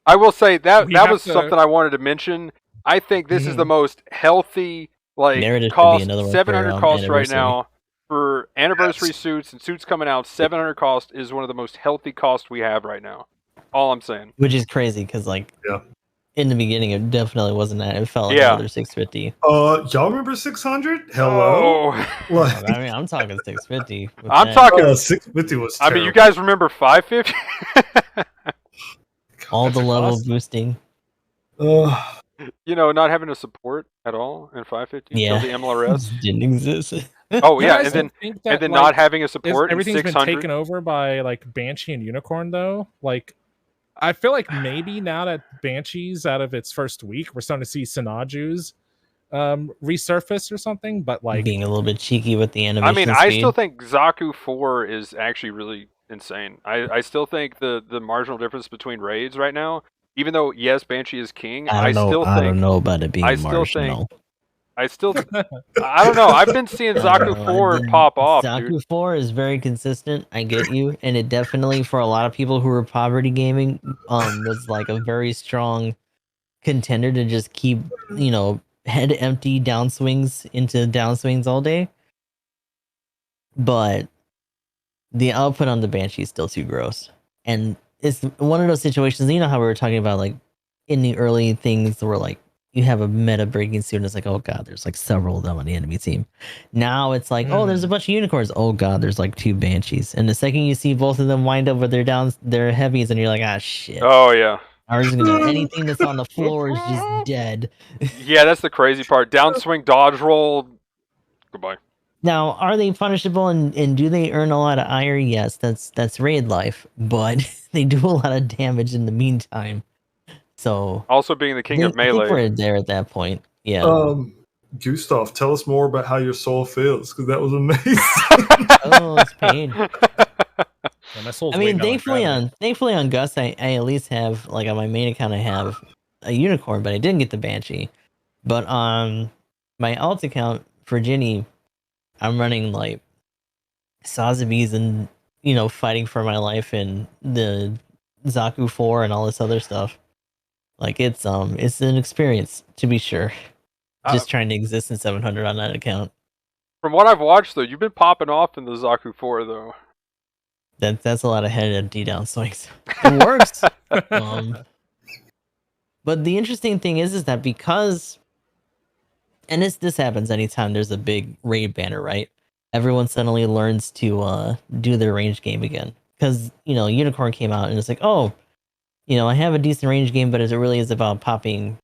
I will say that We that have was to- something I wanted to mention. I think this is the most healthy Narrative should be cost. another one for, 700 cost right anniversary. now for anniversary Yes. suits and suits coming out. 700 cost is one of the most healthy costs we have right now. All I'm saying. Which is crazy because like Yeah. in the beginning it definitely wasn't that. It felt like Yeah. another 650. Y'all remember 600? Hello. Oh. Like, I mean, I'm talking 650. with I'm that. talking. 650 was. I mean, you terrible. guys remember 550? all the That's level awesome. boosting. Ugh. Not having a support. at all in 550 Yeah, until the MLRS. didn't exist. Oh You yeah, guys and then don't think that, like, not having a support in everything's been 600. taken over by like Banshee and Unicorn though. Like, I feel like maybe now that Banshee's out of its first week, we're starting to see Sinaju's resurface or something. But like, Being a little bit cheeky with the I animation mean, speed. I still think Zaku 4 is actually really insane. I still think the marginal difference between raids right now, even though yes, Banshee is king, I don't know about it being I still marginal. I don't know. I've been seeing Zaku 4 pop off, Zaku dude. 4 is very consistent. I get you, and it definitely for a lot of people who were poverty gaming, was like a very strong contender to just keep, head empty downswings into downswings all day. But the output on the Banshee is still too gross, and it's one of those situations. You know how we were talking about, like in the early things, where like you have a meta breaking suit, and it's like, oh god, there's like several of them on the enemy team. Now it's like, oh, there's a bunch of unicorns. Oh god, there's like 2 banshees. And the second you see both of them wind up with their heavies, and you're like, ah, shit. Oh yeah. Are just gonna anything that's on the floor is just dead. Yeah, that's the crazy part. Downswing, dodge roll. Goodbye. Now, are they punishable and do they earn a lot of ire? Yes, that's raid life, but they do a lot of damage in the meantime. So Also being the king of I think melee. we're there at that point. Yeah. Gustav, tell us more about how your soul feels, because that was amazing. Oh, it's pain. yeah, my soul's I mean, way down like thankfully on Gus, I at least have, like, on my main account, I have a unicorn, but I didn't get the Banshee. But on my alt account for Ginny, I'm running like Sazabis and fighting for my life in the Zaku 4 and all this other stuff. Like it's an experience, to be sure. Just trying to exist in 700 on that account. From what I've watched though, you've been popping off in the Zaku 4 though. That's a lot of head and D down swings. It works. But the interesting thing is that because, and this happens anytime there's a big raid banner, right? Everyone suddenly learns to do their range game again. Because, Unicorn came out and it's like, oh, I have a decent range game, but it really is about popping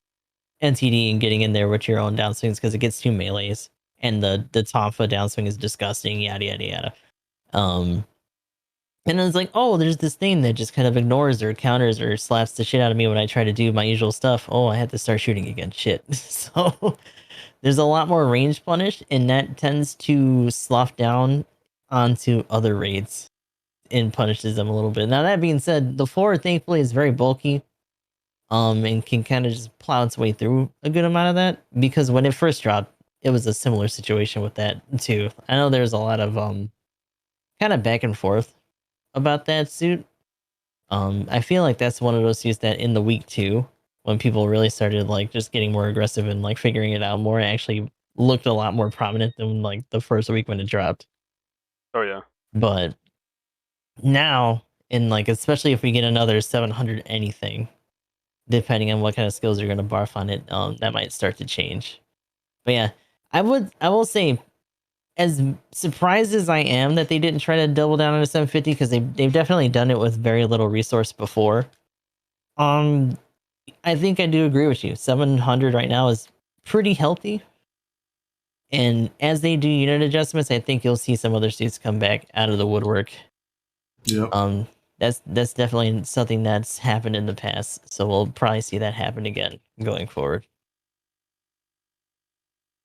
NTD and getting in there with your own downswings because it gets 2 melees. And the Tonfa downswing is disgusting, yada, yada, yada. And it's like, oh, there's this thing that just kind of ignores or counters or slaps the shit out of me when I try to do my usual stuff. Oh, I had to start shooting again. Shit. So there's a lot more range punish, and that tends to slough down onto other raids and punishes them a little bit. Now, that being said, the 4 thankfully is very bulky, and can kind of just plow its way through a good amount of that, because when it first dropped, it was a similar situation with that too. I know there's a lot of kind of back and forth about that suit. I feel like that's one of those suits that in the week 2, when people really started like just getting more aggressive and like figuring it out more, it actually looked a lot more prominent than like the first week when it dropped. Oh yeah. But now, in like, especially if we get another 700 anything, depending on what kind of skills you're going to barf on it, that might start to change. But yeah, I will say, as surprised as I am that they didn't try to double down on a 750, because they've definitely done it with very little resource before. I think I do agree with you. 700 right now is pretty healthy. And as they do unit adjustments, I think you'll see some other suits come back out of the woodwork. Yep. That's definitely something that's happened in the past. So we'll probably see that happen again going forward.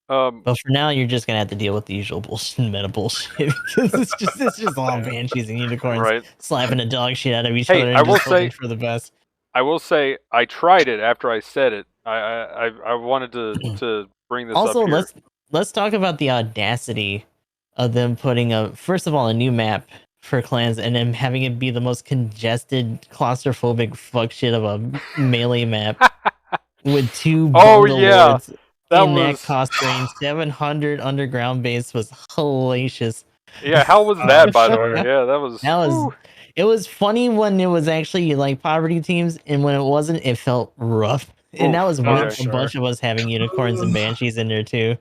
But for now, you're just gonna have to deal with the usual bullshit, meta bullshit, because it's just all banshees and unicorns, Right. slapping the dog shit out of each Hey, other and I will just hoping say- for the best. I will say I tried it after I said it. I wanted to bring this Also, up here. let's talk about the audacity of them putting first of all, a new map for clans, and then having it be the most congested, claustrophobic fuck shit of a melee map with 2 Oh, bundle yeah. lords That in that was cost range. 700 underground base was hellacious. Yeah, how was that by the Sure. way? Yeah, that was whew. It was funny when it was actually like poverty teams, and when it wasn't, it felt rough. And that was with okay. a bunch of us having unicorns and banshees in there too.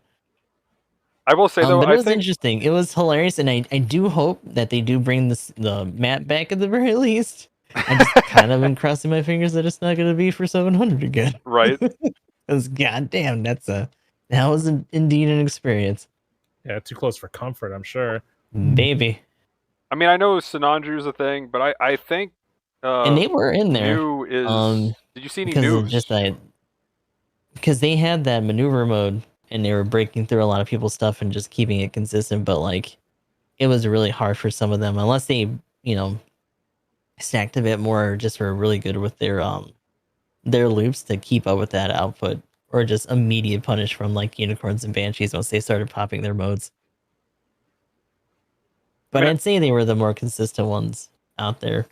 I will say though, But it I was think interesting. It was hilarious, and I do hope that they do bring the map back at the very least. I just kind of been crossing my fingers that it's not going to be for 700 again. right. Because goddamn, that's a That was indeed an experience. Yeah, too close for comfort, I'm sure. Baby. I mean, I know Sinanju is a thing, but I think And they were in there. new is. Did you see any Because of news? just because they had that maneuver mode and they were breaking through a lot of people's stuff and just keeping it consistent, but like it was really hard for some of them unless they, stacked a bit more or just were really good with their loops to keep up with that output, or just immediate punish from like unicorns and banshees once they started popping their modes. But Man. I'd say they were the more consistent ones out there,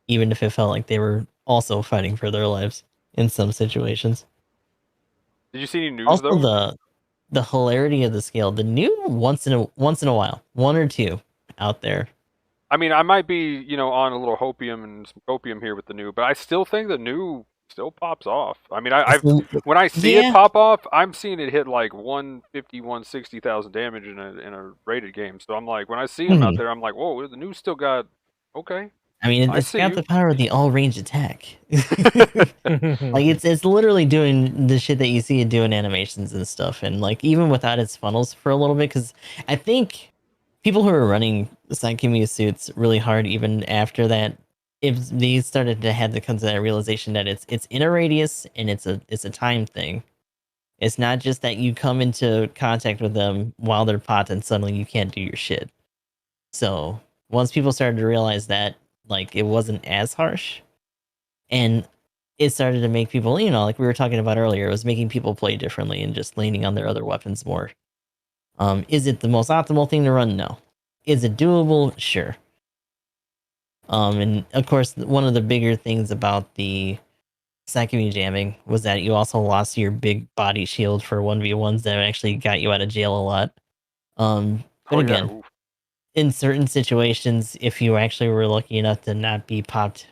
even if it felt like they were also fighting for their lives in some situations. Did you see any news Also, though? the hilarity of the scale, the new once in a while, one or two out there. I mean, I might be, on a little hopium and some copium here with the new, but I still think the new still pops off. I mean, when I see it pop off, I'm seeing it hit like 150, 160,000 damage in a rated game. So I'm like, when I see him out there, I'm like, whoa, the new still got okay. I mean, it's got the power of the all range attack. Like it's literally doing the shit that you see it do in animations and stuff, and like even without its funnels for a little bit, because I think people who are running Saikimiya suits really hard, even after that, if they started to have to come to that realization that it's in a radius and it's a time thing. It's not just that you come into contact with them while they're pot and suddenly you can't do your shit. So once people started to realize that, like, it wasn't as harsh, and it started to make people, like we were talking about earlier, it was making people play differently and just leaning on their other weapons more. Is it the most optimal thing to run? No. Is it doable? Sure. And of course, one of the bigger things about the Sakumi jamming was that you also lost your big body shield for 1v1s that actually got you out of jail a lot. But again, in certain situations, if you actually were lucky enough to not be popped,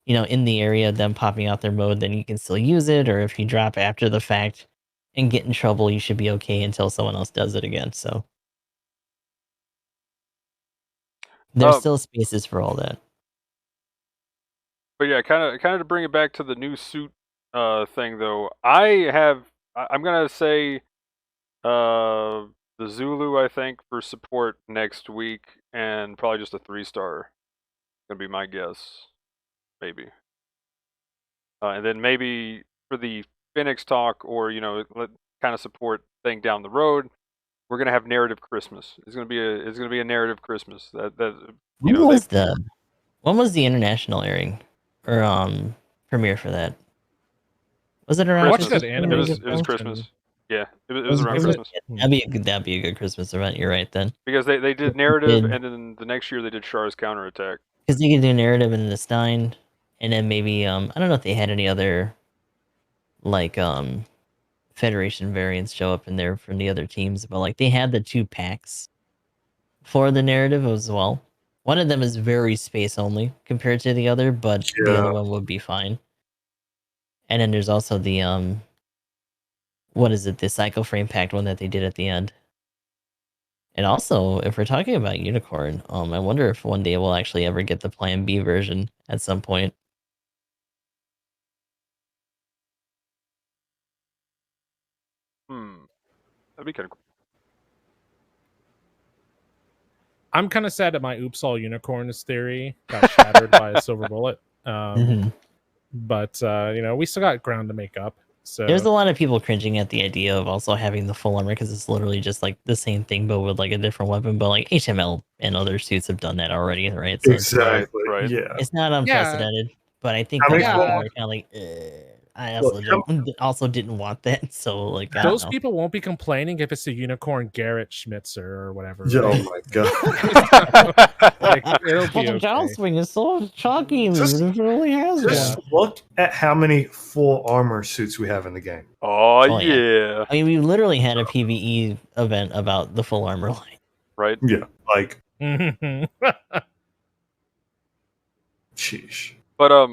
in the area of them popping out their mode, then you can still use it. Or if you drop after the fact and get in trouble, you should be okay until someone else does it again. So there's still spaces for all that. But yeah, kind of to bring it back to the new suit thing though. I'm gonna say the Zulu, I think, for support next week, and probably just a 3-star. Gonna be my guess, maybe. And then maybe for the Phoenix talk, or kind of support thing down the road, we're gonna have narrative Christmas. It's gonna be a narrative Christmas. When was the international airing or premiere for that? Was it around Christmas? Christmas? It was Christmas. Yeah, it was around Christmas. That'd be a good Christmas event. You're right then. Because they did narrative, and then the next year they did Char's counterattack. Because they could do narrative and the Stein, and then maybe I don't know if they had any other like Federation variants show up in there from the other teams, but like they had the 2 packs for the narrative as well. One of them is very space only compared to the other, but the other one would be fine. And then there's also the what is it, the Psycho Frame packed one that they did at the end. And also, if we're talking about Unicorn, I wonder if one day we'll actually ever get the Plan B version at some point. That'd be kind of cool. I'm kind of sad that my Oops All Unicorns theory got shattered by a silver bullet. But we still got ground to make up. So there's a lot of people cringing at the idea of also having the full armor, because it's literally just like the same thing but with like a different weapon. But like HML and other suits have done that already, right? So Exactly. Right. Yeah. It's not unprecedented, but I think a lot of people are kind of like, I also didn't want that. So like, those people won't be complaining if it's a unicorn Garrett Schmitzer or whatever. Right? Oh my god! Like, it'll be the Joust swing is so chalky. Just Just look at how many full armor suits we have in the game. Oh yeah. I mean, we literally had a PvE event about the full armor line. Right. Yeah. Like. Sheesh. But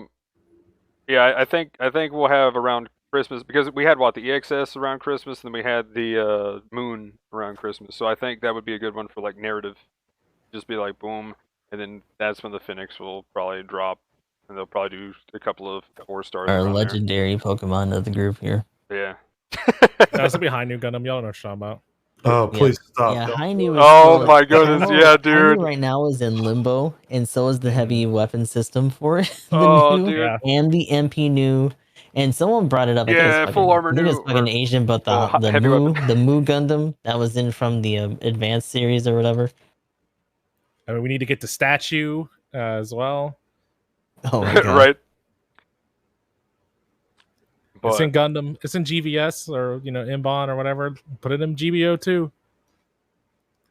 yeah, I think we'll have around Christmas, because we had the EXS around Christmas, and then we had the Moon around Christmas. So I think that would be a good one for like narrative. Just be like boom, and then that's when the Phoenix will probably drop, and they'll probably do a couple of 4-stars. Our legendary Pokemon of the group here. Yeah. That's gonna be high new Gundam. Y'all know what I'm talking about. Oh, please stop. Yeah, Don't- Hainu is Oh still, my goodness, yeah, dude. Hainu right now is in limbo, and so is the heavy weapon system for it. The Oh, new dude. Yeah. and the MP new. And someone brought it up. I think Yeah, it's full armor I think it's new, fucking or- Asian, but oh, the heavy Mu weapon. the Mu Gundam that was in from the advanced series or whatever. I mean, we need to get the statue as well. Oh my god! Right. It's in But Gundam. It's in GVS or Inbon or whatever. Put it in GBO2.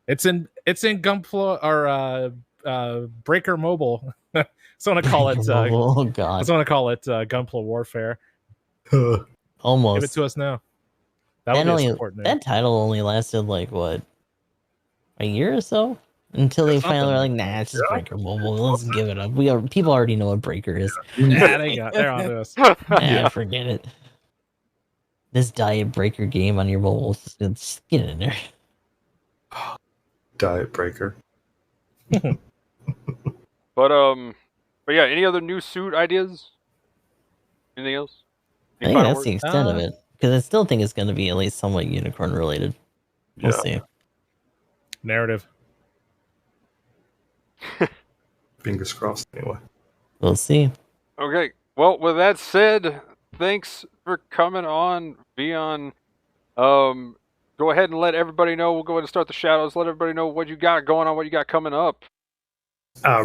It's in Gunpla or Breaker Mobile. So I want to call it. Oh I god! just want to call it Gunpla Warfare. Almost. Give it to us now. That would That be a support name. that title only lasted like what, a year or so until they finally were like, nah, it's just Yeah. Breaker Mobile. Let's give it up. People already know what Breaker is. Yeah, they're on this. Yeah, forget it. This diet breaker game on your mobile, just get in there. Diet breaker. but yeah, any other new suit ideas? Anything else? I Any think final that's the words? extent of it, because I still think it's going to be at least somewhat unicorn related. We'll Yeah. see. Narrative. Fingers crossed. Anyway. We'll see. Okay. Well, with that said, thanks for coming on, Vion. Go ahead and let everybody know. We'll go ahead and start the shadows. Let everybody know what you got going on, what you got coming up. All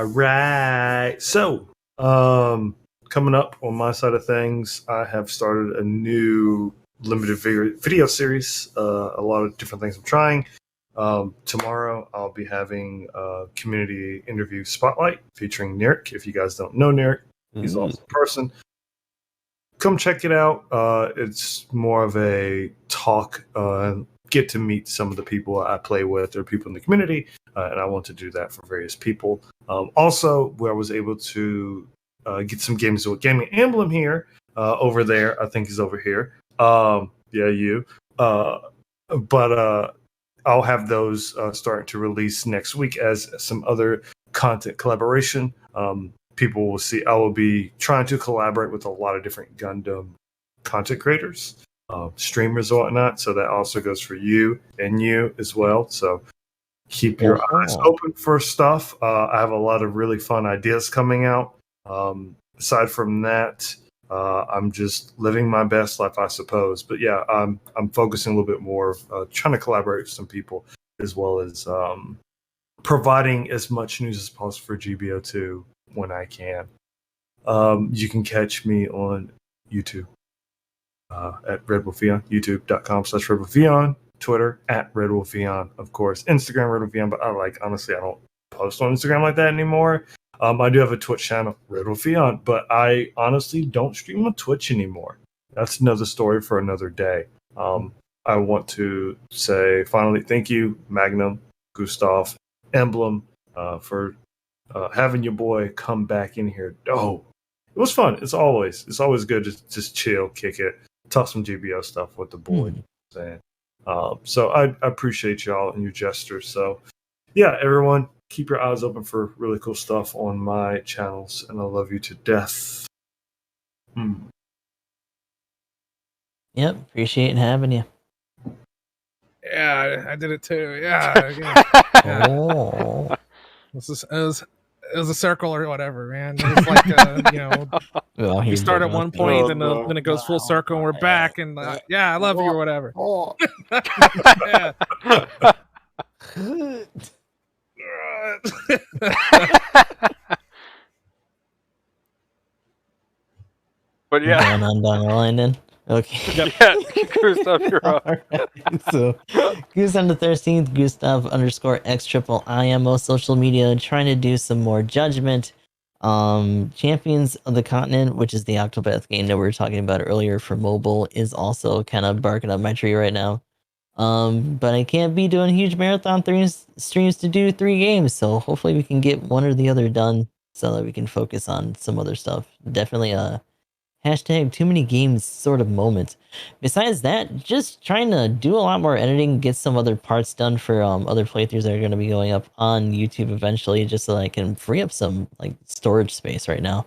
right. So, coming up on my side of things, I have started a new limited video series. A lot of different things I'm trying. Tomorrow, I'll be having a community interview spotlight featuring Nirik. If you guys don't know Nirik, he's Ooh. also a person. Come check it out. It's more of a talk, get to meet some of the people I play with or people in the community, and I want to do that for various people. Also, where I was able to get some games with GamingEmblem here, over there. I think he's over here. Yeah, you. But I'll have those starting to release next week as some other content collaboration. People will see. I will be trying to collaborate with a lot of different Gundam content creators, streamers and whatnot. So that also goes for you and you as well. So keep your eyes open for stuff. I have a lot of really fun ideas coming out. Aside from that, I'm just living my best life, I suppose. But yeah, I'm focusing a little bit more, trying to collaborate with some people, as well as providing as much news as possible for GBO2 when I can. You can catch me on YouTube at RedWolfVion, youtube.com/RedWolfVion, Twitter at RedWolfVion, of course, Instagram RedWolfVion, but honestly, I don't post on Instagram like that anymore. I do have a Twitch channel, RedWolfVion, but I honestly don't stream on Twitch anymore. That's another story for another day. I want to say finally thank you, Magnum, Gustav, Emblem, for having your boy come back in here. Oh, it was fun. It's always good to just chill, kick it, talk some GBO stuff with the boy. Saying. So I appreciate y'all and your gestures. So yeah, everyone, keep your eyes open for really cool stuff on my channels, and I love you to death. Yep, appreciate having you. Yeah, I did it too. Yeah. Oh, It was a circle or whatever, man. It was like well, we here start you at go. one point, Oh, then it goes full circle, and we're back, and yeah, I love you or whatever. Yeah. But yeah, Going on down the line then. Okay. yeah, Gustav, you're up. Alright, so Gustav the 13th, Gustav_X_I am most social media, trying to do some more judgment. Champions of the Continent, which is the Octopath game that we were talking about earlier for mobile, is also kind of barking up my tree right now. But I can't be doing huge marathon streams to do 3 games, so hopefully we can get one or the other done so that we can focus on some other stuff. Definitely hashtag too many games sort of moment. Besides that, just trying to do a lot more editing, get some other parts done for other playthroughs that are going to be going up on YouTube eventually, just so that I can free up some like storage space right now.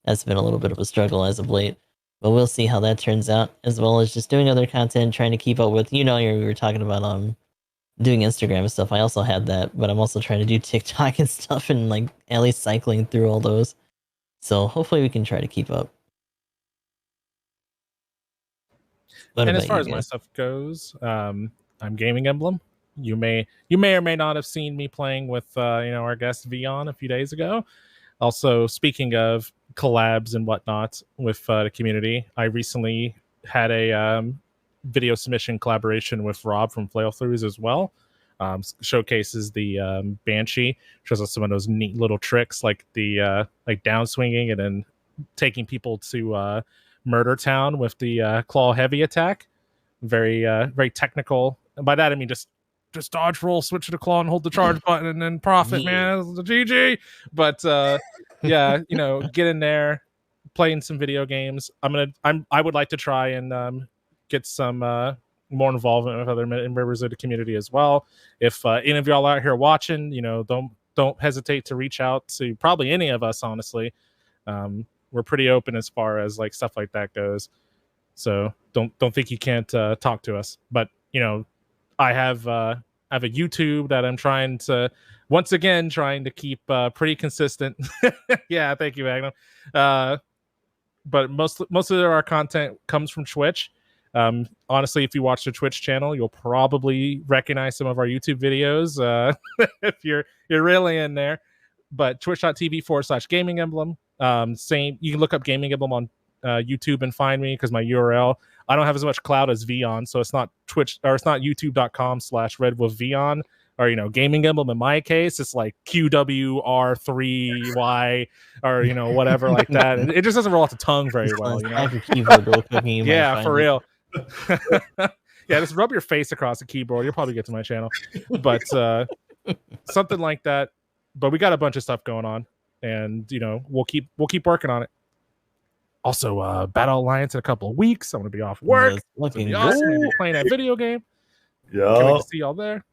That's been a little bit of a struggle as of late. But we'll see how that turns out, as well as just doing other content, trying to keep up with, we were talking about doing Instagram and stuff. I also had that, but I'm also trying to do TikTok and stuff, and like at least cycling through all those. So hopefully we can try to keep up. What And about as far you as my guys? stuff goes, I'm Gaming Emblem. You may or may not have seen me playing with our guest Vion a few days ago. Also, speaking of collabs and whatnot with the community, I recently had a video submission collaboration with Rob from Flailthroughs as well. Showcases the Banshee, shows us some of those neat little tricks like the like down swinging and then taking people to Murder Town with the claw heavy attack. Very technical. And by that I mean just dodge roll, switch to the claw, and hold the charge button, and then profit, man. It's the GG. But yeah, get in there, playing some video games. I would like to try and get some more involvement with other members of the community as well. If any of y'all out here watching, don't hesitate to reach out to probably any of us. Honestly, we're pretty open as far as like stuff like that goes. So don't think you can't talk to us. But I have a YouTube that I'm trying to keep pretty consistent. Yeah, thank you, Magnum. But most of our content comes from Twitch. Honestly, if you watch the Twitch channel, you'll probably recognize some of our YouTube videos if you're really in there. But twitch.tv/GamingEmblem. Same, you can look up Gaming Emblem on YouTube and find me, because my URL, I don't have as much clout as Vion, so it's not Twitch, or it's not youtube.com/RedWolfVion, or Gaming Emblem in my case. It's like QWR3Y, or whatever like that. It just doesn't roll off the tongue very well. Type your keyboard real quick and you might Yeah, find for it. real. Yeah, just rub your face across the keyboard. You'll probably get to my channel. But something like that. But we got a bunch of stuff going on, and we'll keep working on it. Also, Battle Alliance in a couple of weeks. I'm gonna be off work. It's gonna be awesome. I'm gonna be playing that video game. Yeah. Can't wait to see y'all there.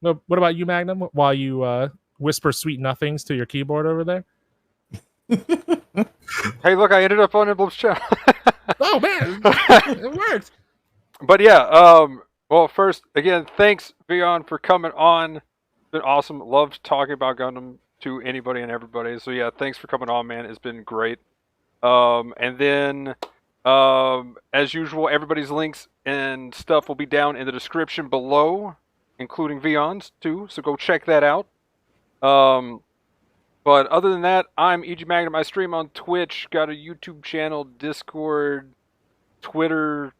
What about you, Magnum? While you whisper sweet nothings to your keyboard over there? Hey, look, I ended up on Emblem's channel. Oh man, it worked. But yeah, well, first, again, thanks, Vion, for coming on. It's been awesome. Loved talking about Gundam to anybody and everybody. So yeah, thanks for coming on, man. It's been great. And then, as usual, everybody's links and stuff will be down in the description below, including Vion's too. So go check that out. But other than that, I'm EG Magnum. I stream on Twitch, got a YouTube channel, Discord, Twitter.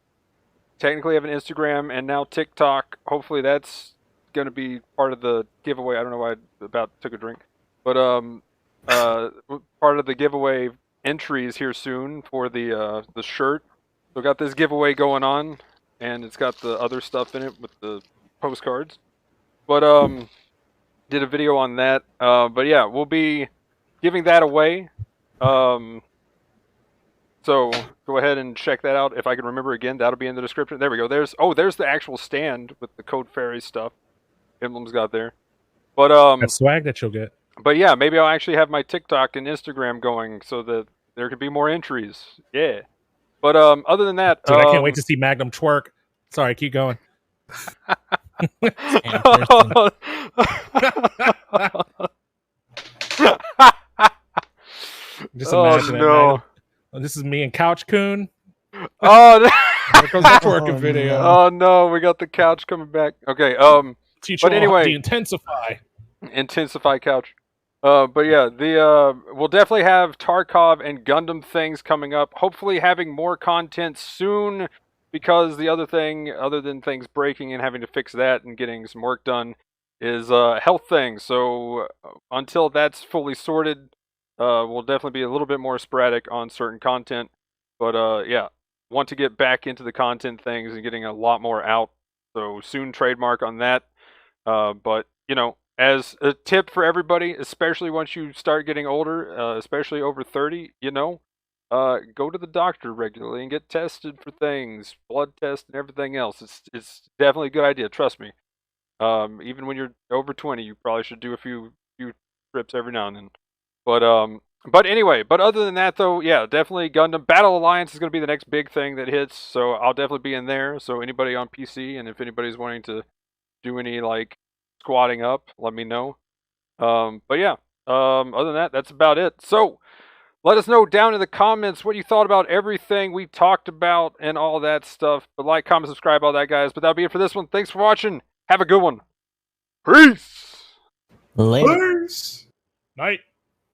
Technically, I have an Instagram and now TikTok. Hopefully, that's going to be part of the giveaway. I don't know why I about took a drink, but part of the giveaway entries here soon for the shirt. So got this giveaway going on, and it's got the other stuff in it with the postcards. But did a video on that. But yeah, we'll be giving that away. So go ahead and check that out. If I can remember again, that'll be in the description. There we go. There's the actual stand with the Code Fairy stuff Emblem's got there. But that swag that you'll get. But yeah, maybe I'll actually have my TikTok and Instagram going so that there could be more entries. Yeah. But other than that, dude, I can't wait to see Magnum twerk. Sorry, keep going. Just imagine no. This is me and Couch Coon. Oh, there goes the twerking video. Oh no, we got the couch coming back. Okay, teach but anyway, the intensify couch. But yeah, we'll definitely have Tarkov and Gundam things coming up. Hopefully having more content soon, because the other thing, other than things breaking and having to fix that and getting some work done, is health things. So until that's fully sorted, we'll definitely be a little bit more sporadic on certain content. But yeah, want to get back into the content things and getting a lot more out. So soon trademark on that. But as a tip for everybody, especially once you start getting older, especially over 30, go to the doctor regularly and get tested for things, blood tests and everything else. It's definitely a good idea, trust me. Even when you're over 20, you probably should do a few trips every now and then. But But anyway, other than that, though, yeah, definitely Gundam Battle Alliance is going to be the next big thing that hits. So I'll definitely be in there. So anybody on PC, and if anybody's wanting to do any like squatting up, let me know. But yeah, other than that, that's about it. So let us know down in the comments what you thought about everything we talked about and all that stuff. But like, comment, subscribe, all that, guys. But that'll be it for this one. Thanks for watching. Have a good one. Peace. Later. Peace. Night.